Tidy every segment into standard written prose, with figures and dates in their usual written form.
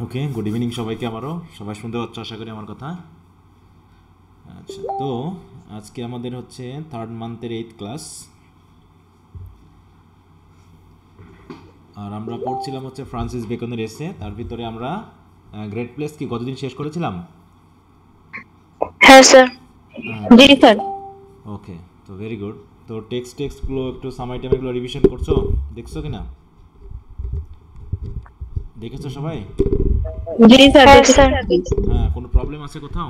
ওকে, good evening সবাইকে। আমারও সবাই শুনতে পাচ্ছ আশা করি আমার কথা। আচ্ছা, তো আজকে আমাদের হচ্ছে থার্ড মান্থের 8th ক্লাস, আর আমরা পড়ছিলাম হচ্ছে ফ্রান্সিস বেকনের এসে। তার ভিতরে আমরা গ্রেট প্লেস কি গতদিন শেষ করেছিলাম? হ্যাঁ স্যার। জি স্যার। ওকে, তো ভেরি গুড। তো টেক্সটগুলো একটু সামাই টাইমগুলো রিভিশন করছো, দেখছো কিনা? দেখেছো সবাই? জি স্যার। হ্যাঁ স্যার। হ্যাঁ, কোনো প্রবলেম আছে কোথাও?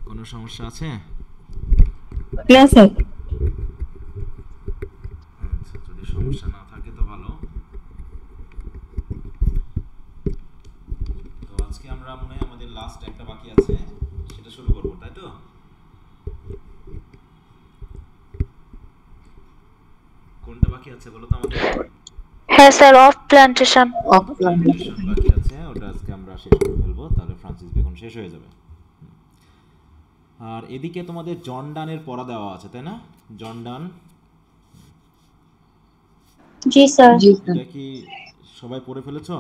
কোনো সমস্যা আছে? না স্যার। আচ্ছা, যদি সমস্যা না থাকে তো ভালো। তো আজকে আমরা মনে হয় আমাদের লাস্ট একটা বাকি আছে, সেটা শুরু করবো, তাই তো? কোনটা বাকি আছে বলো তো আমাদের? হ্যাঁ স্যার, অফ প্ল্যান্টেশন। প্ল্যান্টেশন বাকি আছে, ওটা আজকে আমরা শেষ করে ফেলবো, তাহলে ফ্রান্সিস বেকন শেষ হয়ে যাবে। আর এদিকে তোমাদের জন ডানের পড়া দেওয়া আছে, তাই না? জন ডান, জি স্যার। এটা কি সবাই পড়ে ফেলেছো?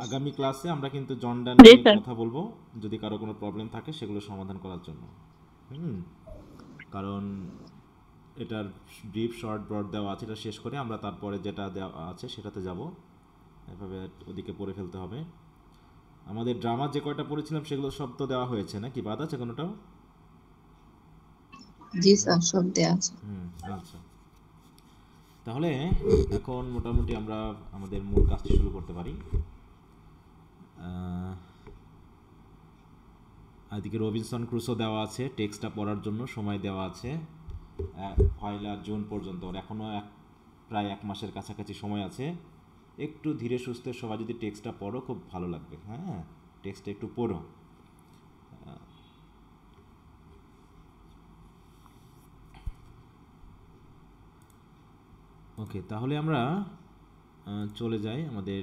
আগামী ক্লাসে আমরা কিন্তু জন ডান জি নিয়ে স্যার। কথা বলবো, যদি কারো কোনো প্রবলেম থাকে সেগুলো সমাধান করার জন্য। কারণ এটার ব্রিফ শর্ট ব্রড দেওয়া আছে, এটা শেষ করে আমরা তারপরে যেটা দেওয়া আছে সেটাতে যাব। এভাবে ওদিকে পড়ে ফেলতে হবে। আমাদের ড্রামা যে কয়টা পড়েছিলাম সেগুলো সব তো দেওয়া হয়েছে, নাকি বাদ আছে কোনোটাও? জি স্যার, সব দেয়া আছে। আচ্ছা, তাহলে এখন মোটামুটি আমরা আমাদের মূল কাজটি শুরু করতে পারি। এদিকে রবিনসন ক্রুসো দেওয়া আছে, টেক্সটটা পড়ার জন্য সময় দেওয়া আছে 1 জুন পর্যন্ত। এখনও প্রায় 1 মাসের কাছাকাছি সময় আছে। একটু ধীরে সুস্থে সবাই যদি টেক্সটটা পড়ো খুব ভালো লাগবে। হ্যাঁ, টেক্সটটা একটু পড়ো। ওকে, তাহলে আমরা চলে যাই আমাদের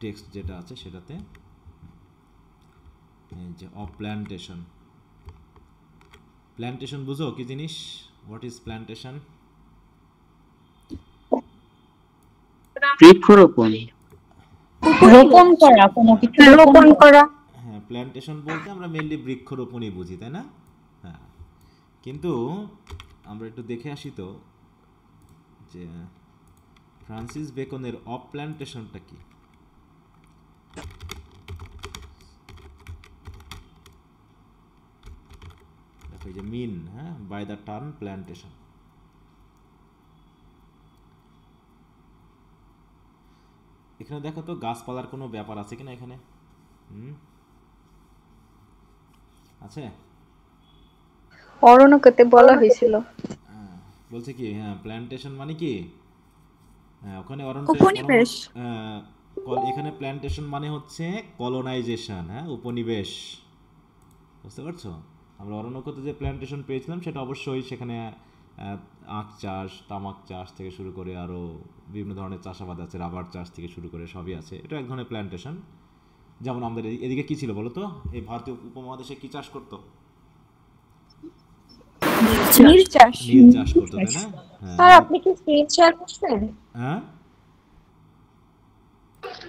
টেক্সট যেটা আছে সেটাতে। এই যে প্ল্যান্টেশন, প্ল্যান্টেশন বুঝো কি জিনিস? What is plantation? বৃক্ষরোপণ। রোপণ করা, কোনো কিছু রোপণ করা। হ্যাঁ, প্ল্যান্টেশন বলতে আমরা মেনলি বৃক্ষরোপণই বুঝি, তাই না? হ্যাঁ, কিন্তু আমরা একটু দেখে আসি তো যে ফ্রান্সিস বেকনের প্ল্যান্টেশনটা কি। দেখো এই যে মিন, হ্যাঁ, বাই দ্য টার্ম প্ল্যান্টেশন। এখানে দেখো তো গাছপালার কোনো ব্যাপার আছে কিনা এখানে? আছে? অরণ্যকে বলা হয়েছিল। বলছে কি, হ্যাঁ, প্ল্যান্টেশন মানে কি? হ্যাঁ, ওখানে উপনিবেশ। এখানে প্ল্যান্টেশন মানে হচ্ছে কলোনাইজেশন, হ্যাঁ, উপনিবেশ। বুঝতে পারছো? আমরা অরণ্যকতে যে প্ল্যান্টেশন পেয়েছিলাম সেটা অবশ্যই সেখানে আখ চাষ, তামাক চাষ থেকে শুরু করে আরও বিভিন্ন ধরনের চাষাবাদ আছে, রাবার চাষ থেকে শুরু করে সবই আছে। এটা এক ধরনের প্ল্যান্টেশন। যেমন আমাদের এদিকে কি ছিল বলো তো? এই ভারতীয় উপমহাদেশে কি চাষ করতো? নীল চাষ। নীল চাষ করতো, তাই না? হ্যাঁ, স্যার, আপনি কি স্ক্রিন শেয়ার করছেন? হ্যাঁ,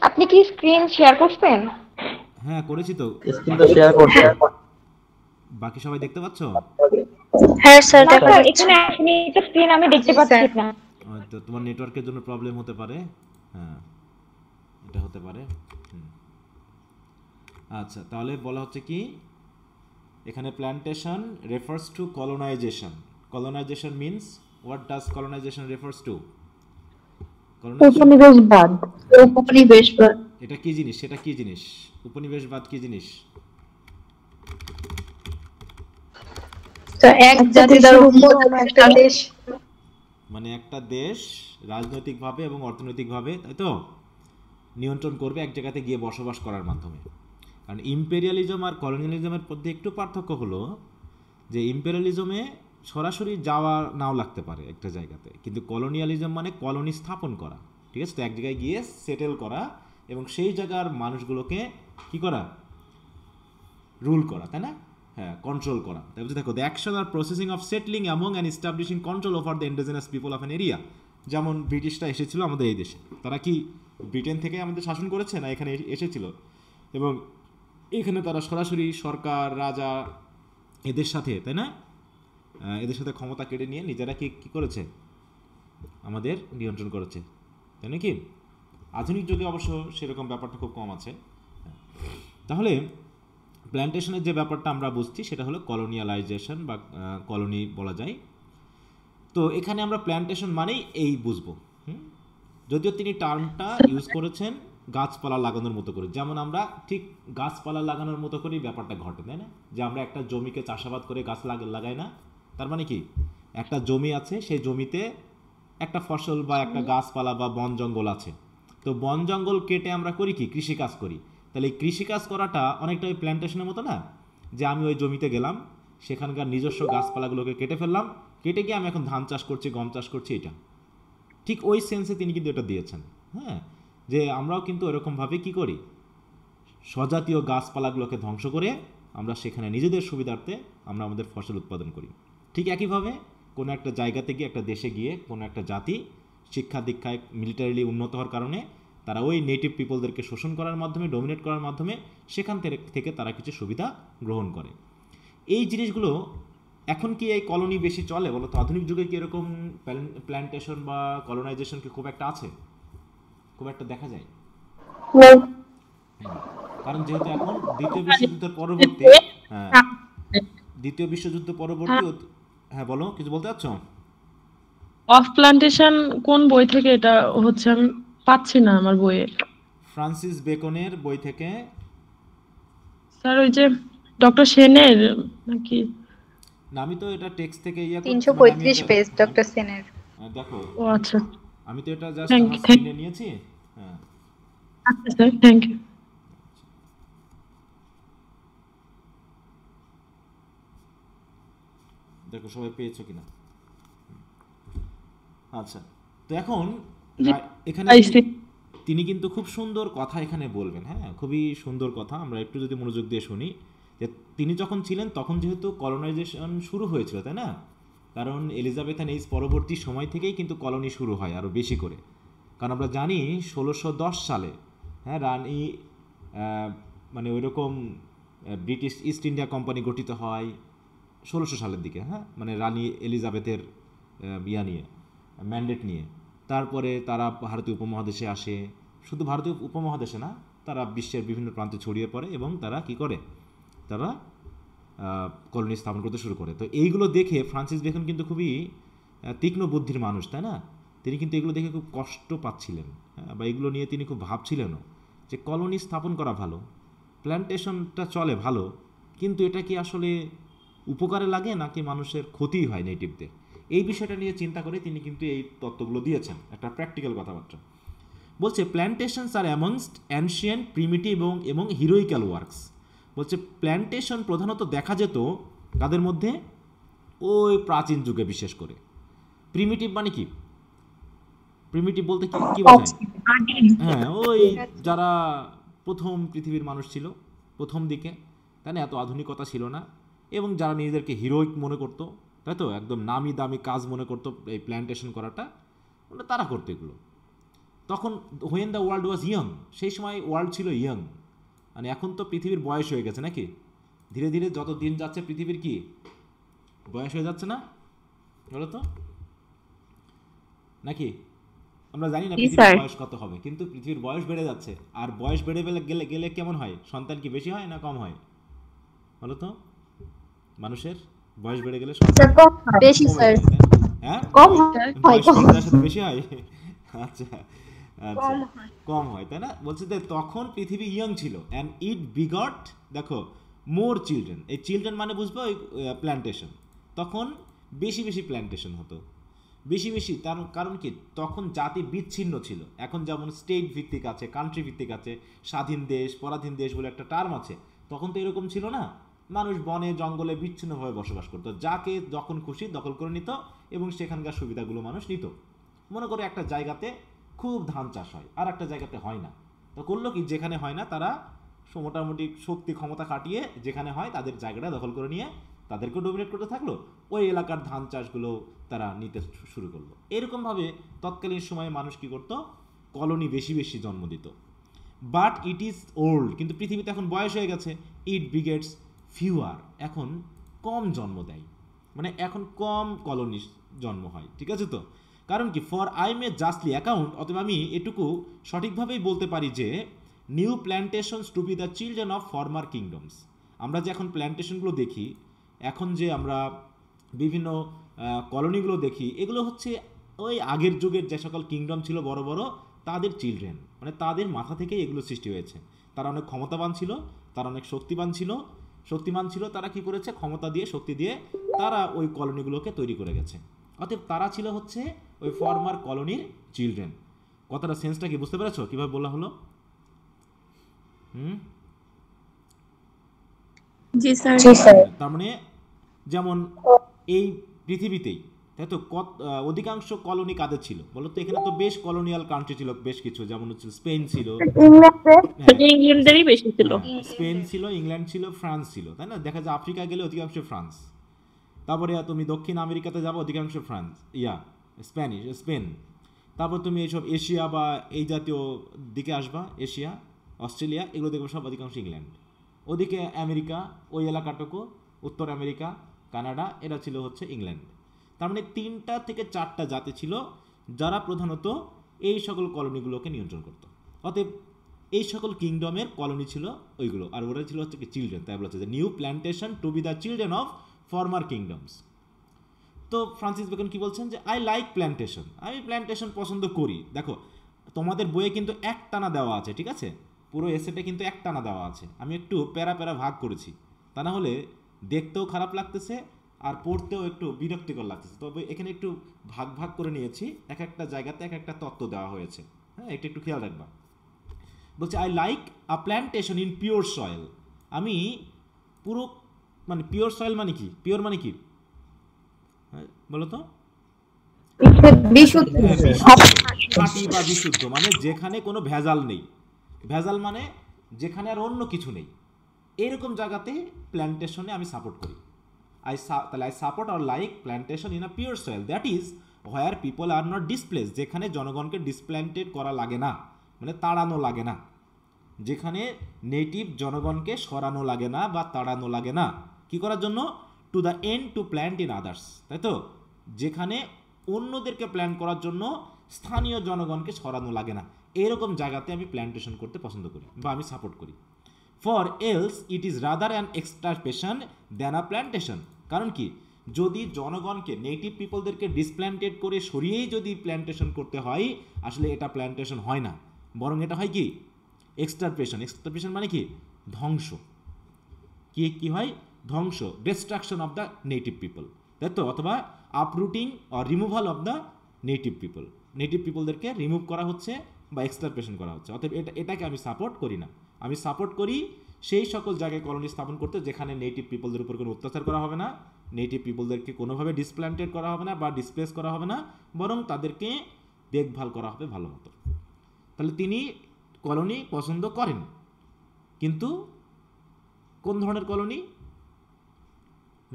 আপনি কি স্ক্রিন শেয়ার করছেন? হ্যাঁ, করেছি তো। স্ক্রিনটা শেয়ার করতে। বাকি সবাই দেখতে পাচ্ছ? হ্যাঁ স্যার, না দেখা স্যার, যাচ্ছে। এখানে আপনি একটা স্ক্রিন আমি দেখতে পাচ্ছি না। তো তোমার নেটওয়ার্কের জন্য প্রবলেম হতে পারে। হ্যাঁ, এটা হতে পারে। আচ্ছা, তাহলে বলা হচ্ছে কি, এখানে plantation refers to colonization. Colonization means, what does colonization refers to? উপনিবেশবাদ। উপনিবেশবাদ। এটা কি জিনিস? সেটা কি জিনিস? উপনিবেশবাদ কি জিনিস? তো এক জাতির উপর একটা দেশ, মানে একটা দেশ রাজনৈতিকভাবে এবং অর্থনৈতিকভাবে, তাই তো, নিয়ন্ত্রণ করবে এক জায়গাতে গিয়ে বসবাস করার মাধ্যমে। কারণ ইম্পেরিয়ালিজম আর কলোনিয়ালিজমের মধ্যে একটু পার্থক্য হলো যে ইম্পেরিয়ালিজমে সরাসরি যাওয়া নাও লাগতে পারে একটা জায়গাতে, কিন্তু কলোনিয়ালিজম মানে কলোনি স্থাপন করা। ঠিক আছে, তো এক জায়গায় গিয়ে সেটেল করা এবং সেই জায়গার মানুষগুলোকে কি করা? রুল করা, তাই না? হ্যাঁ কন্ট্রোল করা। তারপরে দেখো দ্য অ্যাকশন আর processing of settling among and establishing control over the indigenous people of an area. যেমন ব্রিটিশরা এসেছিল আমাদের এই দেশে, তারা কি ব্রিটেন থেকে আমাদের শাসন করেছে না এখানে এসেছিল, এবং এখানে তারা সরাসরি সরকার রাজা এদের সাথে, তাই না, এদের সাথে ক্ষমতা কেড়ে নিয়ে নিজেরা কি করেছে, আমাদের নিয়ন্ত্রণ করেছে, তাই না কি? আধুনিক যুগে অবশ্য সেরকম ব্যাপারটা খুব কম আছে। তাহলে প্ল্যান্টেশনের যে ব্যাপারটা আমরা বুঝছি সেটা হলো কলোনিয়ালাইজেশন বা কলোনি বলা যায়। তো এখানে আমরা প্ল্যান্টেশন মানেই এই বুঝবো। যদিও তিনি টার্মটা ইউজ করেছেন গাছপালা লাগানোর মতো করে, যেমন আমরা ঠিক গাছপালা লাগানোর মতো করেই ব্যাপারটা ঘটে, তাই না? যে আমরা একটা জমিকে চাষাবাদ করে গাছ লাগাই না, তার মানে কি একটা জমি আছে, সেই জমিতে একটা ফসল বা একটা গাছপালা বা বন জঙ্গল আছে, তো বন জঙ্গল কেটে আমরা করি কি কৃষিকাজ করি। তাহলে এই কৃষিকাজ করাটা অনেকটা ওই প্ল্যান্টেশনের মতো না, যে আমি ওই জমিতে গেলাম, সেখানকার নিজস্ব গাছপালাগুলোকে কেটে ফেললাম, কেটে গিয়ে আমি এখন ধান চাষ করছি, গম চাষ করছি, এটা ঠিক ওই সেন্সে তিনি কিন্তু এটা দিয়েছেন। হ্যাঁ, যে আমরাও কিন্তু এরকমভাবে কি করি, স্বজাতীয় গাছপালাগুলোকে ধ্বংস করে আমরা সেখানে নিজেদের সুবিধার্থে আমরা আমাদের ফসল উৎপাদন করি। ঠিক একইভাবে কোনো একটা জায়গাতে গিয়ে, একটা দেশে গিয়ে কোনো একটা জাতি শিক্ষা দীক্ষায় মিলিটারিলি উন্নত হওয়ার কারণে তারা ওই নেটিভ পিপলদেরকে শোষণ করার মাধ্যমে, ডোমিনেট করার মাধ্যমে সেখান থেকে তারা কিছু সুবিধা গ্রহণ করে। এই জিনিসগুলো এখন কি এই কলোনি বেশি চলে বলো তো? আধুনিক যুগে কি এরকম প্ল্যান্টেশন বা কলোনাইজেশন কি খুব একটা আছে? খুব একটা দেখা যায়? কারণ যেহেতু এখন দ্বিতীয় বিশ্বযুদ্ধের পরবর্তী, হ্যাঁ দ্বিতীয় বিশ্বযুদ্ধ পরবর্তী, হ্যাঁ বলো, কিছু বলতে চাচ্ছ? অফ প্ল্যান্টেশন কোন বই থেকে এটা হচ্ছে, আমি পাচ্ছি না আমার বইয়ে। ফ্রান্সিস বেকনের বই থেকে। স্যার ওই যে ডক্টর সেনের নাকি? না, আমি তো এটা টেক্সট থেকে 335 পেজ ডক্টর সেনের। দেখো, ও আচ্ছা, আমি তো এটা জাস্ট Thank আমার you, স্ক্রিনে নিয়েছি। হ্যাঁ আচ্ছা স্যার, থ্যাংক ইউ। দেখো সবাই পেয়েছো কিনা। আচ্ছা, তো এখন এখানে তিনি কিন্তু খুব সুন্দর কথা এখানে বলবেন। হ্যাঁ, খুবই সুন্দর কথা, আমরা একটু যদি মনোযোগ দিয়ে শুনি। যে তিনি যখন ছিলেন তখন যেহেতু কলোনাইজেশন শুরু হয়েছিল, তাই না? কারণ এলিজাবেথান এইজ পরবর্তী সময় থেকেই কিন্তু কলোনি শুরু হয় আরও বেশি করে। কারণ আমরা জানি 1610 সালে, হ্যাঁ, রানী মানে ওইরকম ব্রিটিশ ইস্ট ইন্ডিয়া কোম্পানি গঠিত হয় 1600 সালের দিকে। হ্যাঁ, মানে রানী এলিজাবেথের নিয়ে, ম্যান্ডেট নিয়ে। তারপরে তারা ভারতীয় উপমহাদেশে আসে, শুধু ভারতীয় উপমহাদেশে না, তারা বিশ্বের বিভিন্ন প্রান্তে ছড়িয়ে পড়ে এবং তারা কি করে, তারা কলোনি স্থাপন করতে শুরু করে। তো এইগুলো দেখে ফ্রান্সিস বেকন কিন্তু খুবই তীক্ষ্ণ বুদ্ধির মানুষ, তাই না? তিনি কিন্তু এগুলো দেখে খুব কষ্ট পাচ্ছিলেন, বা এগুলো নিয়ে তিনি খুব ভাবছিলেনও যে কলোনি স্থাপন করা ভালো, প্ল্যান্টেশনটা চলে ভালো, কিন্তু এটা কি আসলে উপকারে লাগে নাকি মানুষের ক্ষতি হয় নেটিভদের? এই বিষয়টা নিয়ে চিন্তা করে তিনি কিন্তু এই তত্ত্বগুলো দিয়েছেন, একটা প্র্যাকটিক্যাল কথাবার্তা বলছে। প্ল্যান্টেশনস আর অ্যামংস্ট অ্যানশিয়েন্ট প্রিমিটিভ এবং হিরোইক্যাল ওয়ার্কস। বলছে প্ল্যান্টেশন প্রধানত দেখা যেত কাদের মধ্যে, ওই প্রাচীন যুগে বিশেষ করে। প্রিমিটিভ মানে কি? প্রিমিটিভ বলতে কি বোঝায়? হ্যাঁ, ওই যারা প্রথম পৃথিবীর মানুষ ছিল প্রথম দিকে, তাই না? এত আধুনিকতা ছিল না, এবং যারা নিজেদেরকে হিরোইক মনে করতো, তাই তো, একদম নামি দামি কাজ মনে করতো এই প্ল্যান্টেশন করাটা, মানে তারা করতো এগুলো। তখন when the world was young, সেই সময় ওয়ার্ল্ড ছিল ইয়ং। মানে এখন তো পৃথিবীর বয়স হয়ে গেছে নাকি, ধীরে ধীরে যত দিন যাচ্ছে পৃথিবীর কি বয়স হয়ে যাচ্ছে না বলো তো, নাকি? আমরা জানি না পৃথিবীর বয়স কত হবে, কিন্তু পৃথিবীর বয়স বেড়ে যাচ্ছে। আর বয়স বেড়ে গেলে কেমন হয়? সন্তান কি বেশি হয় না কম হয় বলো তো? মানুষের বয়স বেড়ে গেলে বেশি স্যার, হ্যাঁ কম হয়, বেশি হয়। আচ্ছা আচ্ছা, কম হয়, তাই না? বলছে যে তখন পৃথিবী ইয়ং ছিল, অ্যান্ড ইট বিগট, দেখো, মোর চিলড্রেন। এই চিলড্রেন মানে বুঝবো ওই প্ল্যান্টেশন। তখন বেশি বেশি প্ল্যান্টেশন হতো, বেশি বেশি। তার কারণ কি, তখন জাতি বিচ্ছিন্ন ছিল। এখন যেমন স্টেট ভিত্তিক আছে, কান্ট্রি ভিত্তিক আছে, স্বাধীন দেশ পরাধীন দেশ বলে একটা টার্ম আছে। তখন তো এরকম ছিল না, মানুষ বনে জঙ্গলে বিচ্ছিন্নভাবে বসবাস করতো, যাকে যখন খুশি দখল করে নিত এবং সেখানকার সুবিধাগুলো মানুষ নিত। মনে করে একটা জায়গাতে খুব ধান চাষ হয় আর একটা জায়গাতে হয় না, তো করলো কি, যেখানে হয় না তারা মোটামুটি শক্তি ক্ষমতা খাটিয়ে যেখানে হয় তাদের জায়গাটা দখল করে নিয়ে তাদেরকেও ডোমিনেট করতে থাকলো, ওই এলাকার ধান চাষগুলো তারা নিতে শুরু করলো। এরকমভাবে তৎকালীন সময়ে মানুষ কী করতো, কলোনি বেশি বেশি জন্ম দিত। বাট ইট ইজ ওল্ড, কিন্তু পৃথিবীতে এখন বয়স হয়ে গেছে। ইট বিগেটস ফিউয়ার, এখন কম জন্ম দেয়, মানে এখন কম কলোনি জন্ম হয়, ঠিক আছে তো। কারণ কি, for I may justly account, অথবা আমি এটুকু সঠিকভাবেই বলতে পারি যে new plantations to be the children of former kingdoms. আমরা যে এখন প্ল্যান্টেশনগুলো দেখি, এখন যে আমরা বিভিন্ন কলোনিগুলো দেখি, এগুলো হচ্ছে ওই আগের যুগের যে সকল কিংডম ছিল বড় বড়, তাদের চিলড্রেন, মানে তাদের মাথা থেকেই এগুলো সৃষ্টি হয়েছে। তারা অনেক ক্ষমতাবান ছিল, তারা অনেক শক্তিমান ছিল, তারা কি করেছে, ক্ষমতা দিয়ে শক্তি দিয়ে তারা ওই কলোনিগুলোকে তৈরি করে গেছে। অতএব তারা ছিল হচ্ছে ওই ফরমার কলোনির চিলড্রেন। কথাটা সেন্সটা কি বুঝতে পেরেছো কিভাবে বলা হলো? জি স্যার। তার মানে যেমন এই পৃথিবীতেই, তাই তো, অধিকাংশ কলোনি কাদের ছিল বলো তো? এখানে তো বেশ কলোনিয়াল কান্ট্রি ছিল বেশ কিছু, যেমন হচ্ছে স্পেন ছিল, ইংল্যান্ডেরই বেশি ছিল। স্পেন ছিল, ইংল্যান্ড ছিল, ফ্রান্স ছিল, তাই না? দেখা যায় আফ্রিকা গেলে অধিকাংশ ফ্রান্স, তারপরে তুমি দক্ষিণ আমেরিকাতে যাবো অধিকাংশ ফ্রান্স, স্পেন। তারপর তুমি এইসব এশিয়া বা এই জাতীয় দিকে আসবা, এশিয়া, অস্ট্রেলিয়া, এগুলো দেখবো সব অধিকাংশ ইংল্যান্ড। ওদিকে আমেরিকা, ওই এলাকাটুকু, উত্তর আমেরিকা, কানাডা, এরা ছিল হচ্ছে ইংল্যান্ড। তার মানে 3টা থেকে 4টা জাতি ছিল যারা প্রধানত এই সকল কলোনিগুলোকে নিয়ন্ত্রণ করত। অতএব এই সকল কিংডমের কলোনি ছিল ওইগুলো, আর ওরা ছিল হচ্ছে কি চিলড্রেন। তাই বলা হচ্ছে যে new plantation to be the children of former kingdoms. তো ফ্রান্সিস বেকন কি বলছেন যে আই লাইক প্ল্যান্টেশন, আমি প্ল্যান্টেশন পছন্দ করি। দেখো তোমাদের বইয়ে কিন্তু একটানা দেওয়া আছে, ঠিক আছে, পুরো এসেটা কিন্তু একটানা দেওয়া আছে, আমি একটু প্যারা প্যারা ভাগ করেছি, তা না হলে দেখতেও খারাপ লাগতেছে আর পড়তেও একটু বিরক্তিকর লাগতেছে। তবে এখানে একটু ভাগ ভাগ করে নিয়েছি, এক একটা জায়গাতে এক একটা তত্ত্ব দেওয়া হয়েছে, হ্যাঁ, এটা একটু খেয়াল রাখবা। বলছে I like a plantation in pure soil, আমি পুরো, মানে পিওর সয়েল মানে কি, পিওর মানে কি বলো তো? খাঁটি বা বিশুদ্ধ, মানে যেখানে কোনো ভেজাল নেই। ভেজাল মানে যেখানে আর অন্য কিছু নেই, এরকম জায়গাতে প্ল্যান্টেশনে আমি সাপোর্ট করি। তাহলে আই সাপোর্ট আর like plantation in a pure soil that is where people are not displace, যেখানে জনগণকে ডিসপ্ল্যান্টেড করা লাগে না, মানে তাড়ানো লাগে না, যেখানে নেটিভ জনগণকে সরানো লাগে না বা তাড়ানো লাগে না। কি করার জন্য? To the end to plant in others, তাই তো, যেখানে অন্যদেরকে প্ল্যান করার জন্য স্থানীয় জনগণকে সরানো লাগে না, এরকম জায়গাতে আমি প্ল্যান্টেশন করতে পছন্দ করি বা আমি সাপোর্ট করি। For else it is rather an extirpation than a plantation, কারণ কি, যদি জনগণকে, নেটিভ পিপলদেরকে ডিসপ্ল্যান্টেড করে সরিয়েই যদি প্ল্যান্টেশন করতে হয়, আসলে এটা প্ল্যান্টেশন হয় না, বরং এটা হয় কি এক্সটারপেশন। এক্সটারপেশন মানে কি ধ্বংস, কি হয় ধ্বংস, destruction of the native people, তাই তো, অথবা uprooting or removal of the native people, native পিপলদেরকে রিমুভ করা হচ্ছে বা এক্সটারপেশন করা হচ্ছে। অতএব এটাকে আমি সাপোর্ট করি না। আমি সাপোর্ট করি সেই সকল জায়গায় কলোনি স্থাপন করতে যেখানে নেটিভ পিপলদের উপর কোনো অত্যাচার করা হবে না, নেটিভ পিপলদেরকে কোনোভাবে ডিসপ্ল্যান্টেড করা হবে না বা ডিসপ্লেস করা হবে না, বরং তাদেরকে দেখভাল করা হবে ভালো মতো। তাহলে তিনি কলোনি পছন্দ করেন, কিন্তু কোন ধরনের কলোনি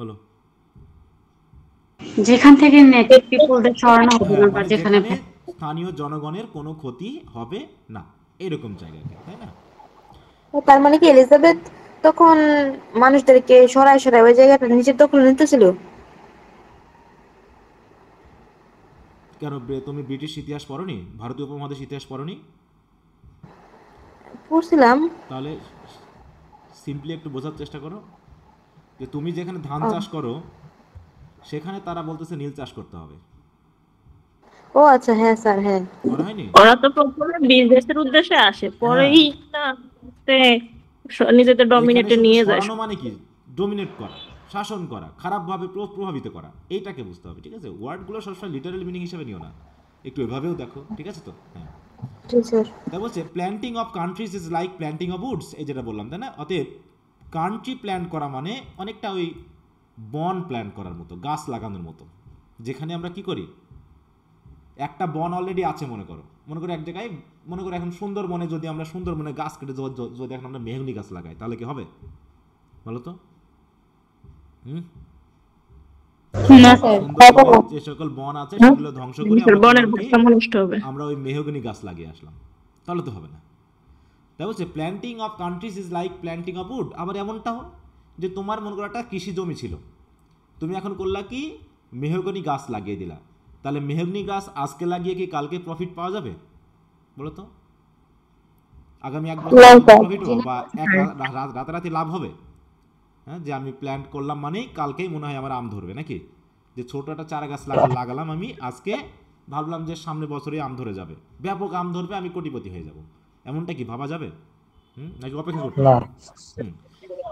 বলো? যেখান থেকে নেটিভ পিপলদের সরানো হবে না, বা যেখানে স্থানীয় জনগণের কোনো ক্ষতি হবে না, এরকম জায়গায়, তাই না? তার মানে কি এলিজাবেথ তখন মানুষদেরকে সরায় সরায় ওই জায়গাটা নিজের দখলে নিতেছিল? কেন, তুমি ব্রিটিশ ইতিহাস পড়োনি? ভারতীয় উপমহাদেশ ইতিহাস পড়োনি? পড়ছিলাম। তাহলে সিম্পলি একটু বোঝার চেষ্টা করো যে তুমি যেখানে ধান চাষ করো সেখানে তারা বলতেছে নীল চাষ করতে হবে। ও আচ্ছা, হ্যাঁ স্যার, হ্যাঁ। করা হয়নি? ওরা তো প্রথমে বিজনেসের উদ্দেশ্যে আসে, পরেই না নিজেদের ডমিনেটে নিয়ে যায়। সরানো মানে কি? ডমিনেট করা, শাসন করা, খারাপভাবে প্রভাবিত করা, এইটাকে বুঝতে হবে, ঠিক আছে? ওয়ার্ডগুলো সবসময় লিটারাল মিনিং হিসেবে নিও না, একটু এভাবেও দেখো, ঠিক আছে তো? হ্যাঁ, জি স্যার। তাই বলছে planting of countries is like planting of Woods, এই যেটা বললাম, তাই না? অতএব কান্ট্রি প্ল্যান করা মানে অনেকটা ওই বন প্ল্যান করার মতো, গাছ লাগানোর মতো, যেখানে আমরা কি করি, একটা বন অলরেডি আছে মনে করো, মনে করো এক জায়গায়, মনে করো এখন সুন্দরবনে যদি আমরা সুন্দরবনে গাছ কেটে যদি এখন আমরা মেহগনি গাছ লাগাই তাহলে কি হবে বলো তো? না স্যার সুন্দরবনের যে সকল বন আছে সেগুলো ধ্বংস করে বনের ভারসাম্য নষ্ট হবে। আমরা ওই মেহগনি গাছ লাগিয়ে আসলাম, তাহলে তো হবে না। তাই বলছে planting of countries is like planting of wood. আবার এমনটাও যে তোমার মনে করো একটা কৃষি জমি ছিল, তুমি এখন করলা কি মেহগনি গাছ লাগিয়ে দিলা, তাহলে মেহগনি গাছ আজকে লাগিয়ে কি কালকে প্রফিট পাওয়া যাবে বলো তো? আগামী এক বছর প্রফিট হবে বা রাতারাতি লাভ হবে? হ্যাঁ, যে আমি প্ল্যান্ট করলাম মানেই কালকেই মনে হয় আমার আম ধরবে নাকি? যে ছোট একটা চারা গাছ লাগালাম আমি আজকে, ভাবলাম যে সামনে বছরই আম ধরে যাবে, ব্যাপক আম ধরবে, আমি কোটিপতি হয়ে যাব, এমনটা কি ভাবা যাবে? নাকি অপেক্ষা করতে হবে?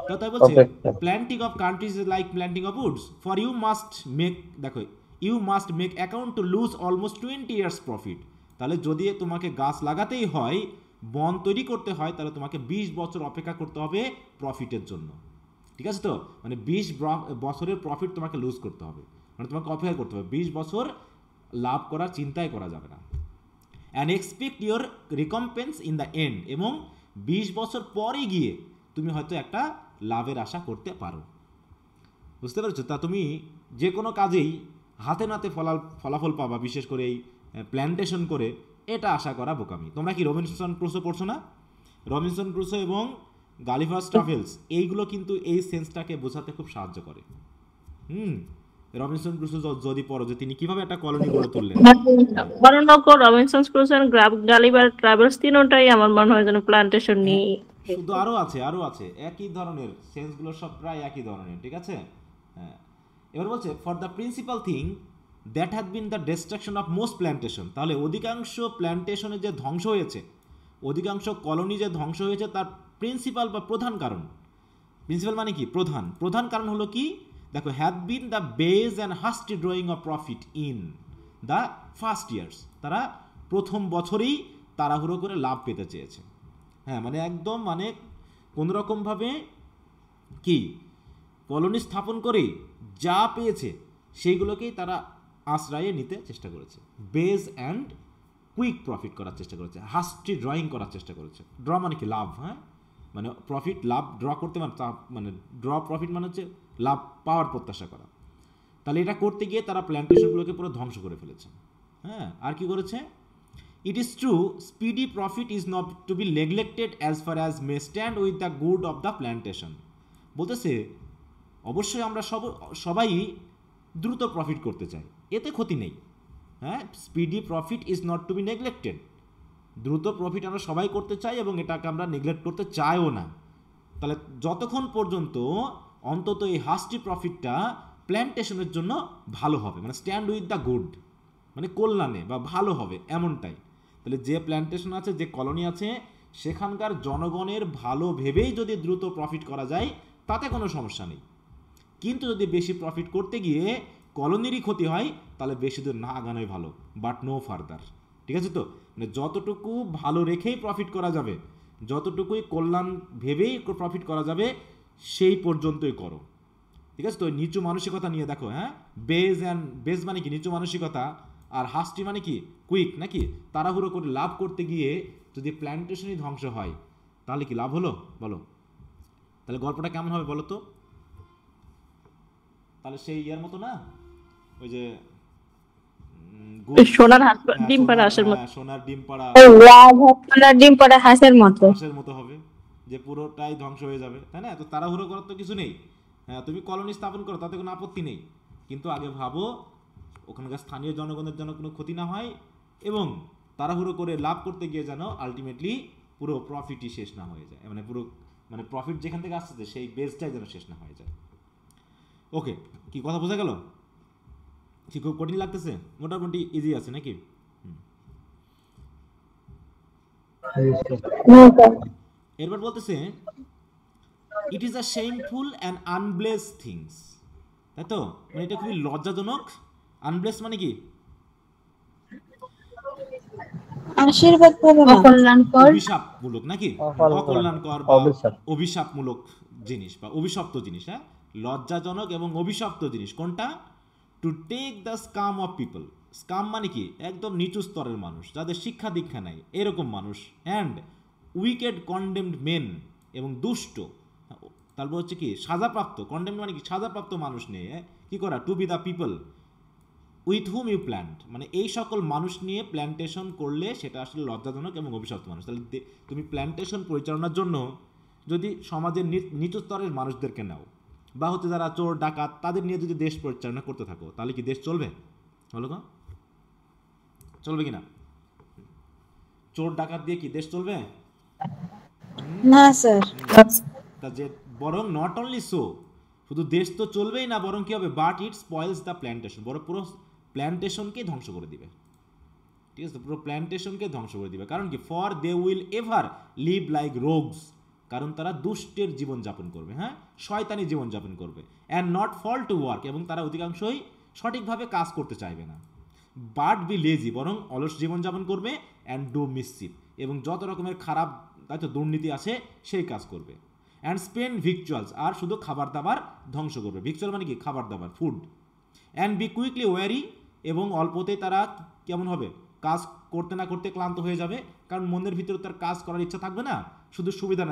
তো তাই বলছে planting of countries is like planting of woods, for you must make, দেখো you must make account to lose almost 20 years profit. তাহলে যদি তোমাকে গাছ লাগাতেই হয়, বন তৈরি করতে হয়, তাহলে তোমাকে 20 বছর অপেক্ষা করতে হবে প্রফিটের জন্য। ঠিক আছে তো? মানে 20 বছরের প্রফিট তোমাকে লুজ করতে হবে, মানে তোমাকে অপেক্ষা করতে হবে, 20 বছর লাভ করার চিন্তাই করা যাবে না। And expect your রিকম্পেন্স in the end, এবং 20 বছর পরে গিয়ে তুমি হয়তো একটা লাভের আশা করতে পারো। বুঝতে পেরেছো? তা তুমি যে কোনো কাজেই হাতে নাতে ফলাফল পাবা, বিশেষ করে এই প্ল্যান্টেশন করে, এটা আশা করা বোকামি। তোমরা কি রবিনসন ক্রুসো পড়ছো না? রবিনসন ক্রুসো এবং গালিভার ট্রাভেলস, এইগুলো কিন্তু এই সেন্সটাকে বোঝাতে খুব সাহায্য করে। রবিনসন ক্রুসো যদি পড়ো যে তিনি কিভাবে একটা কলোনি গড়ে তুললেন। রবিনসন ক্রুসো আর গালিভার ট্রাভেলস তিনটাই আমার মনে হয় যেন প্ল্যান্টেশন নিয়ে। শুধু আরো আছে একই ধরনের সেন্সগুলো, সব প্রায় একই ধরনের। ঠিক আছে? হ্যাঁ, এবার বলছে for the principal thing that had been the destruction of most plantation. তাহলে অধিকাংশ প্ল্যান্টেশনে যে ধ্বংস হয়েছে, অধিকাংশ কলোনি যে ধ্বংস হয়েছে, তার প্রিন্সিপাল বা প্রধান কারণ, প্রিন্সিপাল মানে কি প্রধান কারণ হলো কি, দেখো had been the base and hasty drawing of profit in the first years. তারা প্রথম বছরেই তাড়াহুড়ো করে লাভ পেতে চেয়েছে। হ্যাঁ, মানে একদম মানে কোনোরকমভাবে কি কলোনি স্থাপন করে যা পেয়েছে সেইগুলোকেই তারা আশ্রয়ে নিতে চেষ্টা করেছে, বেজ অ্যান্ড কুইক প্রফিট করার চেষ্টা করেছে, হাস্টি ড্রয়িং করার চেষ্টা করেছে। ড্র মানে কি লাভ, হ্যাঁ, মানে প্রফিট লাভ ড্র করতে মানে ড্র প্রফিট মানে হচ্ছে লাভ পাওয়ার প্রত্যাশা করা। তাহলে এটা করতে গিয়ে তারা প্ল্যান্টেশনগুলোকে পুরো ধ্বংস করে ফেলেছে। হ্যাঁ, আর কি করেছে? It is true, speedy profit is not to be neglected as far as may stand with the good of the plantation. বলতেছে অবশ্যই আমরা সবাই দ্রুত প্রফিট করতে চাই, এতে ক্ষতি নেই। হ্যাঁ, speedy profit is not to be neglected, দ্রুত প্রফিট আমরা সবাই করতে চাই এবং এটাকে আমরা নেগলেক্ট করতে চাইও না। তাহলে যতক্ষণ পর্যন্ত অন্তত এই হাস্টি প্রফিটটা প্ল্যান্টেশনের জন্য ভালো হবে, মানে স্ট্যান্ড উইথ দ্য গুড, মানে কল্যাণে বা ভালো হবে এমনটাই। তাহলে যে প্ল্যান্টেশন আছে, যে কলোনি আছে, সেখানকার জনগণের ভালো ভেবেই যদি দ্রুত প্রফিট করা যায় তাতে কোনো সমস্যা নেই। কিন্তু যদি বেশি প্রফিট করতে গিয়ে কলোনিরই ক্ষতি হয় তাহলে বেশি দূর না আগানোই ভালো, বাট নো ফার্দার। ঠিক আছে তো? মানে যতটুকু ভালো রেখেই প্রফিট করা যাবে, যতটুকুই কল্যাণ ভেবেই প্রফিট করা যাবে সেই পর্যন্তই করো। ঠিক আছে তো? নিচু মানসিকতা নিয়ে দেখো। হ্যাঁ, বেজ মানে কি নিচু মানসিকতা, আর হাস্টি মানে কি কুইক, নাকি তাড়াহুড়ো করে লাভ করতে গিয়ে যদি প্ল্যান্টেশনই ধ্বংস হয় তাহলে কি লাভ হলো বলো? তাহলে গল্পটা কেমন হবে বলো তো? তাহলে সেই ইয়ার মতো না, ওই যে সোনার ডিম পাড়া হাঁসের মতো, সোনার ডিম পাড়া হাঁসের মতো হবে, যে পুরোটাই ধ্বংস হয়ে যাবে, তাই না? তো তাড়াহুড়ো করার তো কিছু নেই। হ্যাঁ, তুমি কলোনি স্থাপন করো, তাতে কোনো আপত্তি নেই, কিন্তু আগে ভাবো ওখানকার স্থানীয় জনগণের যেন কোনো ক্ষতি না হয়, এবং তাড়াহুড়ো করে লাভ করতে গিয়ে যেন আলটিমেটলি পুরো প্রফিটই শেষ না হয়ে যায়, মানে প্রফিট যেখান থেকে আসছে সেই বেসটাই যেন শেষ না হয়ে যায়। ওকে, কি কথা বোঝা গেল? কি খুব কঠিন লাগতেছে? মোটামুটি ইজি আছে নাকি? এরপর বলতেছে it is a shameful and unblessed things, তাই তো? মানে এটা খুবই লজ্জাজনক। আনব্লেস মানে কি? আশীর্বাদ অভিশাপমূলক, নাকি? অকল্যাণকর বা অভিশাপমূলক জিনিস বা অভিশপ্ত জিনিস। হ্যাঁ, লজ্জাজনক এবং অভিশপ্ত জিনিস কোনটা? To take the scum of people, scum মানে কি একদম নিচু স্তরের মানুষ, যাদের শিক্ষা দীক্ষা নাই, এরকম মানুষ। অ্যান্ড উইকেড কন্ডেমড মেন, এবং দুষ্ট, তারপর হচ্ছে কি সাজাপ্রাপ্ত, কন্ডেমড মানে কি সাজাপ্রাপ্ত মানুষ নিয়ে কি করা, to be the people with whom you plant, মানে এই সকল মানুষ নিয়ে প্ল্যান্টেশন করলে সেটা আসলে লজ্জাজনক এবং অভিশপ্ত মানুষ। তাহলে তুমি প্ল্যান্টেশন পরিচালনার জন্য যদি সমাজের নিচু স্তরের মানুষদেরকে নাও, বা হচ্ছে যারা চোর ডাকাত, তাদের নিয়ে যদি দেশ পরিচালনা করতে থাকো, তাহলে কি দেশ চলবে? বলো তো, চলবে কিনা? চোর ডাকাত দিয়ে কি দেশ চলবে? না স্যার। তা যে বরং নট অনলি সো, শুধু দেশ তো চলবেই না, বরং কি হবে, but it spoils the plantation, বরং পুরো প্ল্যান্টেশনকে ধ্বংস করে দিবে। ঠিক আছে, পুরো প্ল্যান্টেশনকে ধ্বংস করে দিবে। কারণ কি, for they will ever live like rogues, কারণ তারা দুষ্টের জীবনযাপন করবে, হ্যাঁ, শয়তানি জীবনযাপন করবে। And not fall to work, এবং তারা অধিকাংশই সঠিকভাবে কাজ করতে চাইবে না। বাট বি লেজি, বরং অলস জীবনযাপন করবে। অ্যান্ড ডু মিসচিভ, এবং যত রকমের খারাপ তাই তো দুর্নীতি আছে সেই কাজ করবে। অ্যান্ড স্পেন্ড ভিকচুয়ালস, আর শুধু খাবার দাবার ধ্বংস করবে। ভিকচুয়াল মানে কি খাবার দাবার, ফুড। অ্যান্ড বি কুইকলি ওয়ারি, এবং অল্পতেই তারা কেমন হবে, কাজ করতে না করতে ক্লান্ত হয়ে যাবে, কারণ মনের ভিতরে তার কাজ করার ইচ্ছা থাকবে না, শুধু সুবিধা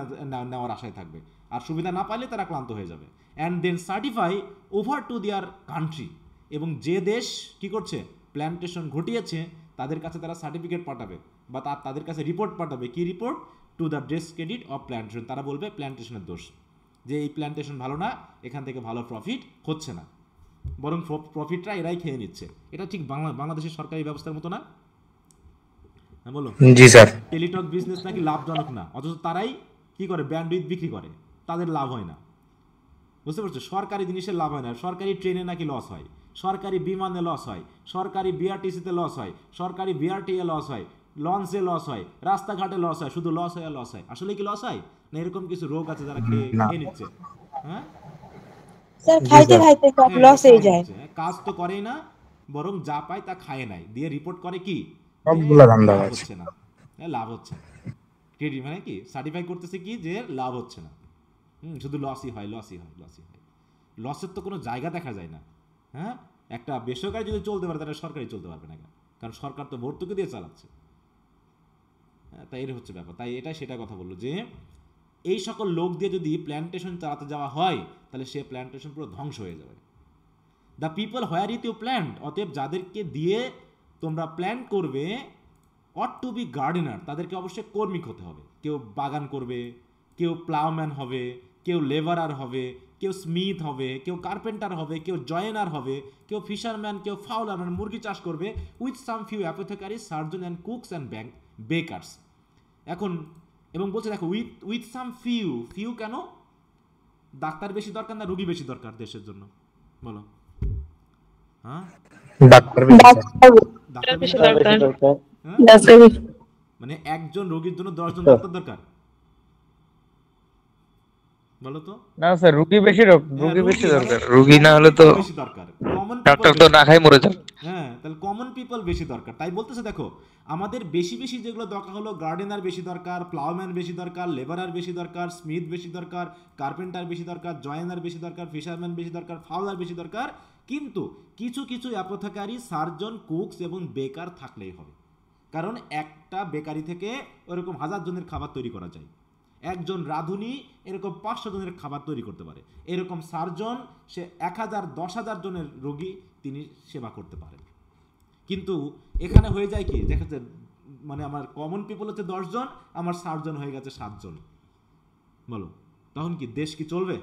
নেওয়ার আশায় থাকবে, আর সুবিধা না পাইলে তারা ক্লান্ত হয়ে যাবে। And then certify over to their country, এবং যে দেশ কি করছে প্ল্যান্টেশন ঘটিয়েছে তাদের কাছে তারা সার্টিফিকেট পাঠাবে, বা তাদের কাছে রিপোর্ট পাঠাবে। কি report? To the discredit of plantation, তারা বলবে প্ল্যান্টেশনের দোষ, যে এই প্ল্যান্টেশন ভালো না, এখান থেকে ভালো প্রফিট হচ্ছে না, বরং প্রফিটটা এরাই খেয়ে নিচ্ছে। এটা ঠিক বাংলাদেশের সরকারি ব্যবস্থার মতো না? হ্যাঁ বলো। জি স্যার। টেলিটক বিজনেস নাকি লাভজনক না, অথচ তারাই কি করে, ব্যান্ডউইথ বিক্রি করে, তাদের লাভ হয় না। বুঝতে পারছো, সরকারি জিনিসের লাভ হয় না। সরকারি ট্রেনে নাকি লস হয়, সরকারি বিমানে লস হয়, সরকারি বিআরটিসিতে লস হয়, সরকারি বিআরটিএ লস হয়, লঞ্চে লস হয়, রাস্তাঘাটে লস হয়, শুধু লস হয় আর লস হয়। আসলে কি লস হয় না, এরকম কিছু রোগ আছে যারা খেয়ে নিচ্ছে? হ্যাঁ স্যার, খাইতে খাইতে সব লস হয়ে যায়। কাজ তো করেই না, বরং যা পায় তা খায় নাই, দিয়ে রিপোর্ট করে কি সবগুলা ধান্দা আছে। হচ্ছে না, লাভ হচ্ছে না। ক্রেডিট মানে কি, সার্টিফাই করতেছে কি যে লাভ হচ্ছে না, শুধু লসই হয়, লসই হয়, লসই হয়। লসের তো কোনো জায়গা দেখা যায় না। হ্যাঁ, একটা বেসরকারি যদি চলতে পারে তাহলে সরকারি চলতে পারবে না, কারণ সরকার তো ভর্তুকি দিয়ে চালাচ্ছে। তাই এর হচ্ছে ব্যাপার। তাই এটা সেটা কথা বললো যে এই সকল লোক দিয়ে যদি প্ল্যান্টেশন চালাতে যাওয়া হয়, তাহলে সে প্ল্যান্টেশন পুরো ধ্বংস হয়ে যাবে। The people where it you plant, অতএব যাদেরকে দিয়ে তোমরা প্ল্যান করবে, অট টু বি গার্ডেনার, তাদেরকে অবশ্যই কর্মিক হতে হবে। কেউ বাগান করবে, কেউ প্লাউম্যান হবে, কেউ লেবারার হবে, কেউ স্মিথ হবে, কেউ কার্পেন্টার হবে, কেউ জয়েনার হবে, কেউ ফিশারম্যান, কেউ ফাউলার মানে মুরগি চাষ করবে, with some few apothecary, surgeon and cooks and bakers. এখন এবং বলছে দেখো উইথ সাম ফিউ কেন? ডাক্তার বেশি দরকার না রুগী বেশি দরকার দেশের জন্য? বলো। হ্যাঁ, ডাক্তার বেশি দরকার। মানে একজন রোগীর জন্য 10 জন ডাক্তার দরকার, বলো তো? না স্যার, রোগী বেশি দরকার, রোগী না হলে তো বেশি দরকার, ডাক্তার তো না খাই মরে যাবে। হ্যাঁ, তাহলে কমন পিপল বেশি দরকার। তাই বলতেছে দেখো, আমাদের বেশি বেশি যেগুলো দরকার হলো, গার্ডেনার বেশি দরকার, প্লাউম্যান বেশি দরকার, লেবারার বেশি দরকার, স্মিথ বেশি দরকার, কার্পেন্টার বেশি দরকার, জয়েনার বেশি দরকার, ফিশারম্যান বেশি দরকার, ফাউলার বেশি দরকার। কিন্তু কিছু কিছু অ্যাপোথেকারি, সার্জন, কুকস এবং বেকার থাকলেই হবে, কারণ একটা বেকারি থেকে ওরকম 1000 জনের খাবার তৈরি করা যায়। একজন রাঁধুনি এরকম 500 জনের খাবার তৈরি করতে পারে। এরকম সার্জন, সে 1000 10,000 জনের রোগী তিনি সেবা করতে পারেন। কিন্তু এখানে হয়ে যায় কি, দেখা যাচ্ছে মানে আমার কমন পিপল হচ্ছে 10 জন, আমার সার্জন হয়ে গেছে 7 জন। বলো, তখন কি দেশ কি চলবে?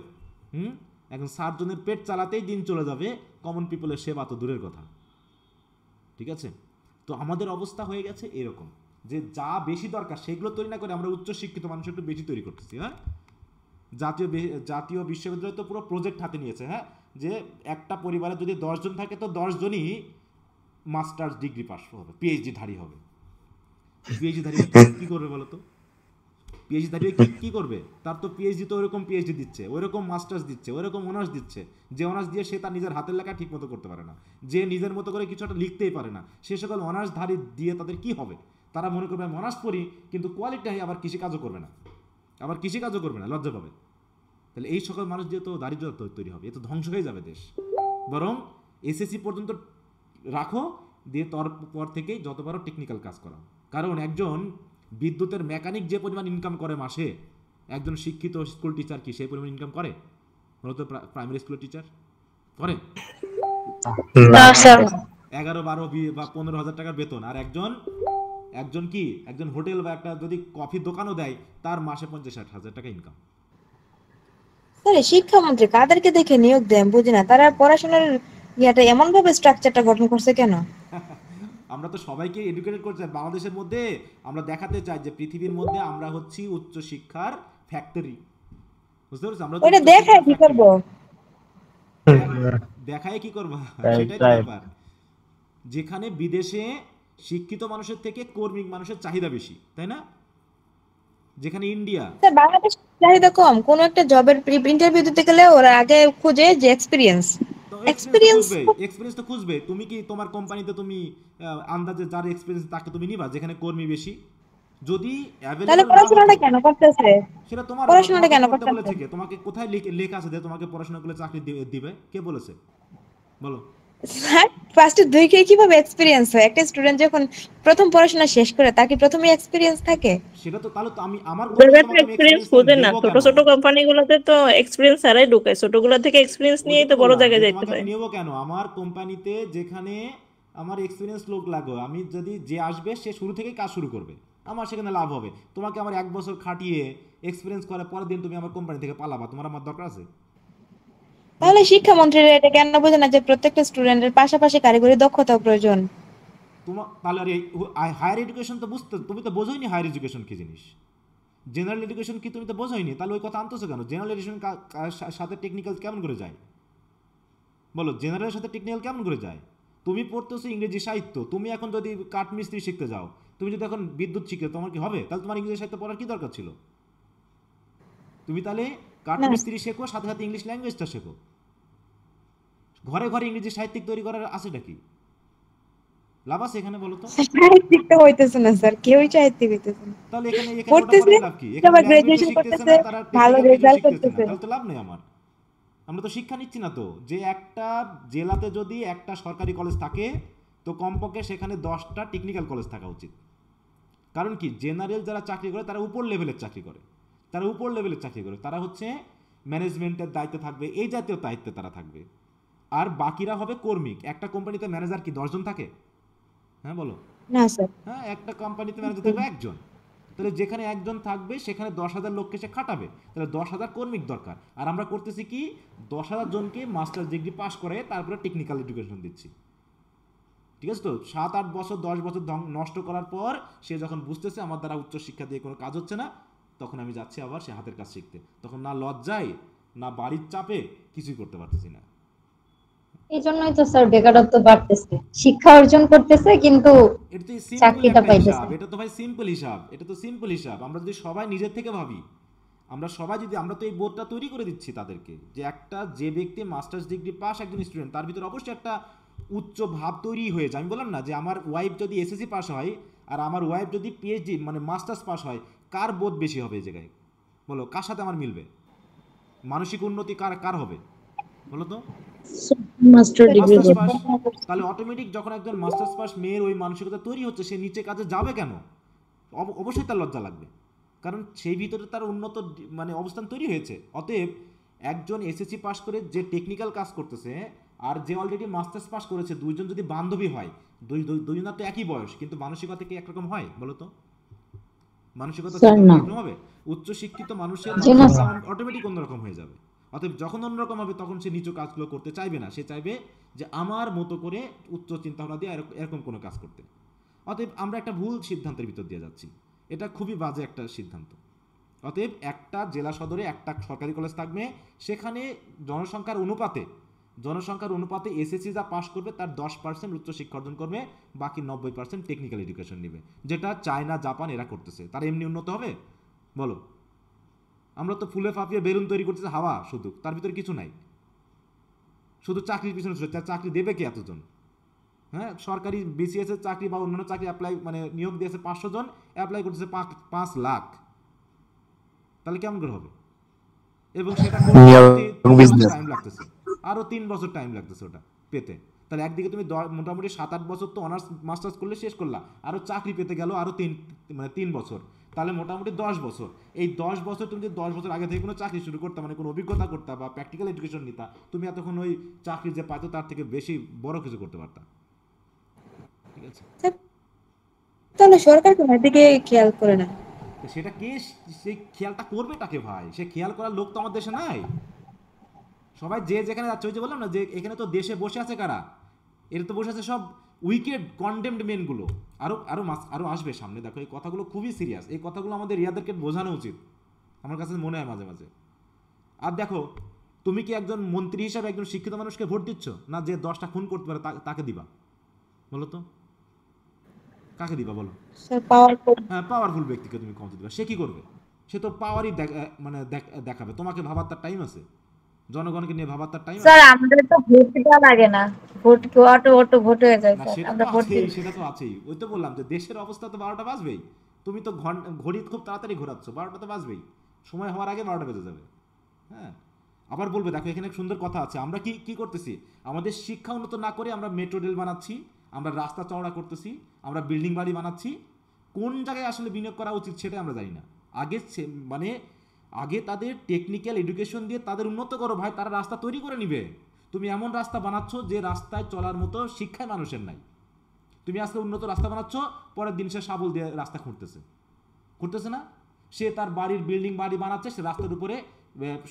এখন সার্জনের পেট চালাতেই দিন চলে যাবে, কমন পিপলের সেবা তো দূরের কথা। ঠিক আছে, তো আমাদের অবস্থা হয়ে গেছে এরকম, যে যা বেশি দরকার সেগুলো তৈরি না করে আমরা উচ্চ শিক্ষিত মানুষ একটু বেশি তৈরি করতেছি। হ্যাঁ, জাতীয় বিশ্ববিদ্যালয় তো পুরো প্রজেক্ট হাতে নিয়েছে। হ্যাঁ, যে একটা পরিবারে যদি 10 জন থাকে তো 10 জনই মাস্টার্স ডিগ্রি পাস হবে, পিএইচডি ধারী হবে। পিএইচডি ধারী কি করবে বলো তো? পিএইচডি ধারী কি করবে? তার তো পিএইচডি তো ওইরকম পিএইচডি দিচ্ছে, ওইরকম মাস্টার্স দিচ্ছে, ওইরকম অনার্স দিচ্ছে, যে অনার্স দিয়ে সে তার নিজের হাতের লেখা ঠিক মতো করতে পারে না, যে নিজের মতো করে কিছু একটা লিখতেই পারে না, সে সকল অনার্স ধারী দিয়ে তাদের কি হবে? তারা মনে করবে আমি অনার্স পড়ি, কিন্তু কোয়ালিটি আবার কৃষিকাজও করবে না, লজ্জা পাবে। তাহলে এই সকল মানুষ দিয়ে তো দারিদ্রতা তৈরি হবে, এ তো ধ্বংস হয়ে যাবে দেশ। বরং এসএসসি পর্যন্ত রাখো, দিয়ে পর থেকেই যত পারো টেকনিক্যাল কাজ করাও। কারণ একজন বিদ্যুতের মেকানিক যে পরিমাণ ইনকাম করে মাসে, একজন শিক্ষিত স্কুল টিচার কি সেই পরিমাণ ইনকাম করে? মূলত প্রাইমারি স্কুলের টিচার করে না স্যার 11-12 বা 15,000 টাকার বেতন, আর একজন কি একজন হোটেল বা একটা যদি কফির দোকানও দেয় তার মাসে 50-60 হাজার টাকা ইনকাম। স্যার শিক্ষামন্ত্রী কাদেরকে দেখে নিয়োগ দেন বুঝি না, তারা পড়াশোনার ইয়াটা এমন ভাবে স্ট্রাকচারটা গঠন করছে কেন? আমরা তো সবাইকে এডুকেটেড করতে চাই বাংলাদেশের মধ্যে, আমরা দেখাতে চাই যে পৃথিবীর মধ্যে আমরা হচ্ছি উচ্চ শিক্ষার ফ্যাক্টরি, বুঝতে পারছো? আমরা ওইটা দেখায় কি করবো? দেখায় কি করবা, সেটাই তো ব্যাপার। যেখানে বিদেশে শিক্ষিত মানুষের থেকে কর্মী মানুষের চাহিদা বেশি, তাই না? যেখানে ইন্ডিয়া, স্যার বাংলাদেশ চাহিদা কম, কোন একটা জবের ইন্টারভিউ দিতে গেলে ওরা আগে খুঁজে যে এক্সপিরিয়েন্স। তো এক্সপিরিয়েন্স এক্সপিরিয়েন্স তো খুঁজবে। তুমি কি তোমার কোম্পানিতে তুমি আন্দাজে যার এক্সপিরিয়েন্স তাকে তুমি নিবা যেখানে কর্মী বেশি? যদি তাহলে পড়াশোনাটা কেন করতেছে? সেটা তোমার পড়াশোনাটা কেন করতে করতেছে? বলেছে কে? তোমাকে কোথায় লেখা আছে যে তোমাকে পড়াশোনা করলে চাকরি দিবে? কে বলেছে বলো? স্যার ফার্স্টে 2 কে কিভাবে এক্সপিরিয়েন্স হয়? একটা স্টুডেন্ট যখন প্রথম পড়াশোনা শেষ করে তাকে প্রথমে এক্সপিরিয়েন্স থাকে। সেটা তো তাহলে তো আমি আমার এক্সপিরিয়েন্স খোঁজে না, ছোট ছোট কোম্পানিগুলোতে তো এক্সপিরিয়েন্স ছাড়াই ঢুকায়, ছোটগুলো থেকে এক্সপিরিয়েন্স নিয়েই তো বড় জায়গায় যাইতে তোমাকে হয়। নিব কেন? আমার কোম্পানিতে যেখানে আমার এক্সপিরিয়েন্স লোক লাগবে, আমি যদি যে আসবে সে শুরু থেকেই কাজ শুরু করবে, আমার সেখানে লাভ হবে। তোমাকে আমার 1 বছর খাটিয়ে এক্সপিরিয়েন্স করার পরের দিন তুমি আমার কোম্পানি থেকে পালাবা, তোমার আমার দরকার আছে? তাহলে শিক্ষামন্ত্রীরা এটা কেন বোঝে না যে প্রত্যেকটা স্টুডেন্টের পাশাপাশি কারিগরি দক্ষতাও প্রয়োজন? তোমার তাহলে হায়ার এডুকেশন তো বুঝতে, তুমি তো বোঝোইনি হায়ার এডুকেশন কি জিনিস, জেনারেল এডুকেশন কি তুমি তো বোঝোইনি, তাহলে ওই কথা আনতেছো কেন? জেনারেল এডুকেশন সাথে টেকনিক্যাল কেমন করে যায় বলো? জেনারেলের সাথে টেকনিক্যাল কেমন করে যায়? তুমি পড়তেছো ইংরেজি সাহিত্য, তুমি এখন যদি কাঠ মিস্ত্রি শিখতে যাও, তুমি যদি এখন বিদ্যুৎ শিখতে, তোমার কি হবে? তাহলে তোমার ইংরেজি সাহিত্য পড়ার কি দরকার ছিল? তুমি তাহলে কাঠ মিস্ত্রি শেখো, সাথে সাথে ইংলিশ ল্যাঙ্গুয়েজটা শেখো। ঘরে ঘরে ইংরেজি সাহিত্যিক তৈরি করার আছেটা কি? লাভ আছে এখানে বলো তো? সাহিত্যিক তো হইতেছে না স্যার, কেউই সাহিত্যিক হইতেছে না। তাহলে এখানে ওটা পড়তেছে, পড়ে লাভ কি? এখানে সবাই ল্যাঙ্গুয়েজ গ্রাজুয়েশন শিখতেছে করতেছে, না, তারা ভালো টেকনিক্যাল কিছু রেজাল্ট শিখতেছে না, করতেছে। তাহলে তো লাভ নেই আমার। আমরা তো শিক্ষা নিচ্ছি না তো। যে একটা জেলাতে যদি একটা সরকারি কলেজ থাকে, তো কমপক্ষে সেখানে 10টা টেকনিক্যাল কলেজ থাকা উচিত। কারণ কি, জেনারেল যারা চাকরি করে তারা উপর লেভেলের চাকরি করে, তারা হচ্ছে ম্যানেজমেন্টের দায়িত্বে থাকবে, এই জাতীয় দায়িত্বে তারা থাকবে। আর বাকিরা হবে কর্মী। একটা কোম্পানিতে ম্যানেজার কি 10 জন থাকে? হ্যাঁ বলো। না স্যার, হ্যাঁ, একটা কোম্পানিতে ম্যানেজার থাকবে 1 জন। তাহলে যেখানে 1 জন থাকবে সেখানে 10,000 লোককে সে খাটাবে, তাহলে 10,000 কর্মীর দরকার। আর আমরা করতেছি কি, 10,000 জনকে মাস্টার ডিগ্রি পাস করে তারপরে টেকনিক্যাল এডুকেশন দিচ্ছি। ঠিক আছে তো? 7-8 বছর 10 বছর নষ্ট করার পর সে যখন বুঝতেছে আমার দ্বারা উচ্চ শিক্ষা দিয়ে কোনো কাজ হচ্ছে না, তখন আমি যাচ্ছি আবার সে হাতের কাজ শিখতে। তখন না লজ্জায় না বাড়ির চাপে কিছুই করতে পারতেছি না। এই জন্যই তো স্যার বেকারত্ব বাড়তেছে, শিক্ষা অর্জন করতেছে কিন্তু এটা তো সিম্পল চাকরিটা একটা পাইতেছে হিসাব, না। এটা তো ভাই সিম্পল হিসাব, আমরা যদি সবাই নিজের থেকে ভাবি, আমরা তো এই বোর্ডটা তৈরি করে দিচ্ছি তাদেরকে, যে যে ব্যক্তি মাস্টার্স ডিগ্রি পাস একজন স্টুডেন্ট, তার ভিতরে অবশ্যই একটা উচ্চ ভাব তৈরি হয়ে যায়। আমি বললাম না যে আমার ওয়াইফ যদি এসএসসি পাস হয় আর আমার ওয়াইফ যদি পিএইচডি মানে মাস্টার্স পাস হয়, কার বোধ বেশি হবে এই জায়গায় বলো? কার সাথে আমার মিলবে? মানসিক উন্নতি কার হবে বলো তো? Master degree masters pass. তাহলে অটোমেটিক যখন একজন মাস্টার্স পাস মেয়ের ওই মানসিকতা তৈরি হচ্ছে, সে নিচে কাজে যাবে কেন? অবশ্যই তার লজ্জা লাগবে, কারণ সেই ভিতরে তার উন্নত মানে অবস্থান তৈরি হয়েছে। অতএব একজন এসএসসি পাস করে যে টেকনিক্যাল কাজ করতেছে আর যে অলরেডি মাস্টার্স পাস করেছে, দুইজন যদি বান্ধবী হয়, দুইজনের তো একই বয়স, কিন্তু মানসিকতা কি একরকম হয় বলো তো? মানসিকতা একরকম হবে? উচ্চ শিক্ষিত মানুষের অটোমেটিক অন্যরকম হয়ে যাবে। অতএব যখন অন্যরকম হবে তখন সে নিচু কাজগুলো করতে চাইবে না, সে চাইবে যে আমার মতো করে উচ্চ চিন্তাভাবনা দিয়ে এরকম কোনো কাজ করতে। অতএব আমরা একটা ভুল সিদ্ধান্তের ভিতর দিয়ে যাচ্ছি, এটা খুবই বাজে একটা সিদ্ধান্ত। অতএব একটা জেলা সদরে একটা সরকারি কলেজ থাকবে, সেখানে জনসংখ্যার অনুপাতে এসএসসি যা পাস করবে তার 10% উচ্চশিক্ষা অর্জন করবে, বাকি 90% টেকনিক্যাল এডুকেশন নেবে, যেটা চায়না জাপান এরা করতেছে। তারা এমনি উন্নত হবে বলো? আমরা তো ফুলে ফাঁপিয়ে বেলুন তৈরি করতেছি হাওয়া, শুধু তার ভিতরে কিছু নাই, শুধু চাকরির পিছনে ছুটে। চাকরি দেবে কে এতজন? হ্যাঁ, সরকারি বিসিএস এর চাকরি বা অন্যান্য চাকরি অ্যাপ্লাই মানে নিয়োগ দিয়েছে 500 জন, অ্যাপ্লাই করতেছে 5 লাখ, তাহলে কেমন করে হবে? এবং সেটা টাইম লাগতেছে, আরো 3 বছর টাইম লাগতেছে ওটা পেতে। তাহলে একদিকে তুমি মোটামুটি 7-8 বছর তো অনার্স মাস্টার্স করলে শেষ করলা, আরও চাকরি পেতে গেল আরও 3 বছর, তাহলে মোটামুটি 10 বছর। এই 10 বছর তুমি যদি 10 বছর আগে থেকে কোনো চাকরি শুরু করতে, মানে কোনো অভিজ্ঞতা করতে বা প্র্যাকটিক্যাল এডুকেশন নিতা, তুমি এতক্ষণ ওই চাকরি যে পাইতো তার থেকে বেশি বড় কিছু করতে পারতা। ঠিক আছে, তাহলে সরকার কোনো দিকে খেয়াল করে না। তো সেটা কে, সেই খেয়ালটা করবে তাকে ভাই, সে খেয়াল করার লোক তো আমার দেশে নাই। সবাই যে যেখানে যাচ্ছে, ওই যে বললাম না যে এখানে তো দেশে বসে আছে কারা, এর তো বসে আছে সব উইকেড কন্ডেমড মেনগুলো। আরও আসবে সামনে, দেখো এই কথাগুলো খুবই সিরিয়াস, এই কথাগুলো আমাদের রিয়াদেরকে বোঝানো উচিত, আমার কাছে মনে হয় মাঝে মাঝে। আর দেখো, তুমি কি একজন মন্ত্রী হিসাবে একজন শিক্ষিত মানুষকে ভোট দিচ্ছ, না যে 10টা খুন করতে পারে তাকে দিবা? বলো তো কাকে দিবা বলো? হ্যাঁ, পাওয়ারফুল ব্যক্তিকে তুমি ক্ষমতা দিবা, সে কি করবে? সে তো পাওয়ারই মানে দেখাবে, তোমাকে ভাবার তার টাইম আছে? জনগণকে নিয়ে ভাবার তার টাইম আছে? স্যার আমাদের তো ভোট দেওয়া লাগে না, ভোট অটো ভোট হয়ে যায় না, স্যার, সেটা আমরা তো ভোট আছেই, দিই। সেটা তো আছেই। ওই তো বললাম যে দেশের অবস্থা তো 12টা বাজবেই, তুমি তো ঘড়ি খুব তাড়াতাড়ি ঘোরাচ্ছ, 12টা তো বাজবেই, সময় হওয়ার আগে 12টা বেজে যাবে। হ্যাঁ, আবার বলবে দেখো এখানে এক সুন্দর কথা আছে, আমরা কি করতেছি, আমাদের শিক্ষা উন্নত না করে আমরা মেট্রো রেল বানাচ্ছি, আমরা রাস্তা চওড়া করতেছি, আমরা বিল্ডিং বাড়ি বানাচ্ছি। কোন জায়গায় আসলে বিনিয়োগ করা উচিত সেটা আমরা জানি না। মানে আগে তাদের টেকনিক্যাল এডুকেশন দিয়ে তাদের উন্নত করো ভাই, তারা রাস্তা তৈরি করে নিবে। তুমি এমন রাস্তা বানাচ্ছ যে রাস্তায় চলার মতো শিক্ষায় মানুষের নাই। তুমি আজকে উন্নত রাস্তা বানাচ্ছ, পরের দিন সে শাবল দিয়ে রাস্তা খুঁড়তেছে না, সে তার বাড়ির বিল্ডিং বাড়ি বানাচ্ছে, সে রাস্তার উপরে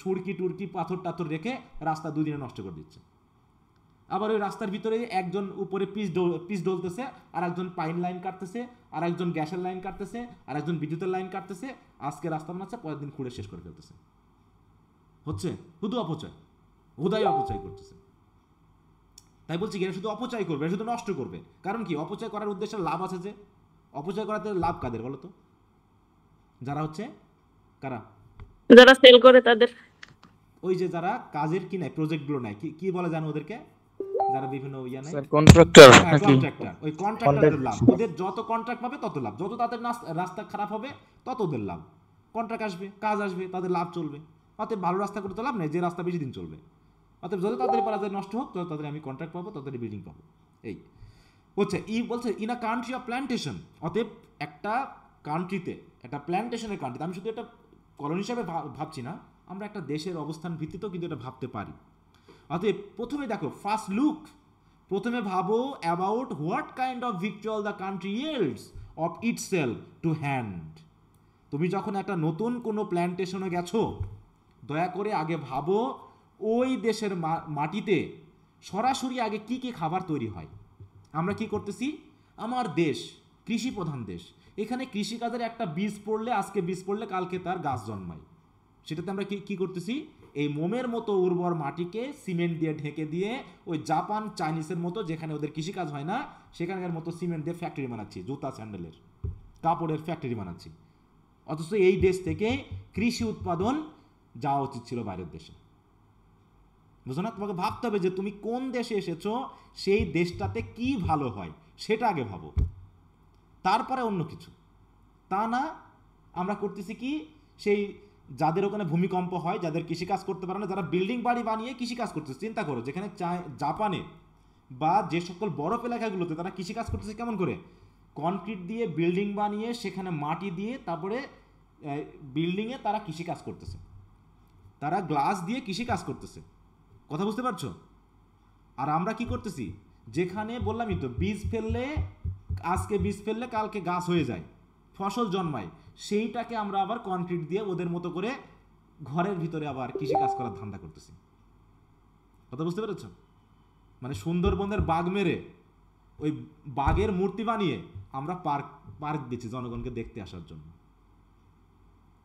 সুরকি টুরকি পাথর টাথর রেখে রাস্তা 2 দিনে নষ্ট করে দিচ্ছে। আবার ওই রাস্তার ভিতরে একজন উপরে পিচ ডলতেছে, আর একজন পাইন লাইন কাটতেছে, আর একজন গ্যাসের লাইন কাটতেছে, আর একজন বিদ্যুতের লাইন কাটতেছে। আজকে রাস্তা বানাচ্ছে, পরের দিন খুঁড়ে শেষ করে ফেলতেছে। হচ্ছে শুধু অপচয়, হুদাই অপচয় করতেছে। তাই বলছি এরা শুধু অপচয় করবে, শুধু নষ্ট করবে। কারণ কি, অপচয় করার উদ্দেশ্যে লাভ আছে, যে অপচয় করাতে লাভ কাদের বলো তো? যারা হচ্ছে কারা, যারা সেল করে তাদের, ওই যে যারা কাজের কি নেয়, প্রজেক্টগুলো নেয়, কি বলে জানো ওদেরকে? যারা বিভিন্ন ইয়া নেয়, কন্ট্রাক্টর হ্যাঁ, নাকি? কন্ট্রাক্টর। ওই কন্ট্রাক্টরদের লাভ, ওদের যত কন্ট্রাক্ট পাবে তত লাভ, যত তাদের রাস্তা খারাপ হবে তত ওদের লাভ। কন্ট্রাক্ট আসবে, কাজ আসবে, তাদের লাভ চলবে। অতএব ভালো রাস্তা করতে লাভ নেই, যে রাস্তা বেশি দিন চলবে। অতএব যত তাদের পারা যায় নষ্ট হোক, তত তাদের আমি কন্ট্রাক্ট পাবো, তত বিল্ডিং পাবো। এই হচ্ছে বলছে in a country of plantation. অতএব একটা কান্ট্রিতে, একটা প্ল্যান্টেশনের কান্ট্রিতে, আমি শুধু এটা কলোনি হিসাবে ভাবছি না, আমরা একটা দেশের অবস্থান ভিত্তিতেও কিন্তু এটা ভাবতে পারি। অতএব প্রথমে দেখো, ফার্স্ট লুক, প্রথমে ভাবো about what kind of victual the country yields of itself to hand. তুমি যখন একটা নতুন কোনো প্ল্যান্টেশনে গেছো, দয়া করে আগে ভাবো ওই দেশের মাটিতে সরাসরি আগে কি কি খাবার তৈরি হয়। আমরা কি করতেছি, আমার দেশ কৃষি প্রধান দেশ, এখানে কৃষিকাজের একটা বীজ পড়লে, আজকে বীজ পড়লে কালকে তার গাছ জন্মায়। সেটাতে আমরা কি করতেছি, এই মোমের মতো উর্বর মাটিকে সিমেন্ট দিয়ে ঢেকে দিয়ে, ওই জাপান চাইনিজের মতো যেখানে ওদের কৃষিকাজ হয় না, সেখানকার মতো সিমেন্ট দিয়ে ফ্যাক্টরি বানাচ্ছি, জুতা স্যান্ডেলের কাপড়ের ফ্যাক্টরি বানাচ্ছি। অথচ এই দেশ থেকে কৃষি উৎপাদন যাওয়া উচিত ছিল বাইরের দেশে। বুঝো না? তোমাকে ভাবতে হবে যে তুমি কোন দেশে এসেছো, সেই দেশটাতে কি ভালো হয় সেটা আগে ভাবো, তারপরে অন্য কিছু। তা না, আমরা করতেছি কি, সেই যাদের ওখানে ভূমিকম্প হয়, যাদের কৃষিকাজ করতে পারে না, যারা বিল্ডিং বাড়ি বানিয়ে কৃষিকাজ করতেছে। চিন্তা করো, যেখানে জাপানে বা যে সকল বরফ এলাকাগুলোতে তারা কৃষিকাজ করতেছে কেমন করে, কনক্রিট দিয়ে বিল্ডিং বানিয়ে সেখানে মাটি দিয়ে তারপরে বিল্ডিংয়ে তারা কৃষিকাজ করতেছে, তারা গ্লাস দিয়ে কৃষিকাজ করতেছে। কথা বুঝতে পারছো? আর আমরা কি করতেছি, যেখানে বললামই তো, আজকে বীজ ফেললে কালকে গাছ হয়ে যায়, ফসল জন্মায়, সেইটাকে আমরা আবার কনক্রিট দিয়ে ওদের মতো করে ঘরের ভিতরে আবার কৃষিকাজ করার ধান্দা করতেছি। কথা বুঝতে পেরেছ? মানে সুন্দরবনের বাঘ মেরে ওই বাঘের মূর্তি বানিয়ে আমরা পার্ক দিচ্ছি জনগণকে দেখতে আসার জন্য।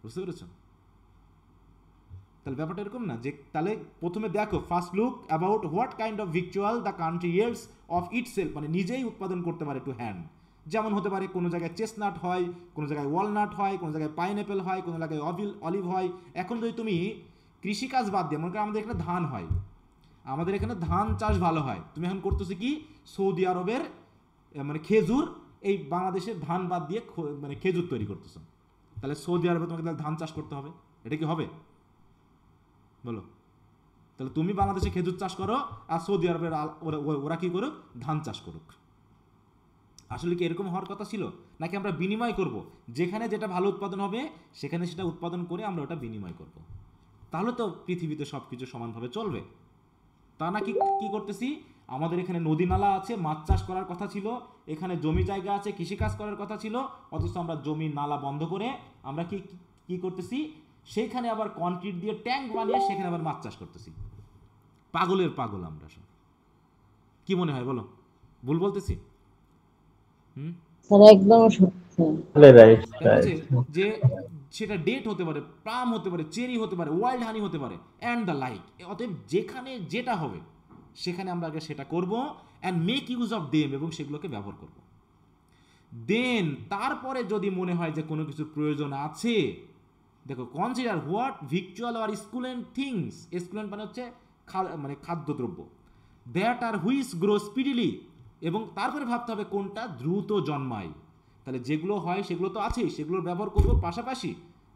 বুঝতে পেরেছ? তাহলে ব্যাপারটা এরকম না যে, তাহলে প্রথমে দেখো, first look about what kind of victual the country yields of itself, মানে নিজেই উৎপাদন করতে পারে টু হ্যান্ড। যেমন হতে পারে কোনো জায়গায় চেস্টনাট হয়, কোনো জায়গায় ওয়ালনাট হয়, কোনো জায়গায় পাইনঅ্যাপেল হয়, কোনো জায়গায় অলিভ হয়। এখন যদি তুমি কৃষিকাজ বাদ দিয়ে, মনে করো আমাদের এখানে ধান হয়, আমাদের এখানে ধান চাষ ভালো হয়, তুমি এখন করতেছো কি, সৌদি আরবের মানে খেজুর, এই বাংলাদেশের ধান বাদ দিয়ে মানে খেজুর তৈরি করতেছো। তাহলে সৌদি আরবে তোমাকে তাহলে ধান চাষ করতে হবে, এটা কি হবে বলো? তাহলে তুমি বাংলাদেশে খেজুর চাষ করো, আর সৌদি আরবের ওরা কি করুক, ধান চাষ করুক। আসলে কি এরকম হওয়ার কথা ছিল? নাকি আমরা বিনিময় করব, যেখানে যেটা ভালো উৎপাদন হবে সেখানে সেটা উৎপাদন করে আমরা ওটা বিনিময় করব? তাহলে তো পৃথিবীতে সব কিছু সমানভাবে চলবে। তা নাকি কি করতেছি, আমাদের এখানে নদী নালা আছে, মাছ চাষ করার কথা ছিল, এখানে জমি জায়গা আছে, কৃষিকাজ করার কথা ছিল, অথচ আমরা জমি নালা বন্ধ করে আমরা কি করতেছি, সেইখানে আবার কনক্রিট দিয়ে ট্যাঙ্ক বানিয়ে সেখানে আবার মাছ চাষ করতেছি। পাগলের পাগল আমরা সব। কি মনে হয় বলো, ভুল বলতেছি? স্যার একদম সত্যি। রাইট বলছে যে সেটা ডেট হতে পারে, প্লাম হতে পারে, চেরি হতে পারে, ওয়াইল্ড হানি হতে পারে, অ্যান্ড দ্য লাইক। অতএব যেখানে যেটা হবে সেখানে আমরা আগে সেটা করব, and make use of them, এবং সেগুলোকে ব্যবহার করব। দেন তারপরে যদি মনে হয় যে কোনো কিছুর প্রয়োজন আছে, দেখো, consider what victual are esculent things, esculent মানে হচ্ছে মানে খাদ্যদ্রব্য, that are which grow speedily, এবং তারপরে ভাবতে হবে কোনটা দ্রুত জন্মায়। তাহলে যেগুলো হয় সেগুলো তো আছেই, সেগুলোর ব্যবহার করব, পাশাপাশি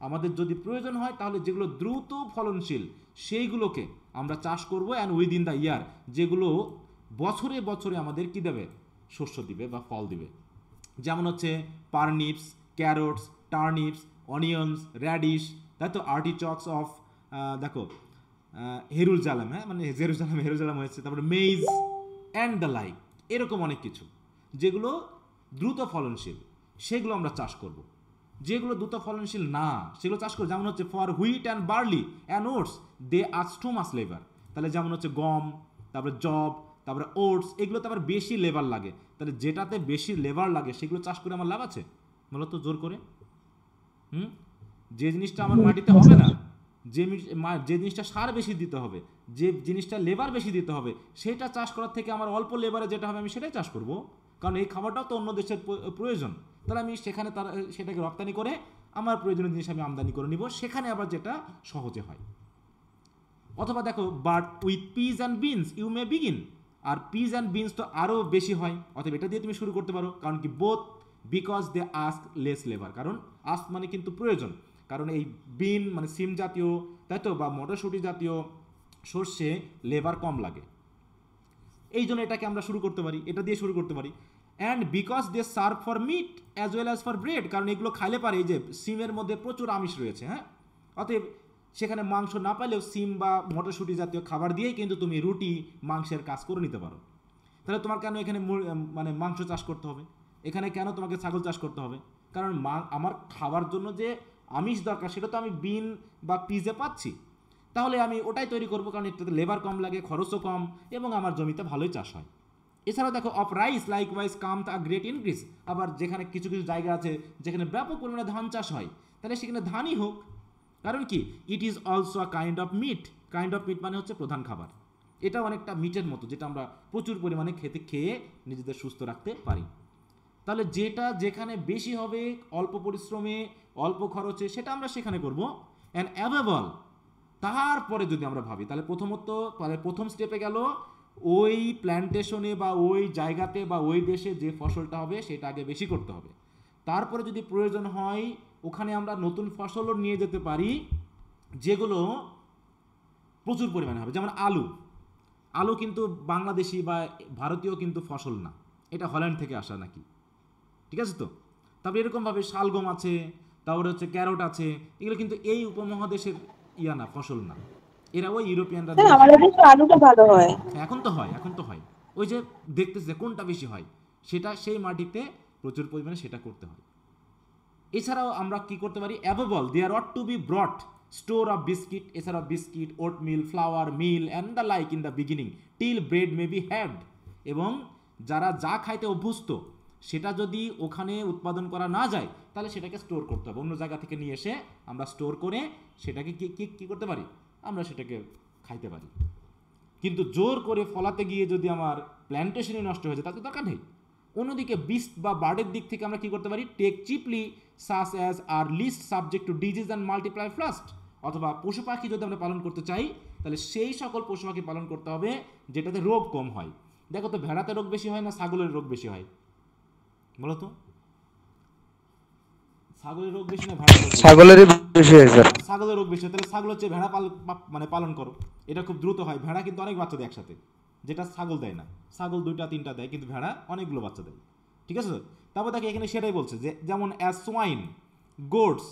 আমাদের যদি প্রয়োজন হয় তাহলে যেগুলো দ্রুত ফলনশীল সেইগুলোকে আমরা চাষ করব, অ্যান্ড উইদিন দ্য ইয়ার, যেগুলো বছরে বছরে আমাদের কি দেবে, শস্য দিবে বা ফল দিবে। যেমন হচ্ছে পার্নিপস, ক্যারোটস, টার্নিপস, অনিয়নস, র্যাডিশ, তাই তো, আর্টিচক্স অফ, দেখো, হেরুজালেম, হ্যাঁ মানে হেরুজালেম হয়েছে, তারপরে মেইজ অ্যান্ড দ্য লাইক, এরকম অনেক কিছু যেগুলো দ্রুত ফলনশীল সেগুলো আমরা চাষ করব। যেগুলো দ্রুত ফলনশীল না সেগুলো চাষ করব, যেমন হচ্ছে for wheat and barley and oats they ask too much labour. তাহলে যেমন হচ্ছে গম, তারপরে জব, তারপরে ওটস, এগুলোতে আবার বেশি লেবার লাগে। তাহলে যেটাতে বেশি লেবার লাগে সেগুলো চাষ করে আমার লাভ আছে বলো তো, জোর করে? যে জিনিসটা আমার মাটিতে হবে না, যে জিনিসটা সার বেশি দিতে হবে, যে জিনিসটা লেবার বেশি দিতে হবে, সেটা চাষ করার থেকে আমার অল্প লেবারে যেটা হবে আমি সেটাই চাষ করব, কারণ এই খাবারটাও তো অন্য দেশের প্রয়োজন। তাহলে আমি সেখানে সেটাকে রপ্তানি করে আমার প্রয়োজনীয় জিনিস আমি আমদানি করে নিব, সেখানে আবার যেটা সহজে হয়। অথবা দেখো, but with peas and beans you may begin, আর পিস অ্যান্ড বিনস তো আরও বেশি হয়, অথবা এটা দিয়ে তুমি শুরু করতে পারো। কারণ কি, both because they ask less labour, কারণ আস্ক মানে কিন্তু প্রয়োজন, কারণ এই বিন মানে সিম জাতীয়, তাই তো, বা মটরশুঁটি জাতীয় শস্যে লেবার কম লাগে, এই জন্য এটাকে আমরা শুরু করতে পারি, এটা দিয়ে শুরু করতে পারি। And because they serve for meat as well as for bread, কারণ এগুলো খাইলে পারে, এই যে সিমের মধ্যে প্রচুর আমিষ রয়েছে, হ্যাঁ, অতএব সেখানে মাংস না পাইলেও সিম বা মটরশুঁটি জাতীয় খাবার দিয়েই কিন্তু তুমি রুটি, মাংসের কাজ করে নিতে পারো। তাহলে তোমার কেন এখানে মানে মাংস চাষ করতে হবে, এখানে কেন তোমাকে ছাগল চাষ করতে হবে? কারণ আমার খাবার জন্য যে আমিষ দরকার সেটা তো আমি বিন বা পিজে পাচ্ছি, তাহলে আমি ওটাই তৈরি করবো, কারণ এটাতে লেবার কম লাগে, খরচও কম, এবং আমার জমিতে ভালোই চাষ হয়। এছাড়াও দেখো, of rice like wise comes a great increase, আবার যেখানে কিছু কিছু জায়গা আছে যেখানে ব্যাপক পরিমাণে ধান চাষ হয়, তাহলে সেখানে ধানই হোক, কারণ কি, it is also a kind of meat, kind of meat মানে হচ্ছে প্রধান খাবার, এটা অনেকটা মিটের মতো, যেটা আমরা প্রচুর পরিমাণে খেয়ে নিজেদের সুস্থ রাখতে পারি। তাহলে যেটা যেখানে বেশি হবে, অল্প পরিশ্রমে, অল্প খরচে, সেটা আমরা সেখানে করব। অ্যান্ড অ্যাভেবল, তারপরে যদি আমরা ভাবি, তাহলে প্রথম স্টেপে গেল ওই প্ল্যান্টেশনে বা ওই জায়গাতে বা ওই দেশে যে ফসলটা হবে সেটা আগে বেশি করতে হবে। তারপরে যদি প্রয়োজন হয় ওখানে আমরা নতুন ফসলও নিয়ে যেতে পারি, যেগুলো প্রচুর পরিমাণে হবে। যেমন আলু কিন্তু বাংলাদেশি বা ভারতীয় কিন্তু ফসল না, এটা হল্যান্ড থেকে আসা নাকি, ঠিক আছে তো। তারপরে এরকমভাবে শালগম আছে, তারপরে হচ্ছে ক্যারোট আছে, এগুলো কিন্তু এই উপমহাদেশের না, ফসল না, এরা ওই ইউরোপিয়ানরা। আমাদের দেশে আলুটা ভালো হয়, এখন তো হয় ওই যে দেখতেছে কোনটা বেশি হয়, সেটা সেই মাটিতে প্রচুর পরিমাণে সেটা করতে হয়। এছাড়াও আমরা কি করতে পারি, available there ought to be brought store of biscuit, এছাড়া biscuit, oat meal, flour, meal and the like in the beginning till bread may be had, এবং যারা যা খাইতে অভ্যস্ত সেটা যদি ওখানে উৎপাদন করা না যায় তাহলে সেটাকে স্টোর করতে হবে, অন্য জায়গা থেকে নিয়ে এসে আমরা স্টোর করে সেটাকে কি করতে পারি, আমরা সেটাকে খাইতে পারি। কিন্তু জোর করে ফলাতে গিয়ে যদি আমার প্ল্যান্টেশনই নষ্ট হয়ে যায় তাতে দরকার নেই। অন্যদিকে বিস্ট বা বার্ডের দিক থেকে আমরা কি করতে পারি, take cheaply such as are least subject to disease and multiply fast, অথবা পশু পাখি যদি আমরা পালন করতে চাই তাহলে সেই সকল পশু পাখি পালন করতে হবে যেটাতে রোগ কম হয়। দেখো তো, ভেড়াতে রোগ বেশি হয় না ছাগলের রোগ বেশি হয় বলো তো? ছাগলের রোগ বেশি না ভেড়ার রোগ বেশি? ছাগলেরই বেশি হয় স্যার। ছাগলের রোগ বেশি, তাহলে ছাগল হচ্ছে ভেড়া মানে পালন করো, এটা খুব দ্রুত হয়। ভেড়া কিন্তু অনেক বাচ্চা দেয় একসাথে, যেটা ছাগল দেয় না। ছাগল 2টা 3টা দেয়, কিন্তু ভেড়া অনেকগুলো বাচ্চা দেয়। ঠিক আছে, তারপর দেখে এখানে সেটাই বলছে যে যেমন as swine, goats,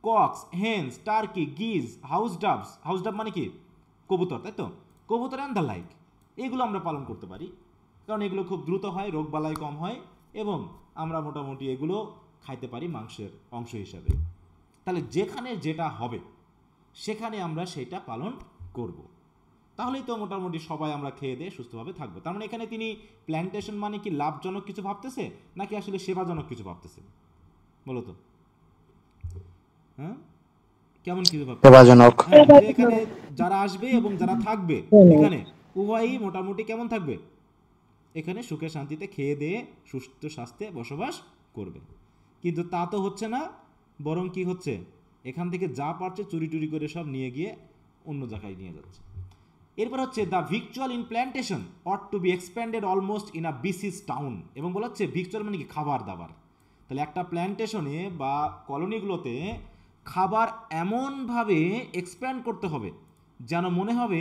cocks, hens, turkey, geese, house doves. House dove মানে কি? কবুতর, তাই তো? কবুতর অ্যান্ড দ্য লাইক, এগুলো আমরা পালন করতে পারি, কারণ এগুলো খুব দ্রুত হয়, রোগ বালাই কম হয়, এবং আমরা মোটামুটি এগুলো খাইতে পারি মাংসের অংশ হিসাবে। তাহলে যেখানে যেটা হবে সেখানে আমরা সেটা পালন করব, তাহলেই তো মোটামুটি সবাই আমরা খেয়ে দিয়ে সুস্থভাবে থাকবো। তার মানে এখানে তিনি প্ল্যান্টেশন মানে কি লাভজনক কিছু ভাবতেছে, নাকি আসলে সেবাজনক কিছু ভাবতেছে? বলো তো, হ্যাঁ, কেমন কিছু ভাবতেছে? সেবাজনক। হ্যাঁ, যে এখানে যারা আসবে এবং যারা থাকবে এখানে উভয়ই মোটামুটি কেমন থাকবে? এখানে সুখে শান্তিতে খেয়ে দিয়ে সুস্থ স্বাস্থ্যে বসবাস করবে। কিন্তু তা তো হচ্ছে না, বরং কি হচ্ছে, এখান থেকে যা পারছে চুরি টুরি করে সব নিয়ে গিয়ে অন্য জায়গায় নিয়ে যাচ্ছে। এরপর হচ্ছে the victual in plantation ought to be expanded almost in a besieged town. এবং বলা হচ্ছে ভিক্চুয়াল মানে কি? খাবার দাবার। তাহলে একটা প্ল্যান্টেশনে বা কলোনিগুলোতে খাবার এমনভাবে এক্সপ্যান্ড করতে হবে যেন মনে হবে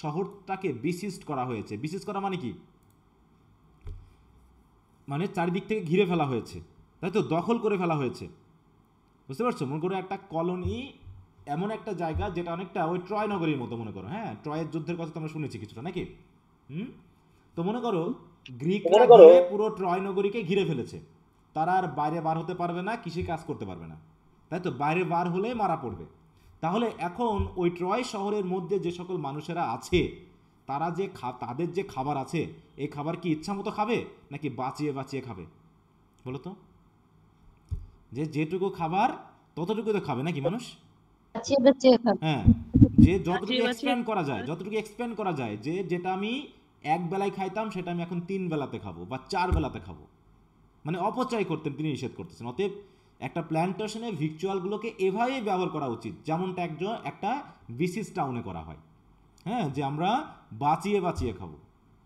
শহরটাকে বিসিস্ট করা হয়েছে। বিসিস্ট করা মানে কি? মানে চারিদিক থেকে ঘিরে ফেলা হয়েছে, তাই তো? দখল করে ফেলা হয়েছে, বুঝতে পারছো? মনে করো একটা কলোনি এমন একটা জায়গা যেটা অনেকটা ওই ট্রয় নগরীর মতো, মনে করো। হ্যাঁ, ট্রয়ের যুদ্ধের কথা তো আমরা শুনেছি কিছুটা, নাকি? তো মনে করো গ্রিকরা গিয়ে পুরো ট্রয় নগরীকে ঘিরে ফেলেছে, তারা আর বাইরে বার হতে পারবে না, কৃষি কাজ করতে পারবে না, তাই তো? বাইরে বার হলে মারা পড়বে। তাহলে এখন ওই ট্রয় শহরের মধ্যে যে সকল মানুষেরা আছে, তারা যে তাদের যে খাবার আছে, এই খাবার কি ইচ্ছা মতো খাবে, নাকি বাঁচিয়ে বাঁচিয়ে খাবে? বলো তো, যে যেটুকু খাবার ততটুকু তো খাবে নাকি মানুষ? বাঁচিয়ে বাঁচিয়ে খাবে। হ্যাঁ, যে যতটুকু এক্সপ্যান্ড করা যায়, যতটুকু এক্সপ্যান্ড করা যায়, যে যেটা আমি এক বেলায় খাইতাম সেটা আমি এখন 3 বেলাতে খাবো বা 4 বেলাতে খাবো, মানে অপচয় করতেন তিনি নিষেধ করতেছেন। অতএব একটা প্ল্যান্টেশনে ভিক্চুয়ালগুলোকে এভাবেই ব্যবহার করা উচিত, যেমনটা একটা বিসিস টাউনে করা হয়। হ্যাঁ, যে আমরা বাঁচিয়ে বাঁচিয়ে খাবো,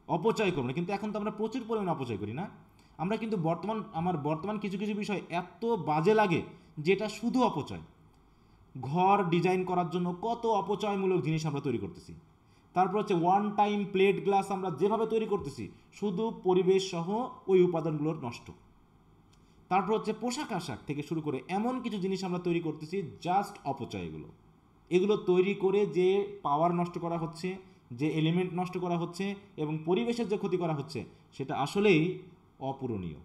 অপচয় করবো না। কিন্তু এখন তো আমরা প্রচুর পরিমাণে অপচয় করি না? আমরা কিন্তু বর্তমান কিছু কিছু বিষয় এত বাজে লাগে যেটা শুধু অপচয়। ঘর ডিজাইন করার জন্য কত অপচয়মূলক জিনিস আমরা তৈরি করতেছি। তারপর হচ্ছে ওয়ান টাইম প্লেট গ্লাস আমরা যেভাবে তৈরি করতেছি, শুধু পরিবেশ সহ ওই উপাদানগুলোর নষ্ট। তারপর হচ্ছে পোশাক আশাক থেকে শুরু করে এমন কিছু জিনিস আমরা তৈরি করতেছি, জাস্ট অপচয়। এগুলো তৈরি করে যে পাওয়ার নষ্ট করা হচ্ছে, যে এলিমেন্ট নষ্ট করা হচ্ছে, এবং পরিবেশের যে ক্ষতি করা হচ্ছে, সেটা আসলেই অপূরণীয়।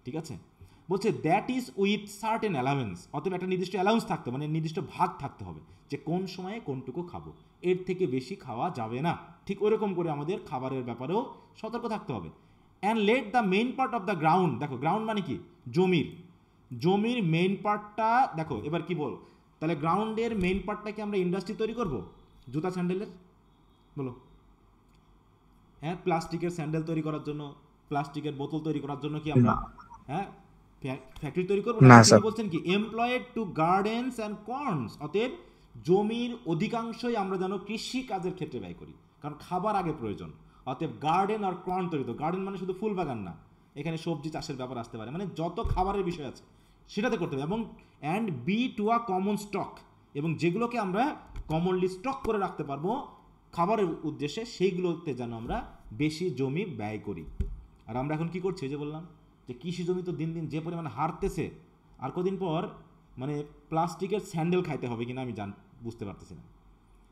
ঠিক আছে, বলছে that is with certain allowance. অতএব একটা নির্দিষ্ট অ্যালাউন্স থাকতে, মানে নির্দিষ্ট ভাগ থাকতে হবে, যে কোন সময়ে কোনটুকু খাবো, এর থেকে বেশি খাওয়া যাবে না। ঠিক ওইরকম করে আমাদের খাবারের ব্যাপারেও সতর্ক থাকতে হবে। And let the main part of the ground, দেখো গ্রাউন্ড মানে কি? জমির মেইন পার্টটা দেখো। এবার কি বল, তাহলে গ্রাউন্ডের মেইন পার্টটাকে আমরা ইন্ডাস্ট্রি তৈরি করব জুতা স্যান্ডেলের? বলো, হ্যাঁ, প্লাস্টিকের স্যান্ডেল তৈরি করার জন্য, প্লাস্টিকের বোতল তৈরি করার জন্য কি আমরা হ্যাঁ ফ্যাক্টরি তৈরি করবো না? তিনি বলছেন কি employed to gardens and corns. অতএব জমির অধিকাংশই আমরা যেন কৃষি কাজের ক্ষেত্রে ব্যয় করি, কারণ খাবার আগে প্রয়োজন। অতএব গার্ডেন আর কর্ন তৈরি তো, গার্ডেন মানে শুধু ফুল বাগান না, এখানে সবজি চাষের ব্যাপার আসতে পারে, মানে যত খাবারের বিষয় আছে সেটাতে করতে হবে। এবং and be to a common stock, এবং যেগুলোকে আমরা কমনলি স্টক করে রাখতে পারবো খাবারের উদ্দেশ্যে, সেইগুলোতে যেন আমরা বেশি জমি ব্যয় করি। আর আমরা এখন কি করছি, যে বললাম যে কৃষি জমি তো দিন দিন যে পরিমাণে হারতেছে, আর কদিন পর মানে প্লাস্টিকের স্যান্ডেল খাইতে হবে কিনা আমি বুঝতে পারতেছি না।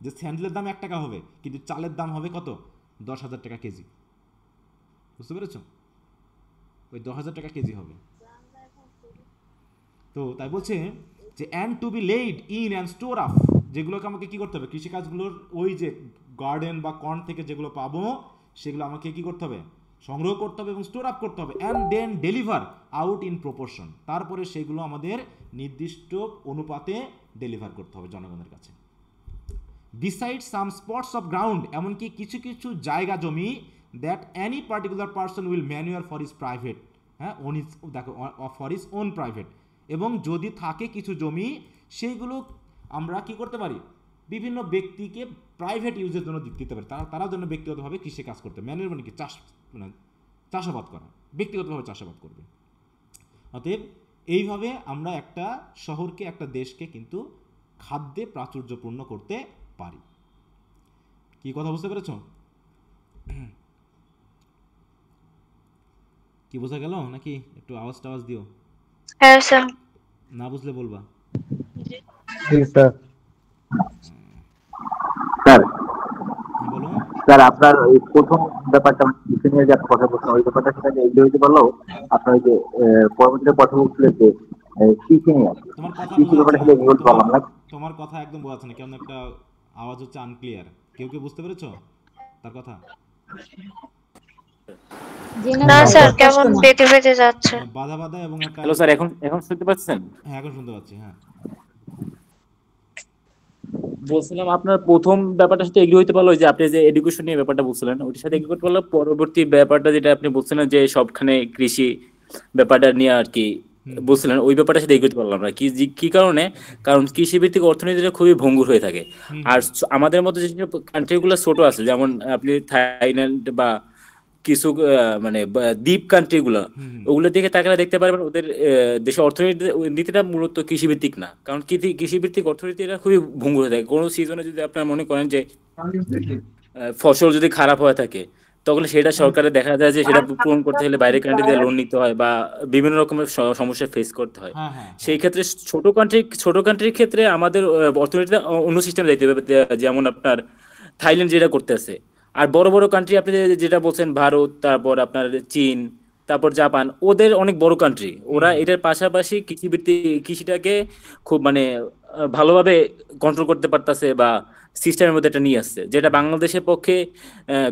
যে স্যান্ডেলের দাম 1 টাকা হবে, কিন্তু চালের দাম হবে কত? 10,000 টাকা কেজি। বুঝতে পেরেছ? ওই 10,000 টাকা কেজি হবে। তো তাই বলছে যে and to be laid in and store up, যেগুলোকে আমাকে কি করতে হবে, কৃষিকাজগুলোর ওই যে গার্ডেন বা কর্ন থেকে যেগুলো পাবো সেগুলো আমাকে কি করতে হবে, সংগ্রহ করতে হবে এবং স্টোর আপ করতে হবে। And then deliver out in proportion, তারপরে সেগুলো আমাদের নির্দিষ্ট অনুপাতে ডেলিভার করতে হবে জনগণের কাছে। Beside some spots of ground, এমনকি কিছু কিছু জায়গা জমি, that any particular person will ম্যানুয়ার for is private, হ্যাঁ দেখো ফর ইজ ওন প্রাইভেট। এবং যদি থাকে কিছু জমি, সেইগুলো আমরা কি করতে পারি, বিভিন্ন ব্যক্তিকে প্রাইভেট ইউজের জন্য দিতে পারে, তারা জন্য ব্যক্তিগতভাবে কৃষি কাজ করতে, ম্যানুয়ার মানে কি চাষাবাদ করা, ব্যক্তিগতভাবে চাষাবাদ করবে। অতএব এইভাবে আমরা একটা শহরকে, একটা দেশকে কিন্তু খাদ্যে প্রাচুর্যপূর্ণ করতে পারি। কি কথা বুঝতে পেরেছ? কি বোঝা গেল নাকি? একটু আওয়াজ টাওয়াজ দিও, হ্যাঁ স্যার। না বুঝলে বলবা। জি স্যার। স্যার হ্যাঁ বলো। স্যার আপনার ওই প্রথম ব্যাপারটা শিক্ষা নিয়ে যে আপনি কথা বলছেন ওই ব্যাপারটা সেটা এগিয়ে হইতে পারলেও আপনার ওই যে পরবর্তীতে কথা বলছিলেন যে কৃষি নিয়ে আসলে তোমার কথা কৃষি বোঝা যাচ্ছে ব্যাপারটা না, সেটা এগিয়ে হতে পারলাম না। তোমার কথা একদম বোঝা যাচ্ছে না, কেমন একটা আওয়াজ হচ্ছে, আনক্লিয়ার। কেউ কেউ বুঝতে পেরেছো তার কথা? জি না না স্যার, স্যার, কেমন স্পষ্ট না। বেঁধে বেঁধে যাচ্ছে। বাধা বাধা এবং একটা। হ্যালো স্যার, এখন এখন শুনতে পাচ্ছেন? হ্যাঁ এখন শুনতে পাচ্ছি। হ্যাঁ বলছিলাম আপনার প্রথম ব্যাপারটার সাথে এগ্রি হইতে পারলো, ওই যে আপনি যে এডুকেশন নিয়ে ব্যাপারটা বলছিলেন ওইটার সাথে এগ্রি করতে পারলো। পরবর্তী ব্যাপারটা যেটা আপনি বলছিলেন যে সবখানে কৃষি ব্যাপারটা নিয়ে আর কি বলছিলেন, ওই ব্যাপারটার সাথে এগ্রি করতে পারলাম না। কি কারণে? কারণ কৃষি ভিত্তিক অর্থনীতিটা খুবই ভঙ্গুর হয়ে থাকে। আর আমাদের মধ্যে যেসব কান্ট্রিগুলো ছোট আছে, যেমন আপনি থাইল্যান্ড বা কিছু মানে দ্বীপ কান্ট্রি গুলো, ওগুলোর দিকে তাকালে দেখতে পারবেন ওদের দেশের অর্থনীতিটা মূলত কৃষিভিত্তিক না। কারণ কৃষিভিত্তিক অর্থনীতিটা খুবই ভঙ্গুর হয়ে থাকে। কোনো সিজনে যদি আপনার মনে করেন যে ফসল যদি খারাপ হয়ে থাকে, তখন সেটা সরকারের দেখা যায় যে সেটা পূরণ করতে হলে বাইরের কান্ট্রি দিয়ে লোন নিতে হয় বা বিভিন্ন রকমের সমস্যা ফেস করতে হয়। সেই ক্ষেত্রে ছোট কান্ট্রির ক্ষেত্রে আমাদের অর্থনীতিটা অন্য সিস্টেমে যাইতে হবে, যেমন আপনার থাইল্যান্ড যেটা করতেছে। আর বড় বড় কান্ট্রি আপনি যেটা বলছেন, ভারত, তারপর আপনার চীন, তারপর জাপান, ওদের অনেক বড় কান্ট্রি, ওরা এটার পাশাপাশি কৃষিটাকে খুব মানে ভালোভাবে কন্ট্রোল করতে পারতেছে বা সিস্টেমের মধ্যে এটা নিয়ে আসছে, যেটা বাংলাদেশের পক্ষে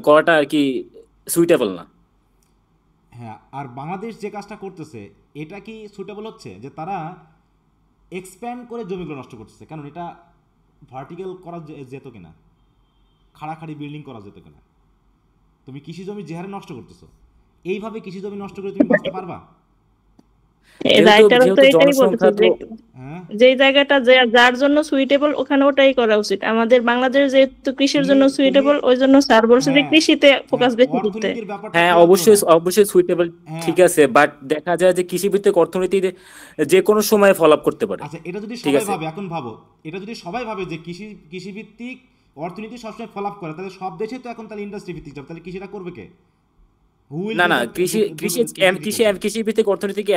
করাটা আর কি সুইটেবল না। হ্যাঁ, আর বাংলাদেশ যে কাজটা করতেছে এটা কি সুইটেবল হচ্ছে? যে তারা এক্সপ্যান্ড করে জমিগুলো নষ্ট করতেছে। কারণ এটা ভার্টিক্যাল করা যেত কিনা, খাড়াখাড়ি বিল্ডিং করা যেত কিনা? তুমি কৃষি জমি যে হারে নষ্ট করতেছো, এইভাবে কৃষি জমি নষ্ট করে তুমি বাঁচতে পারবা? রাইটারও তো এটাই বলতেছে যে যে জায়গাটা যার জন্য সুইটেবল ওখানে ওটাই করা উচিত। আমাদের বাংলাদেশ যেহেতু কৃষির জন্য সুইটেবল, ওই জন্য স্যার বলছে যে কৃষিতে ফোকাস বেশি করতে। হ্যাঁ অবশ্যই সুইটেবল, ঠিক আছে, বাট দেখা যায় যে কৃষিভিত্তিক অর্থনীতি যে কোনো সময় ফলো আপ করতে পারে। আচ্ছা, এটা যদি সবাই ভাবে, এখন ভাবো, এটা যদি সবাই ভাবে যে কৃষিভিত্তিক অর্থনীতি সবসময় ফলো আপ করে, তাহলে সব দেশে তো এখন তাহলে ইন্ডাস্ট্রি ভিত্তিক যাবে, তাহলে কৃষিটা করবে কে? না কৃষি ভিত্তিক অর্থনীতি কি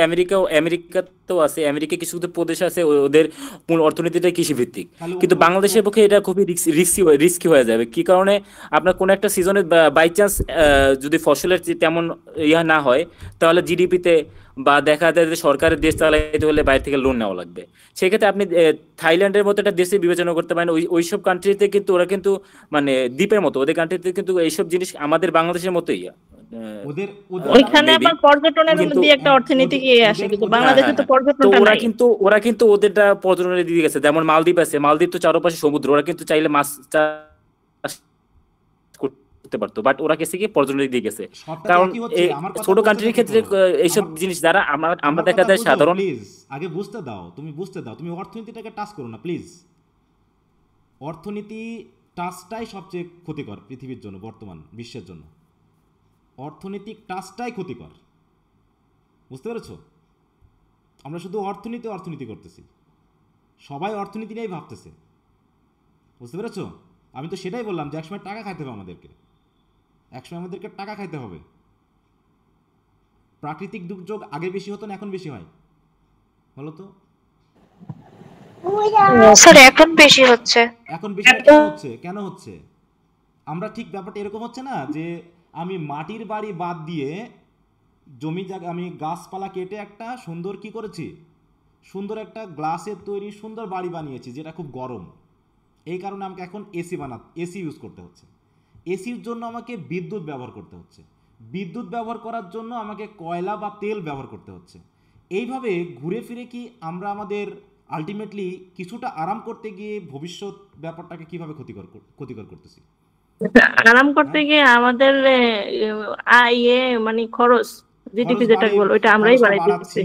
আমেরিকাতেও আছে। আমেরিকা কিছু প্রদেশ আছে ওদের মূল অর্থনীতিটা কৃষি ভিত্তিক, কিন্তু বাংলাদেশের পক্ষে এটা খুবই রিস্কি হয়ে যাবে। কি কারণে? আপনার কোন একটা সিজনে বাই চান্স যদি ফসলের তেমন ইয়া না হয়, তাহলে জিডিপিতে বা দেখা যায় যে সরকারের দেশ চালাইতে হলে বাইরে থেকে লোন নেওয়া লাগবে। সেক্ষেত্রে আপনি থাইল্যান্ডের মতো একটা দেশে বিবেচনা করতে পারেন। ওইসব কান্ট্রিতে কিন্তু ওরা কিন্তু মানে দ্বীপের মতো, ওদের কান্ট্রিতে কিন্তু এইসব জিনিস আমাদের বাংলাদেশের মতোই ওইখানে আবার পর্যটনের দিয়ে একটা অর্থনীতি আসে, কিন্তু বাংলাদেশে তো পর্যটনটা নাই। ওরা কিন্তু ওদেরটা পর্যটনের দিকে গেছে। যেমন মালদ্বীপ আছে, মালদ্বীপ তো চারপাশে সমুদ্র, ওরা কিন্তু চাইলে মাছ চাষ করতে পারতো, বাট ওরা গেছে কি পর্যটনের দিকে গেছে। কারণ ছোট কান্ট্রির ক্ষেত্রে এইসব জিনিস দ্বারা আমরা দেখা যায় সাধারণ। প্লিজ আগে বুঝতে দাও, তুমি অর্থনীতিটাকে টাচ করো না প্লিজ। অর্থনীতি টাচটাই সবচেয়ে ক্ষতিকর পৃথিবীর জন্য, বর্তমান বিশ্বের জন্য অর্থনৈতিক টাচটাই ক্ষতিকর। বুঝতে পেরেছো? আমরা শুধু অর্থনীতি করতেছি, সবাই অর্থনীতি নিয়েই ভাবতেছে। বুঝতে পেরেছো? আমি তো সেটাই বললাম যে একসময় টাকা খাইতে হবে আমাদেরকে টাকা খাইতে হবে। প্রাকৃতিক দুর্যোগ আগে বেশি হতো না এখন বেশি হয়? বলো তো। স্যার এখন বেশি হচ্ছে। কেন হচ্ছে? আমরা ঠিক ব্যাপারটা এরকম হচ্ছে না যে আমি মাটির বাড়ি বাদ দিয়ে আমি গাছপালা কেটে একটা সুন্দর কি করেছি, সুন্দর একটা গ্লাসের তৈরি সুন্দর বাড়ি বানিয়েছি যেটা খুব গরম। এই কারণে আমাকে এখন এসি ইউজ করতে হচ্ছে। এসির জন্য আমাকে বিদ্যুৎ ব্যবহার করতে হচ্ছে। বিদ্যুৎ ব্যবহার করার জন্য আমাকে কয়লা বা তেল ব্যবহার করতে হচ্ছে। এইভাবে ঘুরে ফিরে কি আমরা আমাদের আলটিমেটলি কিছুটা আরাম করতে গিয়ে ভবিষ্যৎ ব্যাপারটাকে কিভাবে ক্ষতিকর করতেছি? আরাম করতে গিয়ে আমাদের মানে খরচ, জিডিপি যেটা বল, ওইটা আমরাই বাড়াই দিচ্ছি,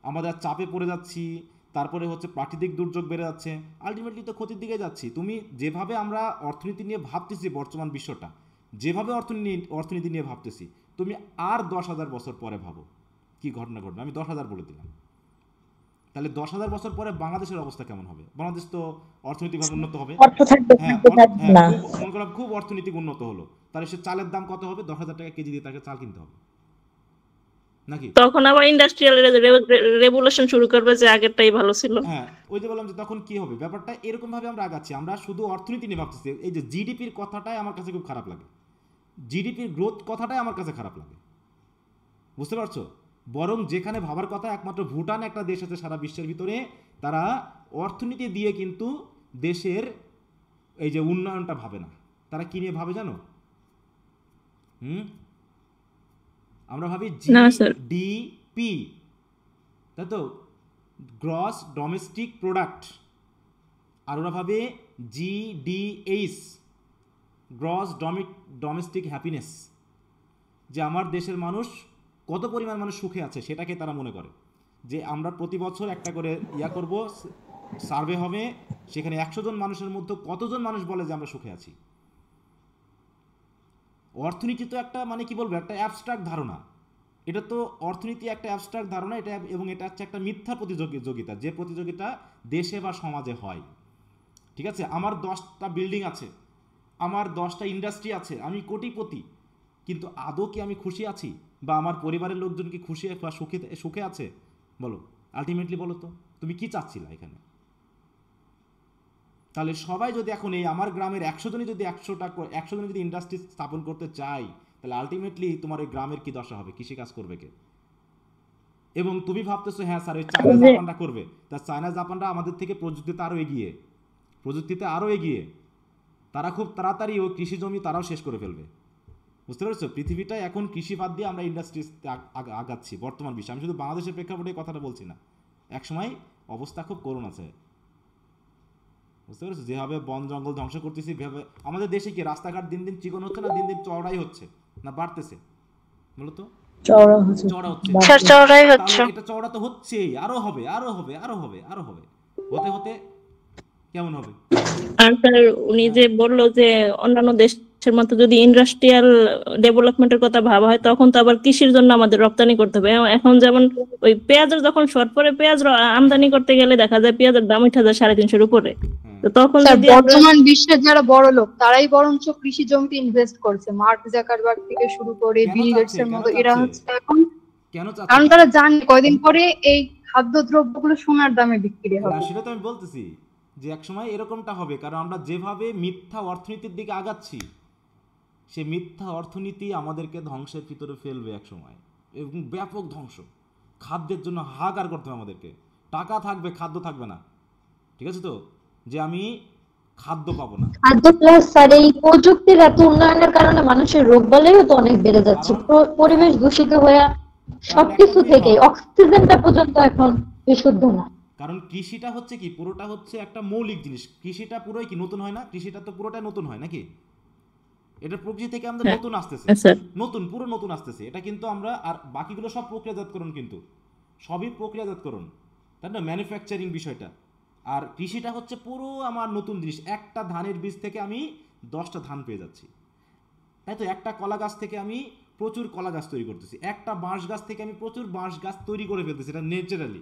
আমাদের চাপে পড়ে যাচ্ছি। তারপরে হচ্ছে প্রাকৃতিক দুর্যোগ বেড়ে যাচ্ছে, আলটিমেটলি তো ক্ষতির দিকে যাচ্ছি। তুমি যেভাবে আমরা অর্থনীতি নিয়ে ভাবতেছি, বর্তমান বিশ্বটা যেভাবে অর্থনীতি নিয়ে ভাবতেছি, তুমি আর 10,000 বছর পরে ভাবো কি ঘটনা ঘটবে। আমি 10,000 বলে দিলাম। তাহলে 10,000 বছর পরে বাংলাদেশের অবস্থা কেমন হবে? বাংলাদেশ তো অর্থনৈতিকভাবে উন্নত হবে। অর্থ থাকবে হ্যাঁ, থাকবে থাকবে না। মনে করলাম খুব অর্থনৈতিক উন্নত হলো, তাহলে সে চালের দাম কত হবে? 10,000 টাকা কেজি দিয়ে তাকে চাল কিনতে হবে নাকি? তখন আবার ইন্ডাস্ট্রিয়াল রেভলিউশন শুরু করবে যে আগেরটাই ভালো ছিল। হ্যাঁ, ওই যে বললাম যে তখন কি হবে ব্যাপারটা এরকম ভাবে আমরা আগাচ্ছি, আমরা শুধু অর্থনীতি নিয়ে ভাবতেছি। এই যে জিডিপির কথাটাই আমার কাছে খুব খারাপ লাগে, জিডিপির গ্রোথ কথাটাই আমার কাছে খারাপ লাগে, বুঝতে পারছো? বরং যেখানে ভাবার কথা, একমাত্র ভুটান একটা দেশ আছে সারা বিশ্বের ভিতরে, তারা অর্থনীতি দিয়ে কিন্তু দেশের এই যে উন্নয়নটা ভাবে না। তারা কি নিয়ে ভাবে জানো? আমরা ভাবি না স্যার, জিডিপি, তাই তো, গ্রস ডোমেস্টিক প্রোডাক্ট, আর ওরা ভাবে জিডিএইচ, গ্রস ডোমেস্টিক হ্যাপিনেস, যে আমার দেশের মানুষ কত পরিমাণ মানুষ সুখে আছে সেটাকে তারা মনে করে। যে আমরা প্রতি বছর একটা করে করব, সার্ভে হবে, সেখানে 100 জন মানুষের মধ্যে কতজন মানুষ বলে যে আমরা সুখে আছি। অর্থনীতি তো একটা মানে কি বলবো, একটা অ্যাবস্ট্রাক্ট ধারণা। এটা তো অর্থনীতি একটা অ্যাবস্ট্রাক্ট ধারণা, এটা, এবং এটা হচ্ছে একটা মিথ্যা প্রতিযোগিতা, যে প্রতিযোগিতা দেশে বা সমাজে হয়। ঠিক আছে, আমার 10টা বিল্ডিং আছে, আমার 10টা ইন্ডাস্ট্রি আছে, আমি কোটিপতি, কিন্তু আদৌ কি আমি খুশি আছি? বা আমার পরিবারের লোকজন কি খুশি বা সুখে আছে? বলো, আলটিমেটলি বলো তো তুমি কি চাচ্ছিলা এখানে? তাহলে সবাই যদি এখন এই আমার গ্রামের 100 জনই যদি 100 জনই যদি ইন্ডাস্ট্রি স্থাপন করতে চাই, তাহলে আলটিমেটলি তোমার ওই গ্রামের কি দশা হবে? কৃষিকাজ করবে কে? এবং তুমি ভাবতেছো হ্যাঁ স্যার ওই চায়না জাপানরা করবে, তা চায়না জাপানরা আমাদের থেকে প্রযুক্তিতে আরও এগিয়ে, তারা খুব তাড়াতাড়ি ওই কৃষি জমি তারাও শেষ করে ফেলবে। বুঝতে পেরেছো? পৃথিবীটা এখন কৃষি বাদ দিয়ে আমরা ইন্ডাস্ট্রিতে আগাচ্ছি বর্তমান বিশ্বে। আমি শুধু বাংলাদেশের প্রেক্ষাপটে কথাটা বলছি না, একসময় অবস্থা খুব করুণ আছে। বুঝতে পেরেছো? যেভাবে বন জঙ্গল ধ্বংস করতেছি, আমাদের দেশে কি রাস্তাঘাট দিন দিন চিকন হচ্ছে না দিন দিন চওড়াই হচ্ছে না বাড়তেছে? বলো তো। চওড়া হচ্ছে। চড়াই হচ্ছে। এটা চওড়া তো হচ্ছেই, আরো হবে, আরো হবে, আরো হবে, আরো হবে, হতে হতে কেমন হবে? আর স্যার উনি যে বললো যে অন্যান্য দেশের মতো যদি ইন্ডাস্ট্রিয়াল ডেভেলপমেন্টের কথা ভাবা হয়, তখন তো আবার কৃষির জন্য আমাদের রপ্তানি করতে হবে। এখন যেমন ওই পেঁয়াজের যখন শর্ট পড়ে, পেঁয়াজ আমদানি করতে গেলে দেখা যায় পেঁয়াজের দাম 3,500 উপরে। তো তখন যদি বর্তমান বিশ্বের যারা বড় লোক তারাই বরঞ্চ কৃষি জমিতে ইনভেস্ট করছে, মার্ক জাকারবার্গ থেকে শুরু করে বিল গেটস এর মতো। এরা হচ্ছে এখন কারণ তারা জানে কয়দিন পরে এই খাদ্যদ্রব্যগুলো সোনার দামে বিক্রি হবে। সেটা তো আমি বলতেছি যে একসময় এরকমটা হবে, কারণ আমরা যেভাবে মিথ্যা অর্থনীতির দিকে আগাচ্ছি, সে মিথ্যা অর্থনীতি আমাদেরকে ধ্বংসের ভিতরে ফেলবে একসময়, এবং ব্যাপক ধ্বংস। খাদ্যের জন্য হাহাকার করতে হবে আমাদেরকে, টাকা থাকবে খাদ্য থাকবে না। ঠিক আছে তো, যে আমি খাদ্য পাবো না। খাদ্য প্লাস স্যার এই প্রযুক্তির এত উন্নয়নের কারণে মানুষের রোগবালাইও তো অনেক বেড়ে যাচ্ছে, পরিবেশ দূষিত হয়ে সবকিছু থেকে অক্সিজেনটা পর্যন্ত এখন বিশুদ্ধ না। কারণ কৃষিটা হচ্ছে কি, পুরোটা হচ্ছে একটা মৌলিক জিনিস। কৃষিটা পুরোই কি নতুন হয় না? কৃষিটা তো পুরোটাই নতুন হয় নাকি? এটা প্রকৃতি থেকে আমাদের নতুন আসতেছে, পুরো নতুন আসতেছে। এটা কিন্তু আমরা, আর বাকিগুলো সব প্রক্রিয়াজাতকরণ, কিন্তু সবই প্রক্রিয়াজাতকরণ, তাই না? ম্যানুফ্যাকচারিং বিষয়টা। আর কৃষিটা হচ্ছে পুরো আমার নতুন জিনিস। একটা ধানের বীজ থেকে আমি 10টা ধান পেয়ে যাচ্ছি, তাই তো? একটা কলা গাছ থেকে আমি প্রচুর কলা গাছ তৈরি করতেছি, একটা বাঁশ গাছ থেকে আমি প্রচুর বাঁশ গাছ তৈরি করে ফেলতেছি, এটা ন্যাচারালি।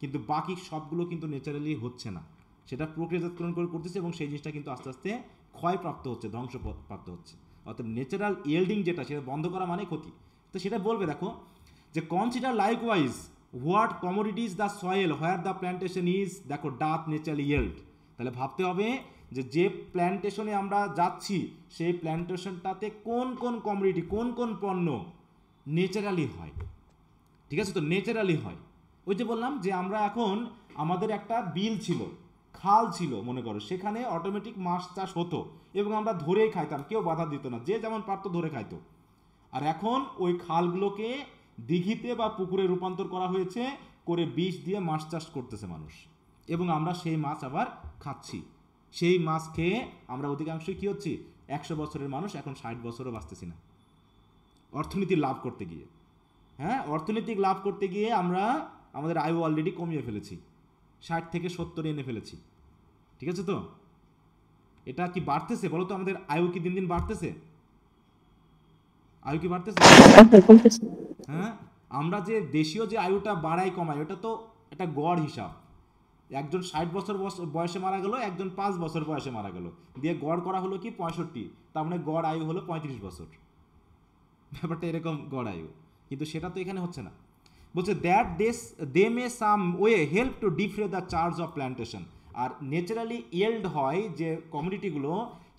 কিন্তু বাকি সবগুলো কিন্তু ন্যাচারালি হচ্ছে না, সেটা প্রক্রিয়াজাতকরণ করে করতেছে, এবং সেই জিনিসটা কিন্তু আস্তে আস্তে ক্ষয়প্রাপ্ত হচ্ছে, ধ্বংসপ্রাপ্ত হচ্ছে। অর্থাৎ ন্যাচারাল ইয়েল্ডিং যেটা, সেটা বন্ধ করা মানে ক্ষতি। তো সেটা বলবে, দেখো যে consider likewise what commodities the soil where the plantation is, দেখো ডাথ ন্যাচারালি ইয়েল্ড। তাহলে ভাবতে হবে যে প্ল্যান্টেশনে আমরা যাচ্ছি, সেই প্ল্যান্টেশনটাতে কোন কোন কমোডিটি, কোন কোন পণ্য ন্যাচারালি হয়। ঠিক আছে তো, ন্যাচারালি হয়। ওই যে বললাম যে আমরা এখন, আমাদের একটা বিল ছিল, খাল ছিল মনে করো, সেখানে অটোমেটিক মাছ চাষ হতো, এবং আমরা ধরেই খাইতাম, কেউ বাধা দিত না, যে যেমন পারতো ধরে খাইতো। আর এখন ওই খালগুলোকে দিঘিতে বা পুকুরে রূপান্তর করা হয়েছে, করে বিষ দিয়ে মাছ চাষ করতেছে মানুষ, এবং আমরা সেই মাছ আবার খাচ্ছি। সেই মাছ খেয়ে আমরা অধিকাংশই কী হচ্ছি, 100 বছরের মানুষ এখন 60 বছরও বাঁচতেছি না, অর্থনীতির লাভ করতে গিয়ে। হ্যাঁ, অর্থনৈতিক লাভ করতে গিয়ে আমরা আমাদের আয়ু অলরেডি কমিয়ে ফেলেছি, 60 থেকে 70 এনে ফেলেছি। ঠিক আছে তো, এটা কি বাড়তেছে বলো তো? আমাদের আয়ু কি দিন দিন বাড়তেছে? আয়ু কি বাড়তেছে? হ্যাঁ, আমরা যে দেশীয় যে আয়ুটা বাড়াই কমাই, ওটা তো একটা গড় হিসাব, একজন 60 বছর বয়সে মারা গেল, একজন 5 বছর বয়সে মারা গেল, দিয়ে গড় করা হলো কি 65, তার মানে গড় আয়ু হলো 35 বছর। ব্যাপারটা এরকম গড় আয়ু, কিন্তু সেটা তো এখানে হচ্ছে না। বলছে that they may some way help to defray the charge of plantation. আর ন্যাচারালি ইয়েল্ড হয় যে কমিউনিটিগুলো,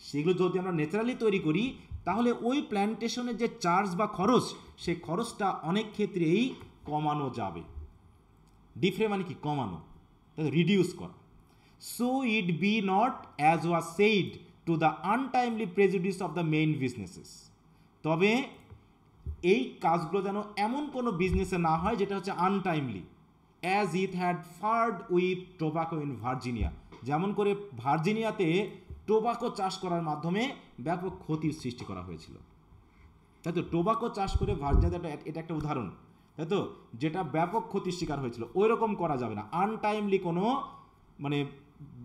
সেগুলো যদি আমরা ন্যাচারালি তৈরি করি তাহলে ওই প্ল্যান্টেশনের যে চার্জ বা খরচ, সেই খরচটা অনেক ক্ষেত্রেই কমানো যাবে। ডিফ্রে মানে কি? কমানো, রিডিউস করা। So it be not as was said to the untimely prejudice of the main businesses. তবে এই কাজগুলো যেন এমন কোনো বিজনেসে না হয় যেটা হচ্ছে untimely, as it had fared with tobacco in Virginia. যেমন করে ভার্জিনিয়াতে টোবাকো চাষ করার মাধ্যমে ব্যাপক ক্ষতির সৃষ্টি করা হয়েছিল, তাই তো? টোবাকো চাষ করে ভার্জিনিয়াতে এটা একটা উদাহরণ, তাই তো, যেটা ব্যাপক ক্ষতির শিকার হয়েছিল। ওই রকম করা যাবে না। আনটাইমলি কোনো মানে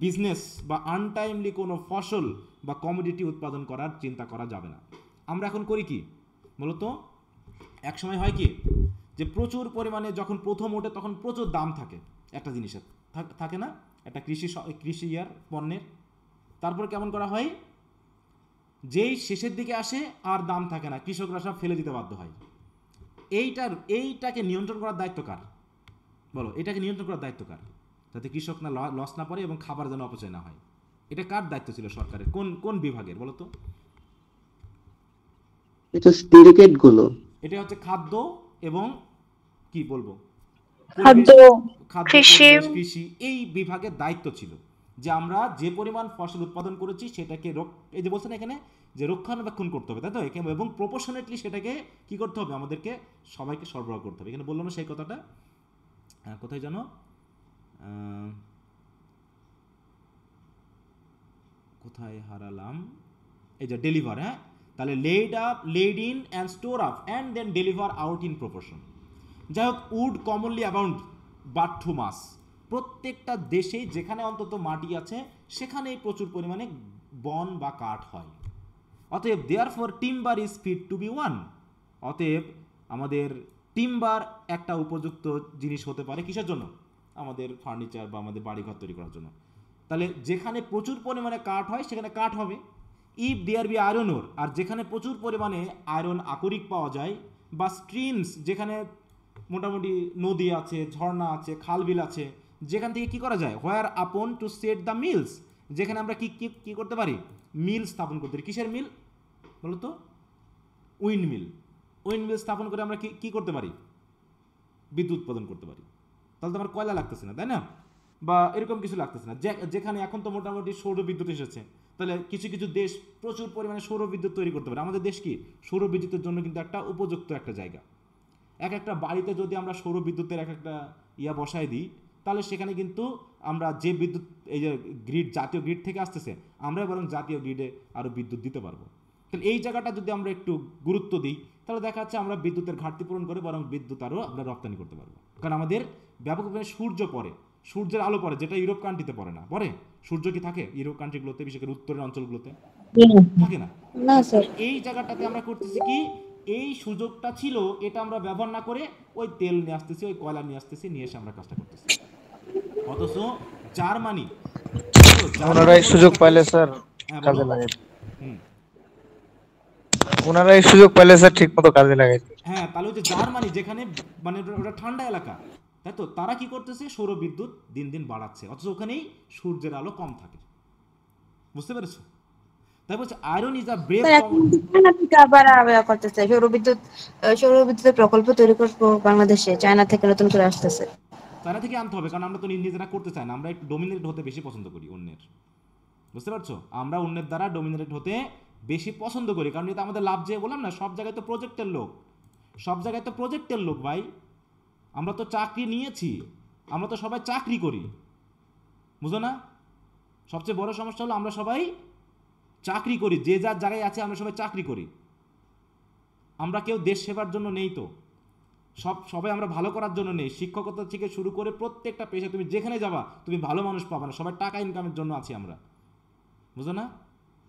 বিজনেস বা আনটাইমলি কোনো ফসল বা কমোডিটি উৎপাদন করার চিন্তা করা যাবে না। আমরা এখন করি কি বলতো? এক সময় হয় কি যে প্রচুর পরিমাণে যখন প্রথম ওঠে তখন প্রচুর দাম থাকে একটা জিনিসের, থাকে না? একটা কৃষি পণ্যের। তারপর কেমন করা হয়, যেই শেষের দিকে আসে আর দাম থাকে না, কৃষকরা সব ফেলে দিতে বাধ্য হয়। এইটাকে নিয়ন্ত্রণ করার দায়িত্ব কার বলো? এটাকে নিয়ন্ত্রণ করার দায়িত্ব কার? যাতে কৃষক না লস না পড়ে এবং খাবার যেন অপচয় না হয়। এটা কার দায়িত্ব ছিল সরকারের? কোন বিভাগের বলো তো? এটা সিন্ডিকেট গুলো। এটা হচ্ছে খাদ্য এবং কি বলবো, খাদ্য, কৃষি এই বিভাগের দায়িত্ব ছিল যে আমরা যে পরিমাণ ফসল উৎপাদন করেছি সেটাকে এই যে বলছেন এখানে যে রক্ষণাবেক্ষণ করতে হবে, তাই তো? এবং প্রপোর্শনেটলি সেটাকে কি করতে হবে? আমাদেরকে সবাইকে সরবরাহ করতে হবে। এখানে বললাম না সেই কথাটা, কোথায় জানো, কোথায় হারালাম, এই যে ডেলিভার। হ্যাঁ, তাহলে laid in and store up and then deliver out in proportion. যাই হোক, wood commonly abound but too much. প্রত্যেকটা দেশে যেখানে অন্তত মাটি আছে সেখানেই প্রচুর পরিমাণে বন বা কাঠ হয়। অতএব therefore timber is fit to be one. অতএব আমাদের টিম্বার একটা উপযুক্ত জিনিস হতে পারে কিসের জন্য? আমাদের ফার্নিচার বা আমাদের বাড়িঘর তৈরি করার জন্য। তাহলে যেখানে প্রচুর পরিমাণে কাঠ হয় সেখানে কাঠ হবে। If there be iron ore, আর যেখানে প্রচুর পরিমাণে আয়রন আকরিক পাওয়া যায়, বা স্ট্রিমস, যেখানে মোটামুটি নদী আছে, ঝর্ণা আছে, খালবিল আছে, যেখান থেকে কি করা যায়? হোয়ার আপন টু সেট দ্য মিলস, যেখানে আমরা কি করতে পারি? মিল স্থাপন করতে পারি। কিসের মিল বলো তো? উইন্ড মিল স্থাপন করে আমরা কি করতে পারি? বিদ্যুৎ উৎপাদন করতে পারি। তাহলে তো আমার কয়লা লাগতেছে না, তাই না? বা এরকম কিছু লাগতেছে না। যেখানে এখন তো মোটামুটি সৌর বিদ্যুৎ এসেছে, তাহলে কিছু কিছু দেশ প্রচুর পরিমাণে সৌর বিদ্যুৎ তৈরি করতে পারে। আমাদের দেশ কি সৌর বিদ্যুতের জন্য কিন্তু একটা উপযুক্ত একটা জায়গা। একটা বাড়িতে যদি আমরা সৌর বিদ্যুতের একটা বসায় দিই, তাহলে সেখানে কিন্তু আমরা যে বিদ্যুৎ, এই যে গ্রিড, জাতীয় গ্রিড থেকে আসতেছে, আমরা বরং জাতীয় গ্রিডে আরও বিদ্যুৎ দিতে পারবো। তাহলে এই জায়গাটা যদি আমরা একটু গুরুত্ব দিই, তাহলে দেখা যাচ্ছে আমরা বিদ্যুতের ঘাটতি পূরণ করে বরং বিদ্যুৎ আরও আমরা রপ্তানি করতে পারবো। কারণ আমাদের ব্যাপক পরিমাণে সূর্য পড়ে, সূর্যের আলো পড়ে, যেটা ইউরোপ কান্ট্রিতে পড়ে না। পড়ে? সূর্য কি থাকে ইউরোপ কান্ট্রিগুলোতে, বিশেষ করে উত্তরের অঞ্চলগুলোতে? থাকে না। এই জায়গাটাতে আমরা করতেছি কি, এই সুযোগটা ছিল, এটা আমরা ব্যবহার না করে ওই তেল নিয়ে আসতেছি, ওই কয়লা নিয়ে আসতেছি, নিয়ে এসে আমরা কাজটা করতেছি। অথচ জার্মানি ওনারাই সুযোগ পাইলে স্যার কাজে লাগাই, ওনারাই সুযোগ পাইলে স্যার ঠিক মতো কাজে লাগাই। হ্যাঁ, তাহলে হচ্ছে জার্মানি, যেখানে মানে ওটা ঠান্ডা এলাকা, তাই তো, তারা কি করতেছে? সৌর বিদ্যুৎ দিন দিন বাড়াচ্ছে, অথচ ওখানেই সূর্যের আলো কম থাকে। বুঝতে পেরেছো? তাই বলছে আয়রন ইজ আ ব্রেভ। সৌরবিদ্যুৎ প্রকল্প তৈরি করবো বাংলাদেশে, চায়না থেকে নতুন করে আসতেছে। চায়না থেকে আনতে হবে, কারণ আমরা তো নিজেরা করতে চাই না, আমরা একটু ডোমিনেট হতে বেশি পছন্দ করি অন্যের। বুঝতে পারছো? আমরা অন্যের দ্বারা ডোমিনেট হতে বেশি পছন্দ করি, কারণ এটা আমাদের লাভ। যে বললাম না, সব জায়গায় তো প্রজেক্টের লোক, ভাই। আমরা তো চাকরি নিয়েছি, আমরা তো সবাই চাকরি করি, বুঝো না? সবচেয়ে বড় সমস্যা হলো আমরা সবাই চাকরি করি, যে যার জায়গায় আছে আমরা সবাই চাকরি করি। আমরা কেউ দেশ সেবার জন্য নেই তো, সবাই আমরা ভালো করার জন্য নেই। শিক্ষকতা থেকে শুরু করে প্রত্যেকটা পেশা তুমি যেখানে যাবা তুমি ভালো মানুষ পাবা না, সবাই টাকা ইনকামের জন্য আছি আমরা, বুঝো না?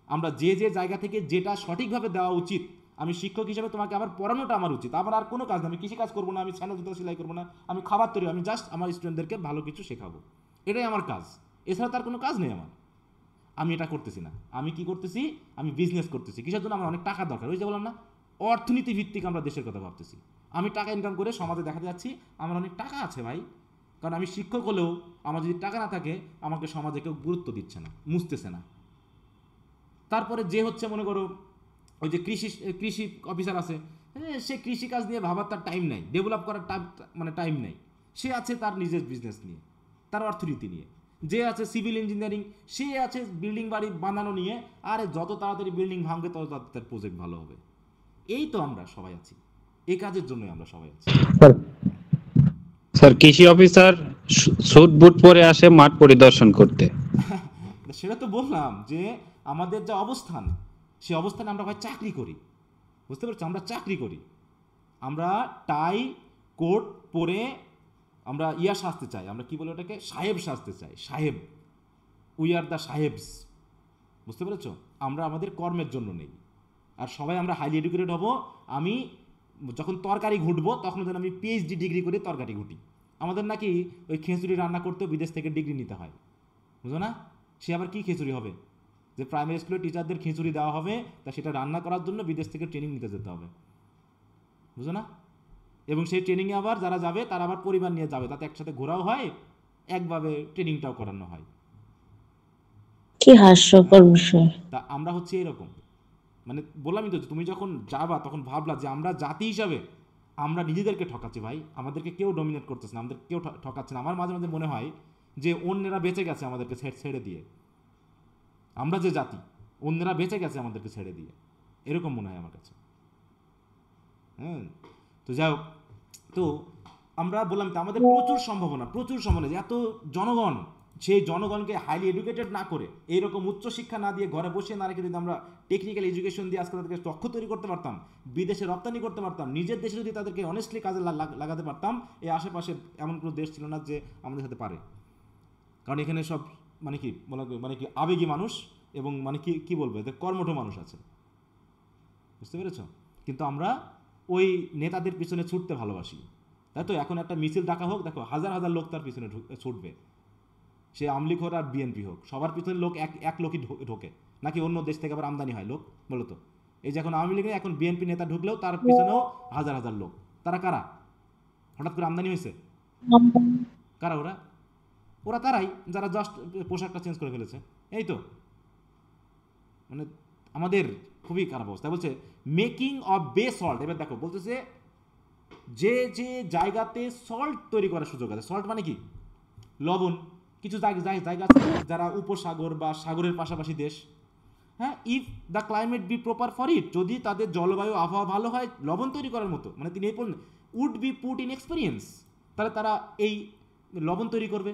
আমরা যে জায়গা থেকে যেটা সঠিকভাবে দেওয়া উচিত আমি শিক্ষক হিসেবে তোমাকে আবার পড়ানোটা আমার উচিত, আমার আর কোনো কাজ না, আমি কৃষি কাজ করবো না, আমি স্যান্ডেল জুতা সেলাই করবো না, আমি খাবার তৈরি, আমি জাস্ট আমার স্টুডেন্টদেরকে ভালো কিছু শেখাবো, এটাই আমার কাজ, এছাড়া তার কোনো কাজ নেই আমার। আমি এটা করতেছি না, আমি কি করতেছি, আমি বিজনেস করতেছি। কিসের জন্য? আমার অনেক টাকা দরকার। ওই যে বললাম না, অর্থনীতি ভিত্তিক আমরা দেশের কথা ভাবতেছি। আমি টাকা ইনকাম করে সমাজে দেখাতে যাচ্ছি আমার অনেক টাকা আছে ভাই, কারণ আমি শিক্ষক হলেও আমার যদি টাকা না থাকে আমাকে সমাজে কেউ গুরুত্ব দিচ্ছে না, মুছতেছে না। তারপরে যে হচ্ছে মনে করো ওই যে কৃষি অফিসার আছে, সে কৃষিকাজ নিয়ে ভাবার তার টাইম নাই, ডেভেলপ করার টাইম নাই, সে আছে তার নিজের বিজনেস নিয়ে, তার অর্থনীতি নিয়ে। যে আছে সিভিল ইঞ্জিনিয়ারিং, সে আছে বিল্ডিং বাড়ি বানানো নিয়ে, আরে যত তাড়াতাড়ি বিল্ডিং ভাঙবে তত তার প্রজেক্ট ভালো হবে। এই তো আমরা সবাই আছি, এই কাজের জন্যই আমরা সবাই আছি। স্যার কৃষি অফিসার স্যুট বুট পরে আসে মাঠ পরিদর্শন করতে। সেটা তো বললাম যে আমাদের যে অবস্থান, সে অবস্থানে আমরা ভাই চাকরি করি, বুঝতে পারছি, আমরা চাকরি করি, আমরা টাই কোট পরে আমরা সাজতে চাই, আমরা কি বলে ওটাকে, সাহেব সাজতে চাই, সাহেব, উই আর দ্য সাহেবস, বুঝতে পেরেছ? আমরা আমাদের কর্মের জন্য নেই। আর সবাই আমরা হাইলি এডুকেটেড হব। আমি যখন তরকারি ঘুটবো তখন যেন আমি পিএইচডি ডিগ্রি করে তরকারি ঘুটি। আমাদের নাকি ওই খিচুড়ি রান্না করতেও বিদেশ থেকে ডিগ্রি নিতে হয়, বুঝো না? সে আবার কি খিচুড়ি হবে, যে প্রাইমারি স্কুলের টিচারদের খিচুড়ি দেওয়া হবে, তা সেটা রান্না করার জন্য বিদেশ থেকে ট্রেনিং নিতে যেতে হবে, বুঝো না? এবং সেই ট্রেনিংয়ে আবার যারা যাবে তারা আবার পরিবার নিয়ে যাবে, তাতে একসাথে ঘোরাও হয়, একভাবে ট্রেনিংটাও করানো হয়। কি হাস্যকর বিষয়। তা আমরা হচ্ছে এরকম, মানে বললামই তো, তুমি যখন যাবা তখন ভাবলা যে আমরা জাতি হিসাবে আমরা নিজেদেরকে ঠকাচ্ছি ভাই, আমাদেরকে কেউ ডমিনেট করতেছে না, আমাদের কেউ ঠকাচ্ছে না। আমার মাঝে মাঝে মনে হয় যে অন্যেরা বেঁচে গেছে আমাদেরকে ছেড়ে দিয়ে, আমরা যে জাতি, অন্যেরা বেঁচে গেছে আমাদেরকে ছেড়ে দিয়ে, এরকম মনে হয় আমার কাছে। হ্যাঁ, তো যাই হোক, তো আমরা বললাম তো আমাদের প্রচুর সম্ভাবনা, এত জনগণ, সেই জনগণকে হাইলি এডুকেটেড না করে, এইরকম উচ্চশিক্ষা না দিয়ে ঘরে বসে না রেখে যদি আমরা টেকনিক্যাল এডুকেশন দিয়ে আজকে তাদেরকে দক্ষ তৈরি করতে পারতাম, বিদেশে রপ্তানি করতে পারতাম, নিজের দেশে যদি তাদেরকে অনেস্টলি কাজে লাগাতে পারতাম, এই আশেপাশে এমন কোনো দেশ ছিল না যে আমাদের সাথে পারে। কারণ এখানে সব মানে কি আবেগী মানুষ এবং মানে কি বলবো, এদের কর্মঠ মানুষ আছে, বুঝতে পেরেছ? কিন্তু আমরা ওই নেতাদের পিছনে ছুটতে ভালোবাসি, তাই তো? এখন একটা মিছিল ডাকা হোক, দেখো হাজার হাজার লোক তার পিছনে ছুটবে, সে আওয়ামী লীগ হোক আর বিএনপি হোক, সবার পিছনে লোক এক লোকই ঢোকে, নাকি অন্য দেশ থেকে আবার আমদানি হয় লোক, বলো তো? এই যে এখন আওয়ামী লীগে এখন বিএনপি নেতা ঢুকলেও তার পিছনেও হাজার হাজার লোক, তারা কারা? হঠাৎ করে আমদানি হয়েছে? কারা ওরা তারাই যারা জাস্ট পোশাকটা চেঞ্জ করে ফেলেছে, এই তো। মানে আমাদের খুবই খারাপ অবস্থা। বলছে মেকিং অফ বে সল্ট, এবার দেখো বলতেছে যে যে জায়গাতে সল্ট তৈরি করার সুযোগ আছে, সল্ট মানে কি, লবণ, কিছু জায়গা আছে যারা উপসাগর বা সাগরের পাশাপাশি দেশ, হ্যাঁ, if the climate be proper for it, যদি তাদের জলবায়ু আবহাওয়া ভালো হয় লবণ তৈরি করার মতো, মানে তিনি এই বললেন would be put in experience, তাহলে তারা এই লবণ তৈরি করবে,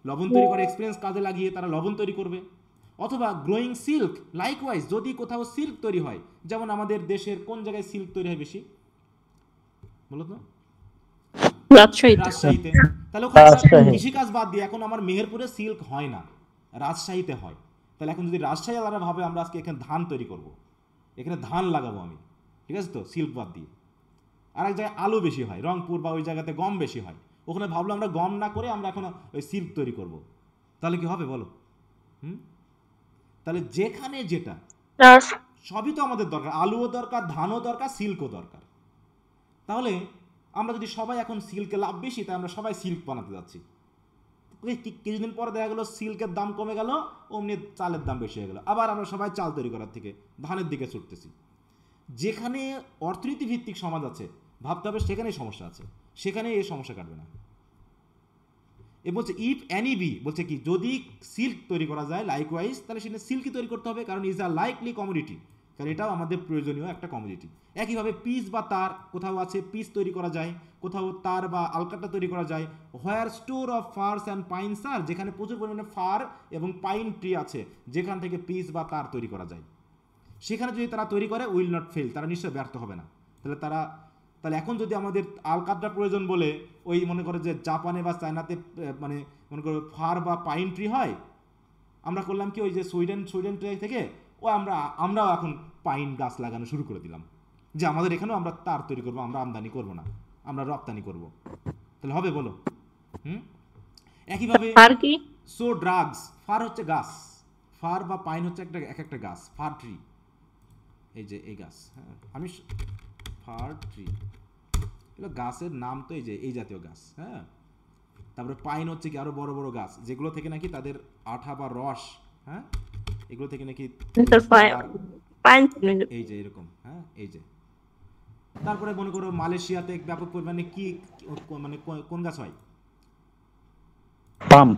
লবণ তৈরি করার এক্সপিরিয়েন্স কাজে লাগিয়ে তারা লবণ তৈরি করবে। অথবা গ্রোয়িং সিল্ক, লাইকওয়াইজ যদি কোথাও সিল্ক তৈরি হয়, যেমন আমাদের দেশের কোন জায়গায় সিল্ক তৈরি হয় বেশি, বলো তো? রাজশাহীতে। তাহলে ওখানে কৃষিকাজ বাদ দিয়ে এখন আমার মেহেরপুরে সিল্ক হয় না, রাজশাহীতে হয়। তাহলে এখন যদি রাজশাহী আলাদা ভাবে আমরা আজকে এখানে ধান তৈরি করব, এখানে ধান লাগাবো আমি, ঠিক আছে তো, সিল্ক বাদ দিয়ে। আর এক জায়গায় আলু বেশি হয়, রংপুর বা ওই জায়গাতে গম বেশি হয়, ওখানে ভাবলো আমরা গম না করে আমরা এখন ওই সিল্ক তৈরি করব, তাহলে কি হবে বলো? তাহলে যেখানে যেটা সবই তো আমাদের দরকার, আলুও দরকার, ধানও দরকার, সিল্কও দরকার। তাহলে আমরা যদি সবাই এখন সিল্কে লাভ বেশি, তাই আমরা সবাই সিল্ক বানাতে যাচ্ছি, কিছুদিন পরে দেখা গেলো সিল্কের দাম কমে গেল, অমনি চালের দাম বেশি হয়ে গেল, আবার আমরা সবাই চাল তৈরি করার থেকে ধানের দিকে ছুটতেছি। যেখানে অর্থনীতি ভিত্তিক সমাজ আছে ভাবতে হবে সেখানেই সমস্যা আছে, সেখানে এই সমস্যা কাটবে না। এ বলছে ইফ অ্যানি বি, বলছে কি যদি সিল্ক তৈরি করা যায় লাইকওয়াইজ, তাহলে সেখানে সিল্কই তৈরি করতে হবে, কারণ ইজ আ লাইকলি কমোডিটি, কারণ এটাও আমাদের প্রয়োজনীয় একটা কমোডিটি। একইভাবে পিস বা তার, কোথাও আছে পিস তৈরি করা যায়, কোথাও তার বা আলকাটা তৈরি করা যায়। হোয়ার store of farce and pines আর, যেখানে প্রচুর পরিমাণে ফার এবং পাইন ট্রি আছে, যেখান থেকে পিস বা তার তৈরি করা যায়, সেখানে যদি তারা তৈরি করে উইল নট ফেল, তারা নিশ্চয়ই ব্যর্থ হবে না। তাহলে এখন যদি আমাদের আলকাতরা প্রয়োজন বলে ওই মনে করে যে জাপানে বা চায়নাতে মানে মনে করো ফার বা পাইন ট্রি হয়, আমরা করলাম কি ওই যে সুইডেন থেকে ও আমরাও এখন পাইন গাছ লাগানো শুরু করে দিলাম, যে আমাদের এখানেও আমরা তার তৈরি করবো, আমরা আমদানি করব না, আমরা রপ্তানি করব, তাহলে হবে বলো? একইভাবে আর কি সো ড্রাগস, ফার হচ্ছে গাছ, ফার বা পাইন হচ্ছে একটা গাছ, ফার ট্রি, এই যে এই গাছ, হ্যাঁ আমি ফার ট্রি, এগুলো গাছের নাম তো এই যে এই জাতীয় গাছ, হ্যাঁ। তারপরে পাইন হচ্ছে কি আরো বড় বড় গাছ, যেগুলো থেকে নাকি তাদের আঠা বা রস, হ্যাঁ এগুলো থেকে নাকি এই যে এরকম, হ্যাঁ এই যে। তারপরে মনে করো মালয়েশিয়াতে ব্যাপক পরিমাণে কি মানে কোন গাছ হয়? পাম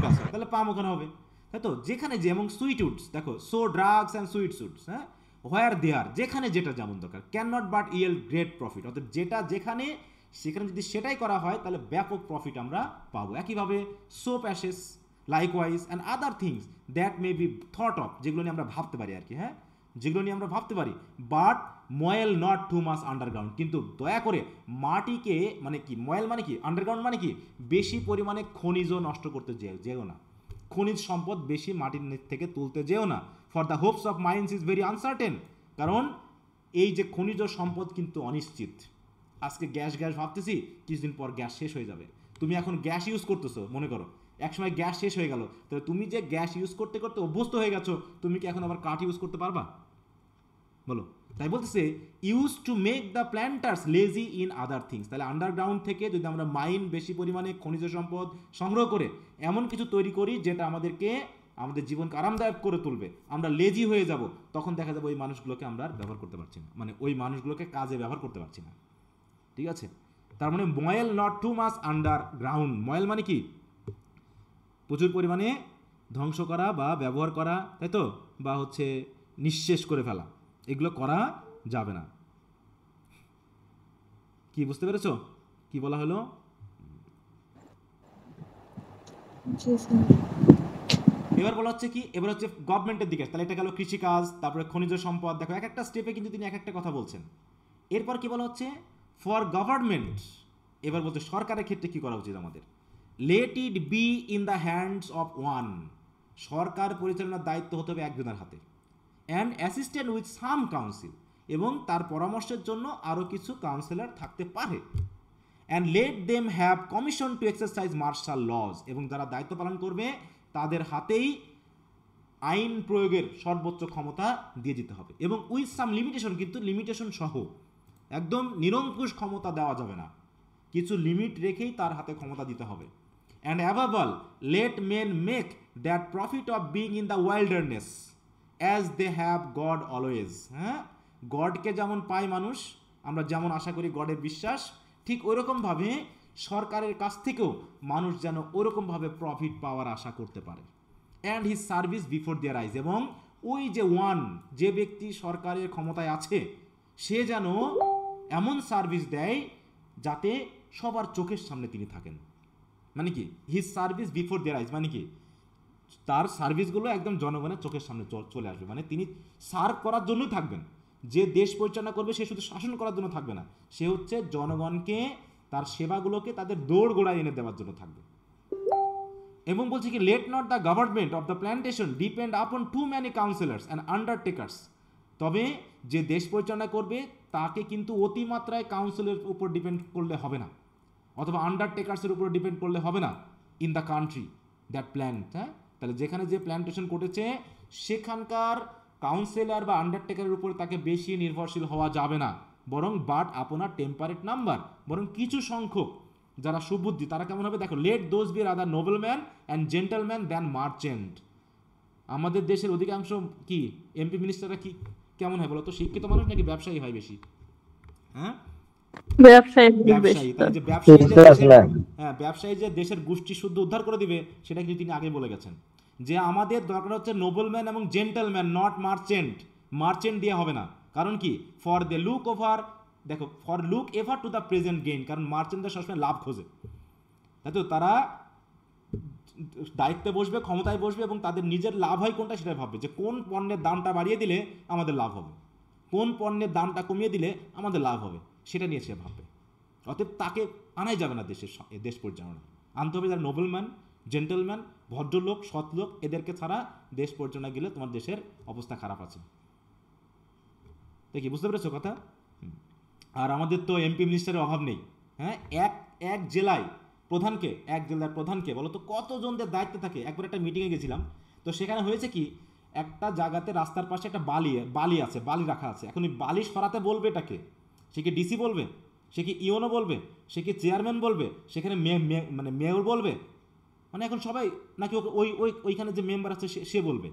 গাছ হয়, তাহলে পাম ওখানে হবে, তাই তো। যেখানে যেমন সুইট উডস, দেখো so drugs and sweet Woods, হ্যাঁ হোয়ার দেয়ার, যেখানে যেটা যেমন দরকার, can not but Yale great profit, অর্থাৎ যেটা যেখানে সেখানে যদি সেটাই করা হয় তাহলে ব্যাপক প্রফিট আমরা পাবো। একইভাবে soap Ashes likewise and other things that may be thought of, যেগুলো নিয়ে আমরা ভাবতে পারি আর কি, হ্যাঁ যেগুলো নিয়ে আমরা ভাবতে পারি, but moil not too much underground, কিন্তু দয়া করে মাটিকে মানে কি ময়েল মানে কি আন্ডারগ্রাউন্ড মানে কি বেশি পরিমাণে খনিজ নষ্ট করতে যেও না, খনিজ সম্পদ বেশি মাটির নিচ থেকে তুলতে যেও না। For the Hopes of mines is very uncertain, কারণ এই যে খনিজ সম্পদ কিন্তু অনিশ্চিত। আজকে গ্যাস ভাবতেছি, কিছুদিন পর গ্যাস শেষ হয়ে যাবে। তুমি এখন গ্যাস ইউজ করতেছো, মনে করো একসময় গ্যাস শেষ হয়ে গেল, তাহলে তুমি যে গ্যাস ইউজ করতে করতে অভ্যস্ত হয়ে গেছো, তুমি কি এখন আবার কাঠ ইউজ করতে পারবা বলো? তাই বলতেছে use to make the planters lazy in other things, তাহলে আন্ডারগ্রাউন্ড থেকে যদি আমরা মাইন বেশি পরিমাণে খনিজ সম্পদ সংগ্রহ করে এমন কিছু তৈরি করি যেটা আমাদেরকে আমাদের জীবনকে আরামদায়ক করে তুলবে, আমরা লেজি হয়ে যাব, তখন দেখা যাবে ওই মানুষগুলোকে আমরা আর ব্যবহার করতে পারছি না, মানে ওই মানুষগুলোকে কাজে ব্যবহার করতে পারছি না, ঠিক আছে। তার মানে ময়েল নট টু মাস আন্ডারগ্রাউন্ড, ময়েল মানে কি প্রচুর পরিমাণে ধ্বংস করা বা ব্যবহার করা, তাই তো, বা হচ্ছে নিঃশেষ করে ফেলা, এগুলো করা যাবে না। কি বুঝতে পেরেছো কি বলা হলো? এবার বলা হচ্ছে কি, এবার হচ্ছে গভর্নমেন্টের দিকে, তাহলে এটা গেল কৃষিকাজ, তারপরে খনিজ সম্পদ, দেখো এক একটা স্টেপে কিন্তু তিনি এক একটা কথা বলছেন। এরপর কি বলা হচ্ছে ফর গভর্নমেন্ট, এবার বলছে সরকারের ক্ষেত্রে কি করা উচিত আমাদের, let it be in the hands of one, সরকার পরিচালনার দায়িত্ব হতে হবে একজনের হাতে, and assistant with some council, এবং তার পরামর্শের জন্য আরও কিছু কাউন্সিলর থাকতে পারে, and let them have commission to exercise martial laws, এবং যারা দায়িত্ব পালন করবে তাদের হাতেই আইন প্রয়োগের সর্বোচ্চ ক্ষমতা দিয়ে দিতে হবে, এবং উইথ সাম লিমিটেশন, কিন্তু লিমিটেশন সহ, একদম নিরঙ্কুশ ক্ষমতা দেওয়া যাবে না, কিছু লিমিট রেখেই তার হাতে ক্ষমতা দিতে হবে। And above all let men make that profit of being in the wilderness as they have God always, হ্যাঁ গডকে যেমন পায় মানুষ, আমরা যেমন আশা করি গডের বিশ্বাস, ঠিক ওইরকমভাবে সরকারের কাছ থেকেও মানুষ যেন ওরকমভাবে প্রফিট পাওয়ার আশা করতে পারে। And his service before their eyes, এবং ওই যে ওয়ান, যে ব্যক্তি সরকারের ক্ষমতায় আছে, সে যেন এমন সার্ভিস দেয় যাতে সবার চোখের সামনে তিনি থাকেন। মানে কি হিজ সার্ভিস বিফোর দেয়ার আইজ মানে কি তার সার্ভিসগুলো একদম জনগণের চোখের সামনে চলে আসবে, মানে তিনি সার্ভ করার জন্যই থাকবেন। যে দেশ পরিচালনা করবে সে শুধু শাসন করার জন্য থাকবে না, সে হচ্ছে জনগণকে তার সেবাগুলোকে তাদের দৌড় গোড়ায় এনে দেওয়ার জন্য থাকবে। এবং বলছে কি let not the government of the plantation depend upon too many counsellors and undertakers, তবে যে দেশ পরিচালনা করবে তাকে কিন্তু অতিমাত্রায় কাউন্সিলের উপর ডিপেন্ড করলে হবে না, অথবা আন্ডারটেকার্সের উপর ডিপেন্ড করলে হবে না, in the country that plant, হ্যাঁ তাহলে যেখানে যে প্ল্যান্টেশন ঘটেছে সেখানকার কাউন্সিলর বা আন্ডারটেকারের উপর তাকে বেশি নির্ভরশীল হওয়া যাবে না, বরং বাট আপনার টেম্পারেট নাম্বার, বরং কিছু সংখ্যক যারা সুবুদ্ধি তারা কেমন হবে দেখো, let those be rather nobleman and gentleman than merchant. আমাদের দেশের অধিকাংশ কি এমপি মিনিস্টাররা কি কেমন হয় বলো তো, শিক্ষিত মানুষ নাকি ব্যবসায়ী হয় বেশি? হ্যাঁ ব্যবসায়ী, তাহলে যে ব্যবসায়ী যে দেশের গোষ্ঠী শুদ্ধ উদ্ধার করে দিবে সেটা কিন্তু তিনি আগে বলে গেছেন, যে আমাদের দরকার হচ্ছে নোবেলম্যান এবং জেন্টলম্যান, নট মার্চেন্ট। মার্চেন্ট দিয়ে হবে না, কারণ কি ফর দ্য লুক ওভার, দেখো for look ever to the present gain, কারণ মার্চেন্টরা সবসময় লাভ খোঁজে, তাই তো তারা দায়িত্বে বসবে, ক্ষমতায় বসবে, এবং তাদের নিজের লাভ হয় কোনটা সেটাই ভাববে, যে কোন পণ্যের দামটা বাড়িয়ে দিলে আমাদের লাভ হবে, কোন পণ্যের দামটা কমিয়ে দিলে আমাদের লাভ হবে, সেটা নিয়ে সে ভাববে। অতএব তাকে আনাই যাবে না দেশ পরিচালনা, আনতে হবে যারা নোবেলম্যান, জেন্টলম্যান, ভদ্রলোক, সৎলোক, এদেরকে ছাড়া দেশ পরিচালনা গেলে তোমার দেশের অবস্থা খারাপ আছে। দেখি বুঝতে পেরেছো কথা? আর আমাদের তো এমপি মিনিস্টারের অভাব নেই, হ্যাঁ। এক জেলায় এক জেলার প্রধানকে বলো তো কতজনদের দায়িত্ব থাকে। একবার একটা মিটিংয়ে গেছিলাম, তো সেখানে হয়েছে কি, একটা জায়গাতে রাস্তার পাশে একটা বালি আছে, বালি রাখা আছে। এখন ওই বালি সরাতে বলবে এটাকে, সে কি ডিসি বলবে, সে কি ইওনো বলবে, সে কি চেয়ারম্যান বলবে, সেখানে মানে মেয়র বলবে, মানে এখন সবাই নাকি ওইখানে যে মেম্বার আছে সে বলবে,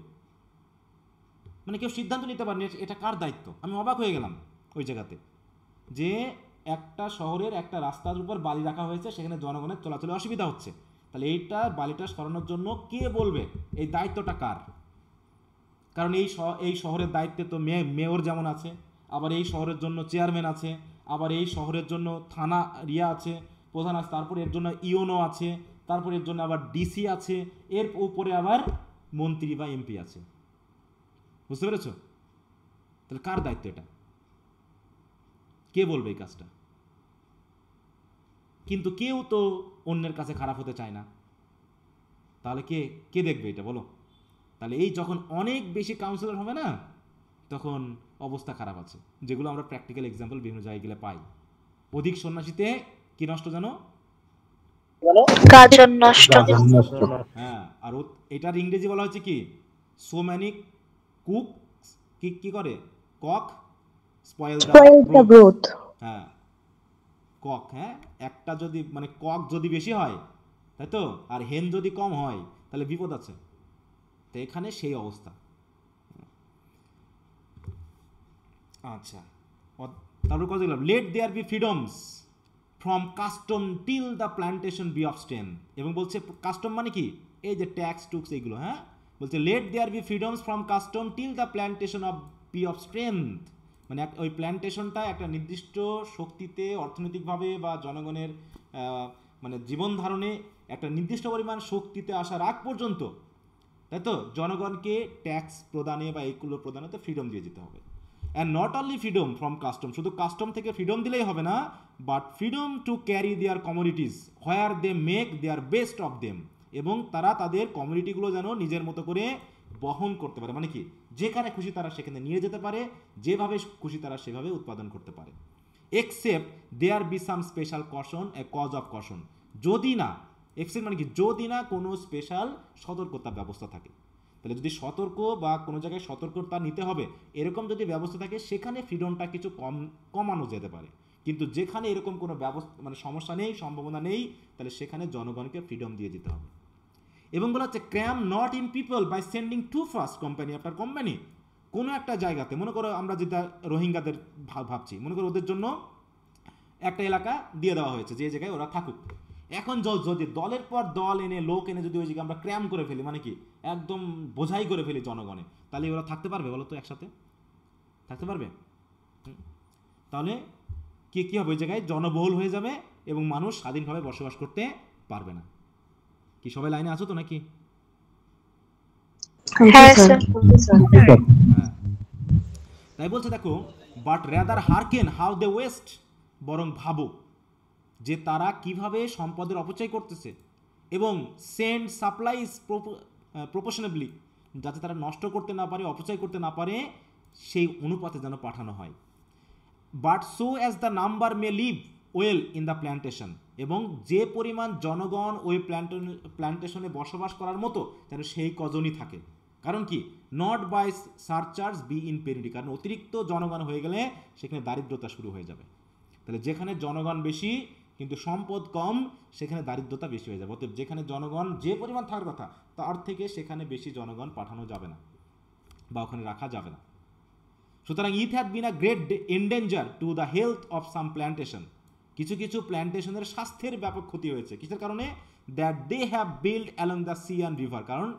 মানে কেউ সিদ্ধান্ত নিতে পারেনি এটা কার দায়িত্ব। আমি অবাক হয়ে গেলাম ওই জায়গাতে, যে একটা শহরের একটা রাস্তার উপর বালি রাখা হয়েছে, সেখানে জনগণের চলাচলে অসুবিধা হচ্ছে, তাহলে এইটা বালিটা সরানোর জন্য কে বলবে, এই দায়িত্বটা কার? কারণ এই শহরের দায়িত্বে তো মেয়র যেমন আছে, আবার এই শহরের জন্য চেয়ারম্যান আছে, আবার এই শহরের জন্য থানা আছে, প্রধান আছে, তারপর এর জন্য ইওনো আছে, তারপর এর জন্য আবার ডিসি আছে, এর উপরে আবার মন্ত্রী বা এমপি আছে। বুঝতে পেরেছ? তাহলে কার দায়িত্ব এটা? কে বলবে এই কাজটা? কিন্তু কেউ তো অন্যের কাছে খারাপ হতে চায় না, তাহলে কে দেখবে এটা বলো? তাহলে এই যখন অনেক বেশি কাউন্সিলর হবে না, তখন অবস্থা খারাপ আছে, যেগুলো আমরা প্র্যাকটিক্যাল এক্সাম্পল বিভিন্ন জায়গায় গেলে পাই। অধিক সন্ন্যাসীতে কি নষ্ট জানো? গাজন নষ্ট। হ্যাঁ, আর এটার ইংরেজি বলা হচ্ছে কি, সো ম্যানি কুক কি করে, কক স্পয়েল দ্য ব্রোথ। হ্যাঁ, কক, হ্যাঁ, একটা যদি মানে কক যদি বেশি হয়, তাই তো, আর হেন যদি কম হয়, তাহলে বিপদ আছে। তো এখানে সেই অবস্থা। আচ্ছা, তারপর কথা বললাম, let there be freedoms from custom till the plantation be of strength. এবং বলছে কাস্টম মানে কি, এই যে ট্যাক্স টুক্স এইগুলো, হ্যাঁ, বলছে let there be freedoms from custom till the plantation of be of strength. মানে ওই প্ল্যান্টেশনটা একটা নির্দিষ্ট শক্তিতে, অর্থনৈতিকভাবে বা জনগণের মানে জীবন ধারণে একটা নির্দিষ্ট পরিমাণ শক্তিতে আসার আগ পর্যন্ত, তাই তো, জনগণকে ট্যাক্স প্রদানে বা এইগুলো প্রদানেতে ফ্রিডম দিয়ে যেতে হবে। And not only freedom from custom, শুধু কাস্টম থেকে ফ্রিডম দিলেই হবে না, but freedom to carry their commodities where they make their best of them. এবং তারা তাদের কমিউনিটিগুলো যেন নিজের মতো করে বহন করতে পারে, মানে কি, যেখানে খুশি তারা সেখানে নিয়ে যেতে পারে, যেভাবে খুশি তারা সেভাবে উৎপাদন করতে পারে। Except there be some special caution, a cause of caution, যদি না, এক্সেপ্ট মানে কি, যদি না কোনো স্পেশাল সতর্কতা ব্যবস্থা থাকে। তাহলে যদি সতর্ক বা কোনো জায়গায় সতর্কতা নিতে হবে এরকম যদি ব্যবস্থা থাকে, সেখানে ফ্রিডমটা কিছু কমানো যেতে পারে। কিন্তু যেখানে এরকম কোনো ব্যবস্থা মানে সমস্যা নেই, সম্ভাবনা নেই, তাহলে সেখানে জনগণকে ফ্রিডম দিয়ে যেতে হবে। এবং বলা হচ্ছে cram not in people by sending too fast company after company. কোনো একটা জায়গাতে মনে করো আমরা যেটা রোহিঙ্গাদের ভাবছি, মনে করো ওদের জন্য একটা এলাকা দিয়ে দেওয়া হয়েছে, যে জায়গায় ওরা থাকুক। এখন যদি দলের পর দল এনে লোক এনে যদি ওই জায়গায় আমরা ক্র্যাম করে ফেলি, মানে কি একদম বোঝাই করে ফেলি জনগণে, তাহলে ওরা থাকতে পারবে বলো তো? একসাথে থাকতে পারবে? তাহলে কি হবে, ওই জায়গায় জনবহুল হয়ে যাবে এবং মানুষ স্বাধীনভাবে বসবাস করতে পারবে না। কি সবাই লাইনে আছো তো নাকি? হ্যাঁ স্যার। তাই বলছে দেখো, but rather hearken how they waste, বরং ভাবো যে তারা কিভাবে সম্পদের অপচয় করতেছে, এবং সেন্ড সাপ্লাইজ প্রপোর্শনেবলি, যাতে তারা নষ্ট করতে না পারে, অপচয় করতে না পারে, সেই অনুপাতে যেন পাঠানো হয়। But so as the number may live well in the plantation, এবং যে পরিমাণ জনগণ ওই প্ল্যান্টেশনে বসবাস করার মতো যেন সেই কজনই থাকে। কারণ কি, not by surcharge be in parity, কারণ অতিরিক্ত জনগণ হয়ে গেলে সেখানে দারিদ্রতা শুরু হয়ে যাবে। তাহলে যেখানে জনগণ বেশি কিন্তু সম্পদ কম, সেখানে দারিদ্রতা বেশি হয়ে যাবে। অতএব যেখানে জনগণ যে পরিমাণ থাকার কথা তার থেকে সেখানে বেশি জনগণ পাঠানো যাবে না বা ওখানে রাখা যাবে না। সুতরাং it had been a great endanger to the health of some plantation, কিছু কিছু প্ল্যান্টেশনের স্বাস্থ্যের ব্যাপক ক্ষতি হয়েছে। কিসের কারণে? That they have build along the sea and river, কারণ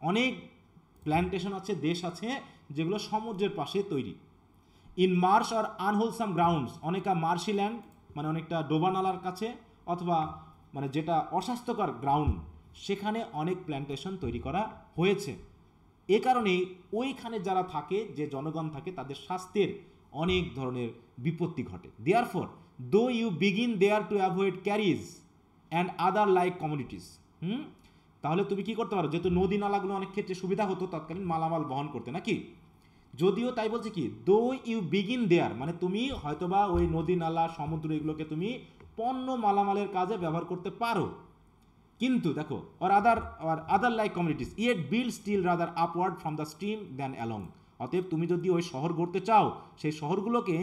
অনেক প্ল্যান্টেশন আছে, দেশ আছে যেগুলো সমুদ্রের পাশে তৈরি। ইন মার্শ আর আনহোলসাম গ্রাউন্ডস, অনেকটা মার্শি ল্যান্ড মানে অনেকটা ডোবানালার কাছে, অথবা মানে যেটা অস্বাস্থ্যকর গ্রাউন্ড, সেখানে অনেক প্ল্যান্টেশন তৈরি করা হয়েছে। এ কারণে ওইখানে যারা থাকে, যে জনগণ থাকে, তাদের স্বাস্থ্যের অনেক ধরনের বিপত্তি ঘটে। Therefore though you begin there to avoid carriage and other like commodities. তাহলে তুমি কি করতে পারো, যেহেতু নদী নালাগুলো অনেক ক্ষেত্রে সুবিধা হতো তৎকালীন মালামাল বহন করতে, নাকি, যদিও তাই বলছে কি, দো ইউ বিগিন দেয়ার, মানে তুমি হয়তোবা ওই নদী নালা সমুদ্র এগুলোকে তুমি পণ্য মালামালের কাজে ব্যবহার করতে পারো, কিন্তু দেখো other like communities yet build still rather upward from the stream than along. অতএব তুমি যদি ওই শহর গড়তে চাও, সেই শহরগুলোকে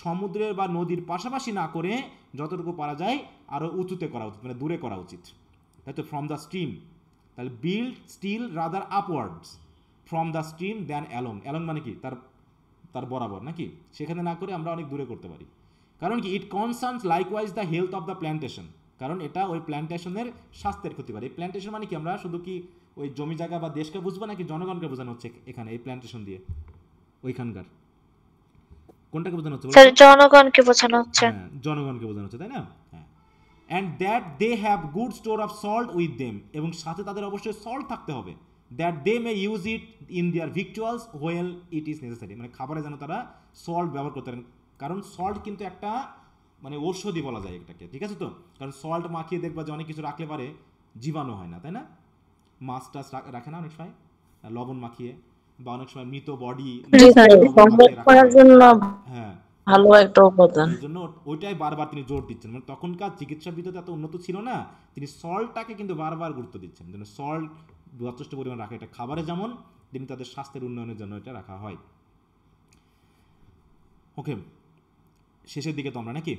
সমুদ্রের বা নদীর পাশাপাশি না করে যতটুকু পারা যায় আরও উঁচুতে করা উচিত, মানে দূরে করা উচিত, তাই তো, ফ্রম দ্য স্ট্রিম। তাহলে build still rather upwards from the stream than along. Along মানে কি, তার বরাবর নাকি, সেখানে না করে আমরা অনেক দূরে করতে পারি। কারণ কি, it concerns likewise the health of the plantation, কারণ এটা ওই প্ল্যান্টেশনের স্বাস্থ্যের ক্ষতি করে। এই প্ল্যান্টেশন মানে কি, আমরা শুধু কি ওই জমি জায়গা বা দেশকে বুঝবো নাকি জনগণকে বোঝানো হচ্ছে এখানে এই প্ল্যান্টেশন দিয়ে? ওইখানকার কোনটাকে বোঝানো হচ্ছে? স্যার জনগণকে বোঝানো হচ্ছে। হ্যাঁ, জনগণকে বোঝানো হচ্ছে, তাই না? হ্যাঁ। And that they have good store of salt with them, এবং সাথে তাদের অবশ্যই সল্ট থাকতে হবে। That they may use it in their victuals when it is necessary, মানে খাবারে যেন তারা সল্ট ব্যবহার করতে পারেন। কারণ সল্ট কিন্তু একটা মানে ঔষধি বলা যায় এটাকে, ঠিক আছে তো? কারণ সল্ট মাখিয়ে দেখবা যে অনেক কিছু রাখলে পারে জীবাণু হয় না, তাই না? মাছ টাছ রাখে না অনেক সময় লবণ মাখিয়ে, বা অনেক সময় মৃত বডি করার জন্য হ্যাঁ ভালো একটা উপাদান, এই জন্য ওইটাই বারবার তিনি জোর দিচ্ছেন। মানে তখনকার চিকিৎসাবিদ্যা এত উন্নত ছিল না, তিনি সল্টটাকে কিন্তু বারবার গুরুত্ব দিচ্ছেন, যেন সল্ট যথেষ্ট পরিমাণ রাখা, এটা খাবারে যেমন তিনি তাদের স্বাস্থ্যের উন্নয়নের জন্য এটা রাখা হয়। ওকে, শেষের দিকে তো আমরা নাকি।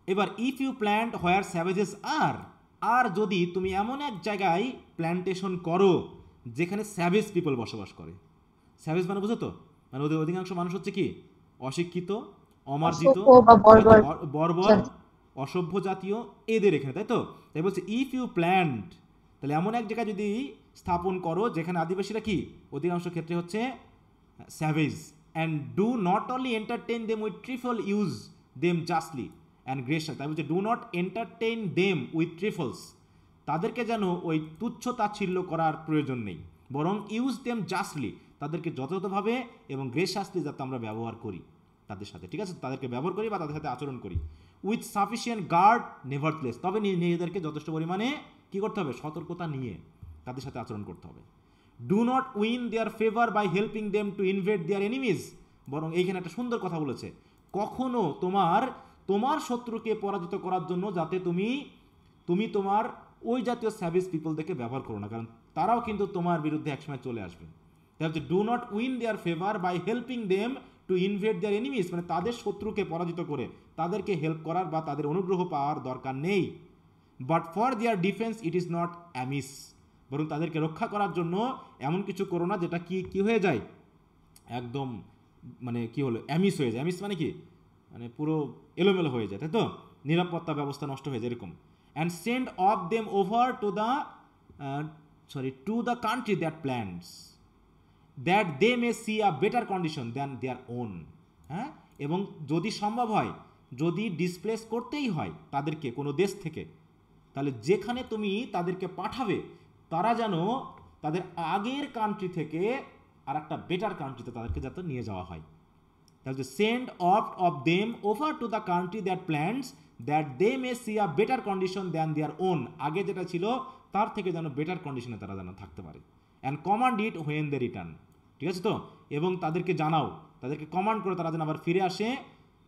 এবার if you plant where savages are যদি তুমি এমন এক জায়গায় প্ল্যান্টেশন করো যেখানে স্যাভেজ পিপল বসবাস করে। স্যাভেজ মানে বুঝো তো, মানে ওদের অধিকাংশ মানুষ হচ্ছে কি অশিক্ষিত, অমার্জিত, বর্বর, অসভ্য জাতীয়, এদের এখানে, তাই তো? তাই বলছে ইফ ইউ প্ল্যান্ট, তাহলে এমন এক জায়গায় যদি স্থাপন করো যেখানে আদিবাসীরা কি অধিকাংশ ক্ষেত্রে হচ্ছে savage, and do not only entertain them with trifle, use them justly and gracious. তাই বলছে do not entertain them with trifles, তাদেরকে যেন ওই তুচ্ছ তাচ্ছিল্য করার প্রয়োজন নেই, বরং ইউজ দেম জাস্টলি, তাদেরকে যথাযথভাবে এবং গ্রেশাসলি যাতে আমরা ব্যবহার করি তাদের সাথে, ঠিক আছে? তাদেরকে ব্যবহার করি বা তাদের সাথে আচরণ করি। উইথ সাফিসিয়েন্ট গার্ড নেভারথলেস, তবে নিজেদেরকে যথেষ্ট পরিমাণে কী করতে হবে? সতর্কতা নিয়ে তাদের সাথে আচরণ করতে হবে। Do not win their favour by helping them to invade their enemies, বরং এইখানে একটা সুন্দর কথা বলেছে, কখনো তোমার শত্রুকে পরাজিত করার জন্য যাতে তুমি তোমার ওই জাতীয় স্যাভেজ পিপলদেরকে ব্যবহার করো না, কারণ তারাও কিন্তু তোমার বিরুদ্ধে একসময় চলে আসবে। তাই হচ্ছে do not win their favour by helping them to invade their enemies, মানে তাদের শত্রুকে পরাজিত করে তাদেরকে হেল্প করার বা তাদের অনুগ্রহ পাওয়ার দরকার নেই। But for their defence it is not Amiss, বরং তাদেরকে রক্ষা করার জন্য এমন কিছু করো না যেটা কি হয়ে যায়, একদম মানে কি হলো, অ্যামিস হয়ে যায়। অ্যামিস মানে কি, মানে পুরো এলোমেলো হয়ে যায়, তাই তো? নিরাপত্তা ব্যবস্থা নষ্ট হয়ে যায় এরকম। And send off them over to the country that plants that they may see a better condition than their own. হ্যাঁ, এবং যদি সম্ভব হয়, যদি ডিসপ্লেস করতেই হয় তাদেরকে কোনো দেশ থেকে, তাহলে যেখানে তুমি তাদেরকে পাঠাবে তারা যেন তাদের আগের কান্ট্রি থেকে আর একটা বেটার কান্ট্রিতে তাদেরকে যাতে নিয়ে যাওয়া হয়। তাহলে send off them over to the country that plants that they may see a better condition than their own, আগে যেটা ছিল তার থেকে যেন বেটার কন্ডিশনে তারা যেন থাকতে পারে। And command it when they return, ঠিক আছে তো? এবং তাদেরকে জানাও, তাদেরকে কমান্ড করে তারা যেন আবার ফিরে আসে,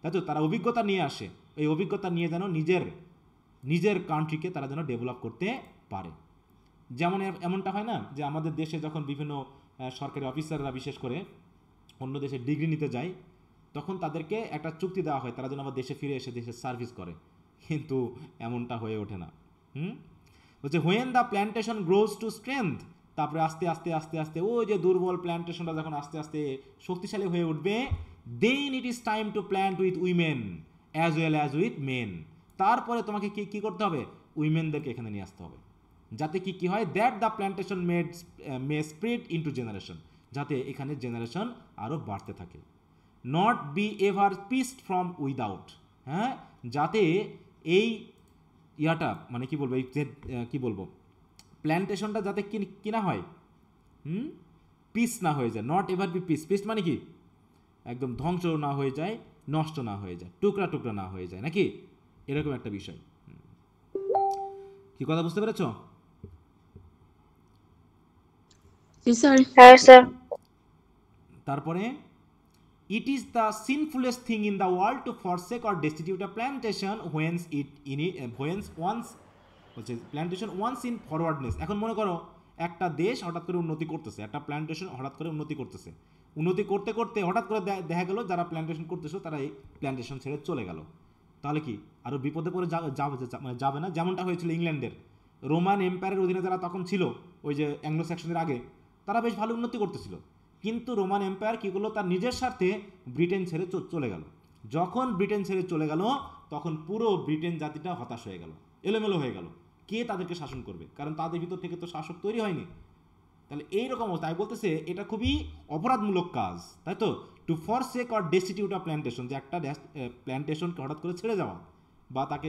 তাই তো? তারা অভিজ্ঞতা নিয়ে আসে, এই অভিজ্ঞতা নিয়ে যেন নিজের কান্ট্রিকে তারা যেন ডেভেলপ করতে পারে। যেমন এমনটা হয় না যে আমাদের দেশে যখন বিভিন্ন সরকারি অফিসাররা বিশেষ করে অন্য দেশে ডিগ্রি নিতে যায়, তখন তাদেরকে একটা চুক্তি দেওয়া হয় তারা যেন আবার দেশে ফিরে এসে দেশের সার্ভিস করে, কিন্তু এমনটা হয়ে ওঠে না। বলছে when the plantation grows two strength, তারপরে আস্তে আস্তে আস্তে আস্তে ওই যে দুর্বল প্ল্যান্টেশনটা যখন আস্তে আস্তে শক্তিশালী হয়ে উঠবে, then it is time to plant with women as well as with men. তারপরে তোমাকে কি করতে হবে? উইমেনদেরকে এখানে নিয়ে আসতে হবে, যাতে কি হয়, that the plantation may spread into generation, যাতে এখানে জেনারেশন আরও বাড়তে থাকে। Not be ever pieced from without, হ্যাঁ, যাতে এই ইয়াটা মানে কি বলবো, এই কি বলবো, প্ল্যান্টেশনটা যাতে কি না হয়, পিস না হয়ে যায়। নট এভার বি পিস মানে কি, একদম ধ্বংস না হয়ে যায়, নষ্ট না হয়ে যায়, টুকরা টুকরা না হয়ে যায়, নাকি এরকম একটা বিষয়। কি কথা বুঝতে পেরেছো? তারপরে it is the sinfulest thing in the world to forsake or destitute a plantation plantation once in forwardness। এখন মনে করো একটা দেশ হঠাৎ করে উন্নতি করতেছে, একটা প্ল্যান্টেশন হঠাৎ করে উন্নতি করতেছে, উন্নতি করতে করতে হঠাৎ করে দেখা গেল যারা প্ল্যান্টেশন করতেছে তারা এই প্ল্যান্টেশন ছেড়ে চলে গেল, তাহলে কি আরও বিপদে পড়ে যাবে না? যেমনটা হয়েছিল ইংল্যান্ডের রোমান এম্পায়ারের অধীনে যারা তখন ছিল, ওই যে অ্যাংলো স্যাক্সনদের আগে, তারা বেশ ভালো উন্নতি করতেছিল, কিন্তু রোমান এম্পায়ার কী করলো, তার নিজের স্বার্থে ব্রিটেন ছেড়ে চলে গেল। যখন ব্রিটেন ছেড়ে চলে গেল তখন পুরো ব্রিটেন জাতিটা হতাশ হয়ে গেল, এলোমেলো হয়ে গেল। কে তাদেরকে শাসন করবে? কারণ তাদের ভিতর থেকে তো শাসক তৈরি হয়নি। তাহলে এইরকম অবস্থা, তাই বলতেছে এটা খুবই অপরাধমূলক কাজ, তাই তো, to forsake or destitute of plantation, যে একটা প্ল্যান্টেশনকে হঠাৎ করে ছেড়ে যাওয়া বা তাকে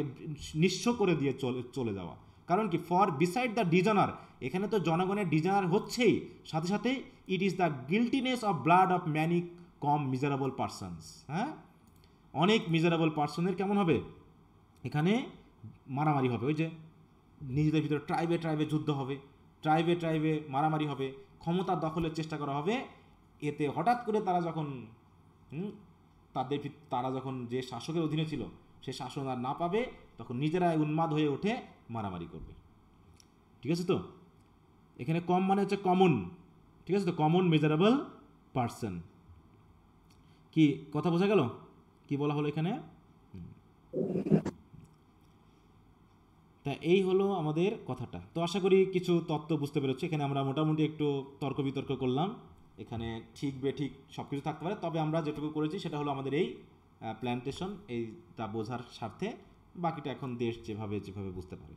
নিঃস্ব করে দিয়ে চলে যাওয়া। কারণ কি, ফর বিসাইড দ্য ডিজনার, এখানে তো জনগণের ডিজনার হচ্ছেই, সাথে সাথে it is the guiltiness of blood of many commiserable persons. হ্যাঁ, অনেক মিজারেবল পারসনের কেমন হবে, এখানে মারামারি হবে, ওই যে নিজেদের ভিতরে ট্রাইবে যুদ্ধ হবে, ট্রাইবে মারামারি হবে, ক্ষমতা দখলের চেষ্টা করা হবে। এতে হঠাৎ করে তারা যখন যে শাসকের অধীনে ছিল সে শাসন আর না পাবে, তখন নিজেরাই উন্মাদ হয়ে উঠে মারামারি করবে। ঠিক আছে তো, এখানে কম মানে হচ্ছে কমন, ঠিক আছে তো, কমন মেজারেবল পারসন। কি কথা বোঝা গেল? কি বলা হলো এখানে? তা এই হলো আমাদের কথাটা। তো আশা করি কিছু তত্ত্ব বুঝতে পেরেছি। এখানে আমরা মোটামুটি একটু তর্ক বিতর্ক করলাম, এখানে ঠিক বেঠিক সব কিছু থাকতে পারে, তবে আমরা যেটুকু করেছি সেটা হলো আমাদের এই প্ল্যান্টেশন এইটা বোঝার স্বার্থে, বাকিটা এখন দেশ যেভাবে বুঝতে পারে।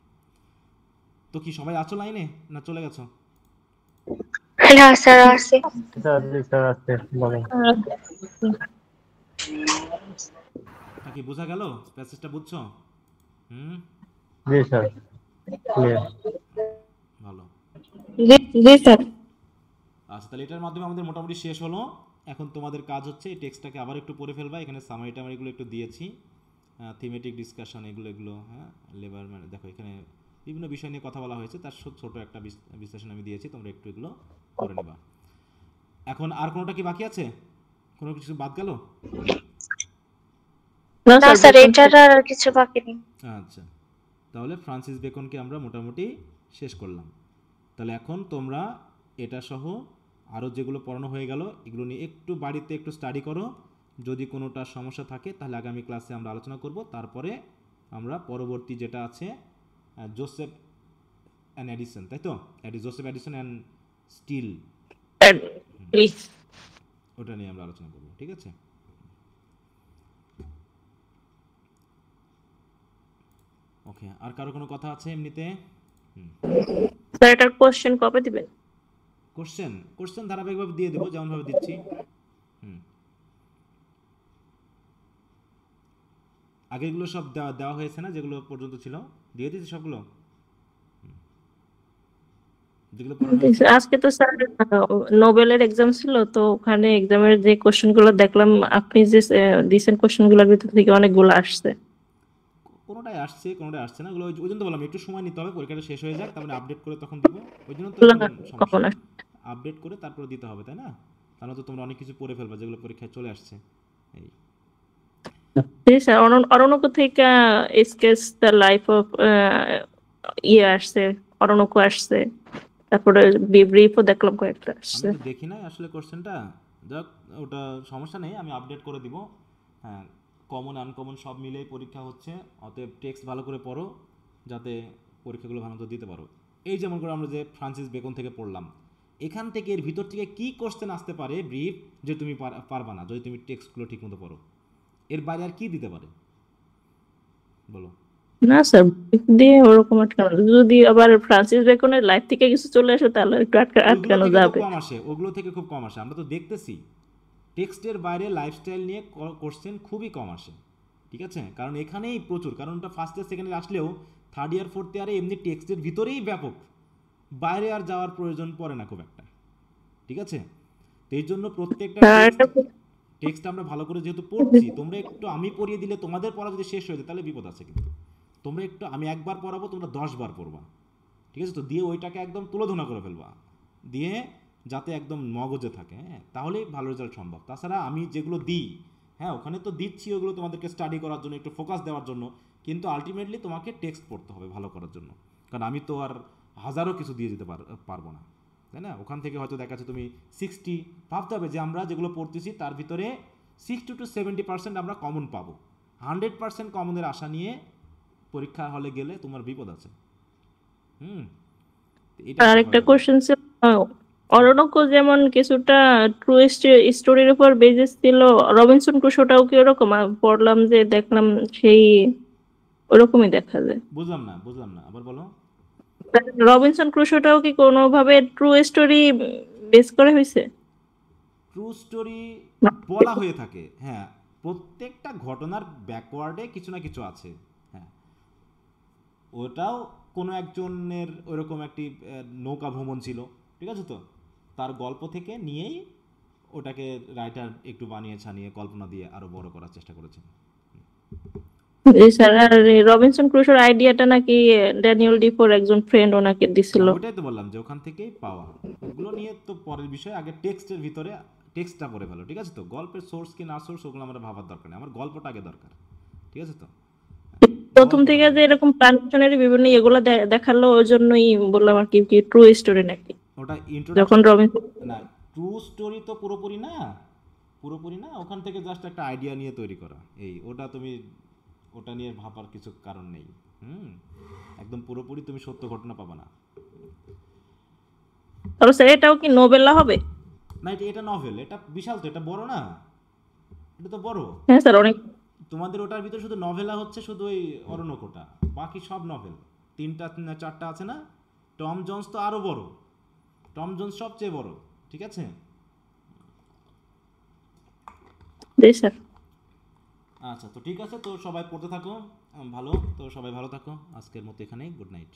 তো কি সবাই আছো লাইনে, না চলে গেছো? না স্যার আছে। কি বোঝা গেল? প্যাসেজটা বুঝছো? জি স্যার, ক্লিয়ার। ভালো। জি স্যার। আচ্ছা, তাহলে এটার মাধ্যমে আমাদের মোটামুটি শেষ হলো। এখন তোমাদের কাজ হচ্ছে এই টেক্সটটাকে আবার একটু পড়ে ফেলবা। এখানে সামারি টামারিগুলো একটু দিয়েছি, থিমেটিক ডিসকাশন এগুলো, হ্যাঁ, লেবার মানে দেখো এখানে বিভিন্ন বিষয় নিয়ে কথা বলা হয়েছে, তার ছোট একটা বিশ্লেষণ আমি দিয়েছি, তোমরা একটু এগুলো করে নেবা। এখন আর কোনোটা কি বাকি আছে? কোনো কিছু বাদ গেল? না স্যার, এটার আর কিছু বাকি নেই। আচ্ছা, তাহলে ফ্রান্সিস বেকনকে আমরা মোটামুটি শেষ করলাম। তাহলে এখন তোমরা এটা সহ আরও যেগুলো পড়ানো হয়ে গেল এগুলো নিয়ে একটু বাড়িতে একটু স্টাডি করো। যদি কোনোটা সমস্যা থাকে তাহলে আগামী ক্লাসে আমরা আলোচনা করব। তারপরে আমরা পরবর্তী যেটা আছে জোসেফ অ্যান্ড এডিসন, তাই তো, জোসেফ এডিসন অ্যান্ড স্টিল, ওটা নিয়ে আমরা আলোচনা করব। ঠিক আছে, ওকে। আর কারো কোনো কথা আছে এমনিতে? স্যার এটার কোশ্চেন কবে দিবেন? কোশ্চেন ধারাবাহিকভাবে দিয়ে দেবো, যেমন ভাবে দিচ্ছি। আগেগুলো সব দেওয়া হয়েছে না, যেগুলো পর্যন্ত ছিল দিয়ে দিয়েছি সবগুলো, যেগুলো আজকে তো স্যার নোবেলের এক্সাম ছিল, তো ওখানে এক্সামের যে কোশ্চেনগুলো দেখলাম আপনি যে দিয়েছেন কোশ্চেনগুলোর ভিতর থেকে অনেকগুলো আসছে। কোনোটাই আসছে কোনোটাই আসছে না, ওগুলো ওই জন্য বললাম একটু সময় নিতে হবে, পরীক্ষাটা শেষ হয়ে যাক, তারপরে আপডেট করে তখন দিব। ওই জন্য তো আপডেট করে তারপরে দিতে হবে, তাই না? তাহলে তো তোমরা অনেক কিছু পড়ে ফেলবা যেগুলো পরীক্ষায় চলে আসছে। এই স্যার অরণ্যক থেকে স্কেচ দ্য লাইফ অফ আসছে, অরণ্যক আসছে, তারপরে ব্রিফও দেখলাম কয়েকটা আসছে। আমি দেখি না আসলে কোশ্চেনটা, যাক ওটা সমস্যা নেই, আমি আপডেট করে দিব। হ্যাঁ, কমন আনকমন সব মিলেই পরীক্ষা হচ্ছে, অতএব টেক্সট ভালো করে পড়ো যাতে পরীক্ষাগুলো ভালো মতো দিতে পারো। এই যেমন করে আমরা যে ফ্রান্সিস বেকন থেকে পড়লাম, এখান থেকে এর ভিতর থেকে কি কোশ্চেন আসতে পারে ব্রিফ যে তুমি পারবা না যদি তুমি টেক্সটগুলো ঠিক মতো পড়ো, এর বাইরে আর কি দিতে পারে বলো? না স্যার, দিয়ে ওরকম আটকানো, যদি আবার ফ্রান্সিস বেকনের লাইফ থেকে কিছু চলে আসে তাহলে একটু আটকানো যাবে। কম আসে, ওগুলো থেকে খুব কম আসে, আমরা তো দেখতেছি টেক্সটের বাইরে লাইফস্টাইল নিয়ে কোশ্চেন খুবই কম আসে। ঠিক আছে, কারণ এখানেই প্রচুর, কারণ ওটা ফার্স্ট ইয়ার সেকেন্ড ইয়ার আসলেও থার্ড ইয়ার ফোর্থ ইয়ারে এমনি টেক্সটের ভিতরেই ব্যাপক, বাইরে আর যাওয়ার প্রয়োজন পড়ে না খুব একটা। ঠিক আছে, তো এই জন্য প্রত্যেকটা টেক্সট আমরা ভালো করে যেহেতু পড়ছি, তোমরা একটু আমি পড়িয়ে দিলে তোমাদের পড়া যদি শেষ হয়ে যায় তাহলে বিপদ আছে। কিন্তু তোমরা একটু, আমি একবার পড়াবো তোমরা 10 বার পড়বা, ঠিক আছে তো, দিয়ে ওইটাকে একদম তুলোধনা করে ফেলবা, দিয়ে যাতে একদম মগজে থাকে, হ্যাঁ, তাহলেই ভালো রেজাল্ট সম্ভব। তাছাড়া আমি যেগুলো দিই, হ্যাঁ, ওখানে তো দিচ্ছি ওগুলো তোমাদেরকে স্টাডি করার জন্য, একটু ফোকাস দেওয়ার জন্য, কিন্তু আলটিমেটলি তোমাকে টেক্সট পড়তে হবে ভালো করার জন্য, কারণ আমি তো আর হাজারও কিছু দিয়ে যেতে পারবো না, তাই না? ওখান থেকে হয়তো দেখা যাচ্ছে তুমি 60, ভাবতে হবে যে আমরা যেগুলো পড়তেছি তার ভিতরে 60 to 70% আমরা কমন পাবো। 100% কমনের আশা নিয়ে পরীক্ষা হলে গেলে তোমার বিপদ আছে। আর একটা কোশ্চেন ছিল, অরণ্যক যেমন কিছুটা ট্রু স্টোরির উপর বেসিস ছিল, রবিনসন ক্রুশোটাও কি ওরকম? পড়লাম যে দেখলাম সেই ওরকমই দেখা যায়। বুঝলাম না আবার বলো। রবিনসন ক্রুশোটাও কি কোনোভাবে ট্রু স্টোরি বেস করে হয়েছে? ট্রু স্টোরি বলা হয়ে থাকে, হ্যাঁ, প্রত্যেকটা ঘটনার ব্যাকওয়ার্ডে কিছু না কিছু আছে, হ্যাঁ, ওটাও কোনো একজনের ওইরকম একটি নৌকা ভ্রমণ ছিল, ঠিক আছে, তো তার গল্প থেকে নিয়েই ওটাকে রাইটার একটু বানিয়ে ছানিয়ে কল্পনা দিয়ে আরো বড় করার চেষ্টা করেছেন। স্যার, আর রবিনসন ক্রুশোর আইডিয়াটা নাকি ড্যানিয়েল ডিফোর একজন ফ্রেন্ড ওনাকে দিছিল। ওটাই তো বললাম যে ওখান থেকেই পাওয়া। ওগুলো নিয়ে তো পরের বিষয়, আগে টেক্সটের ভিতরে টেক্সটটা পড়ে ফেলো, ঠিক আছে, তো গল্পের সোর্স কি না সোর্স ওগুলো আমরা ভাবার দরকার নেই, আমার গল্পটা আগে দরকার, ঠিক আছে। তো প্রথম থেকে যে এরকম প্ল্যানেশনের বিভিন্ন এগুলো দেখালো, ওই জন্যই বললাম আর কি ট্রু স্টোরি নাকি। ওটা যখন রবিনসন না, ট্রু স্টোরি তো পুরোপুরি না, ওখান থেকে জাস্ট একটা আইডিয়া নিয়ে তৈরি করা, এই ওটা নিয়ে ভাবার কিছু কারণ নেই। একদম পুরোপুরি তুমি সত্য ঘটনা পাবা না। তাহলে স্যার এটাও কি নোবেলা হবে? না, এটা নভেল, এটা বিশাল, তো এটা বড় না, এটা তো বড়। হ্যাঁ স্যার, অনেক। তোমাদের ওটার ভিতরে শুধু নভেলা হচ্ছে শুধু ওই অরণ্যকটা, বাকি সব নভেল 3-4টা আছে না। টম জোন্স তো আরো বড়, টম জোন্স সবচেয়ে বড়, ঠিক আছে। জি স্যার। আচ্ছা, তো ঠিক আছে, তো সবাই পড়তে থাকো, ভালো, তো সবাই ভালো থাকো, আজকের মতো এখানেই, গুড নাইট।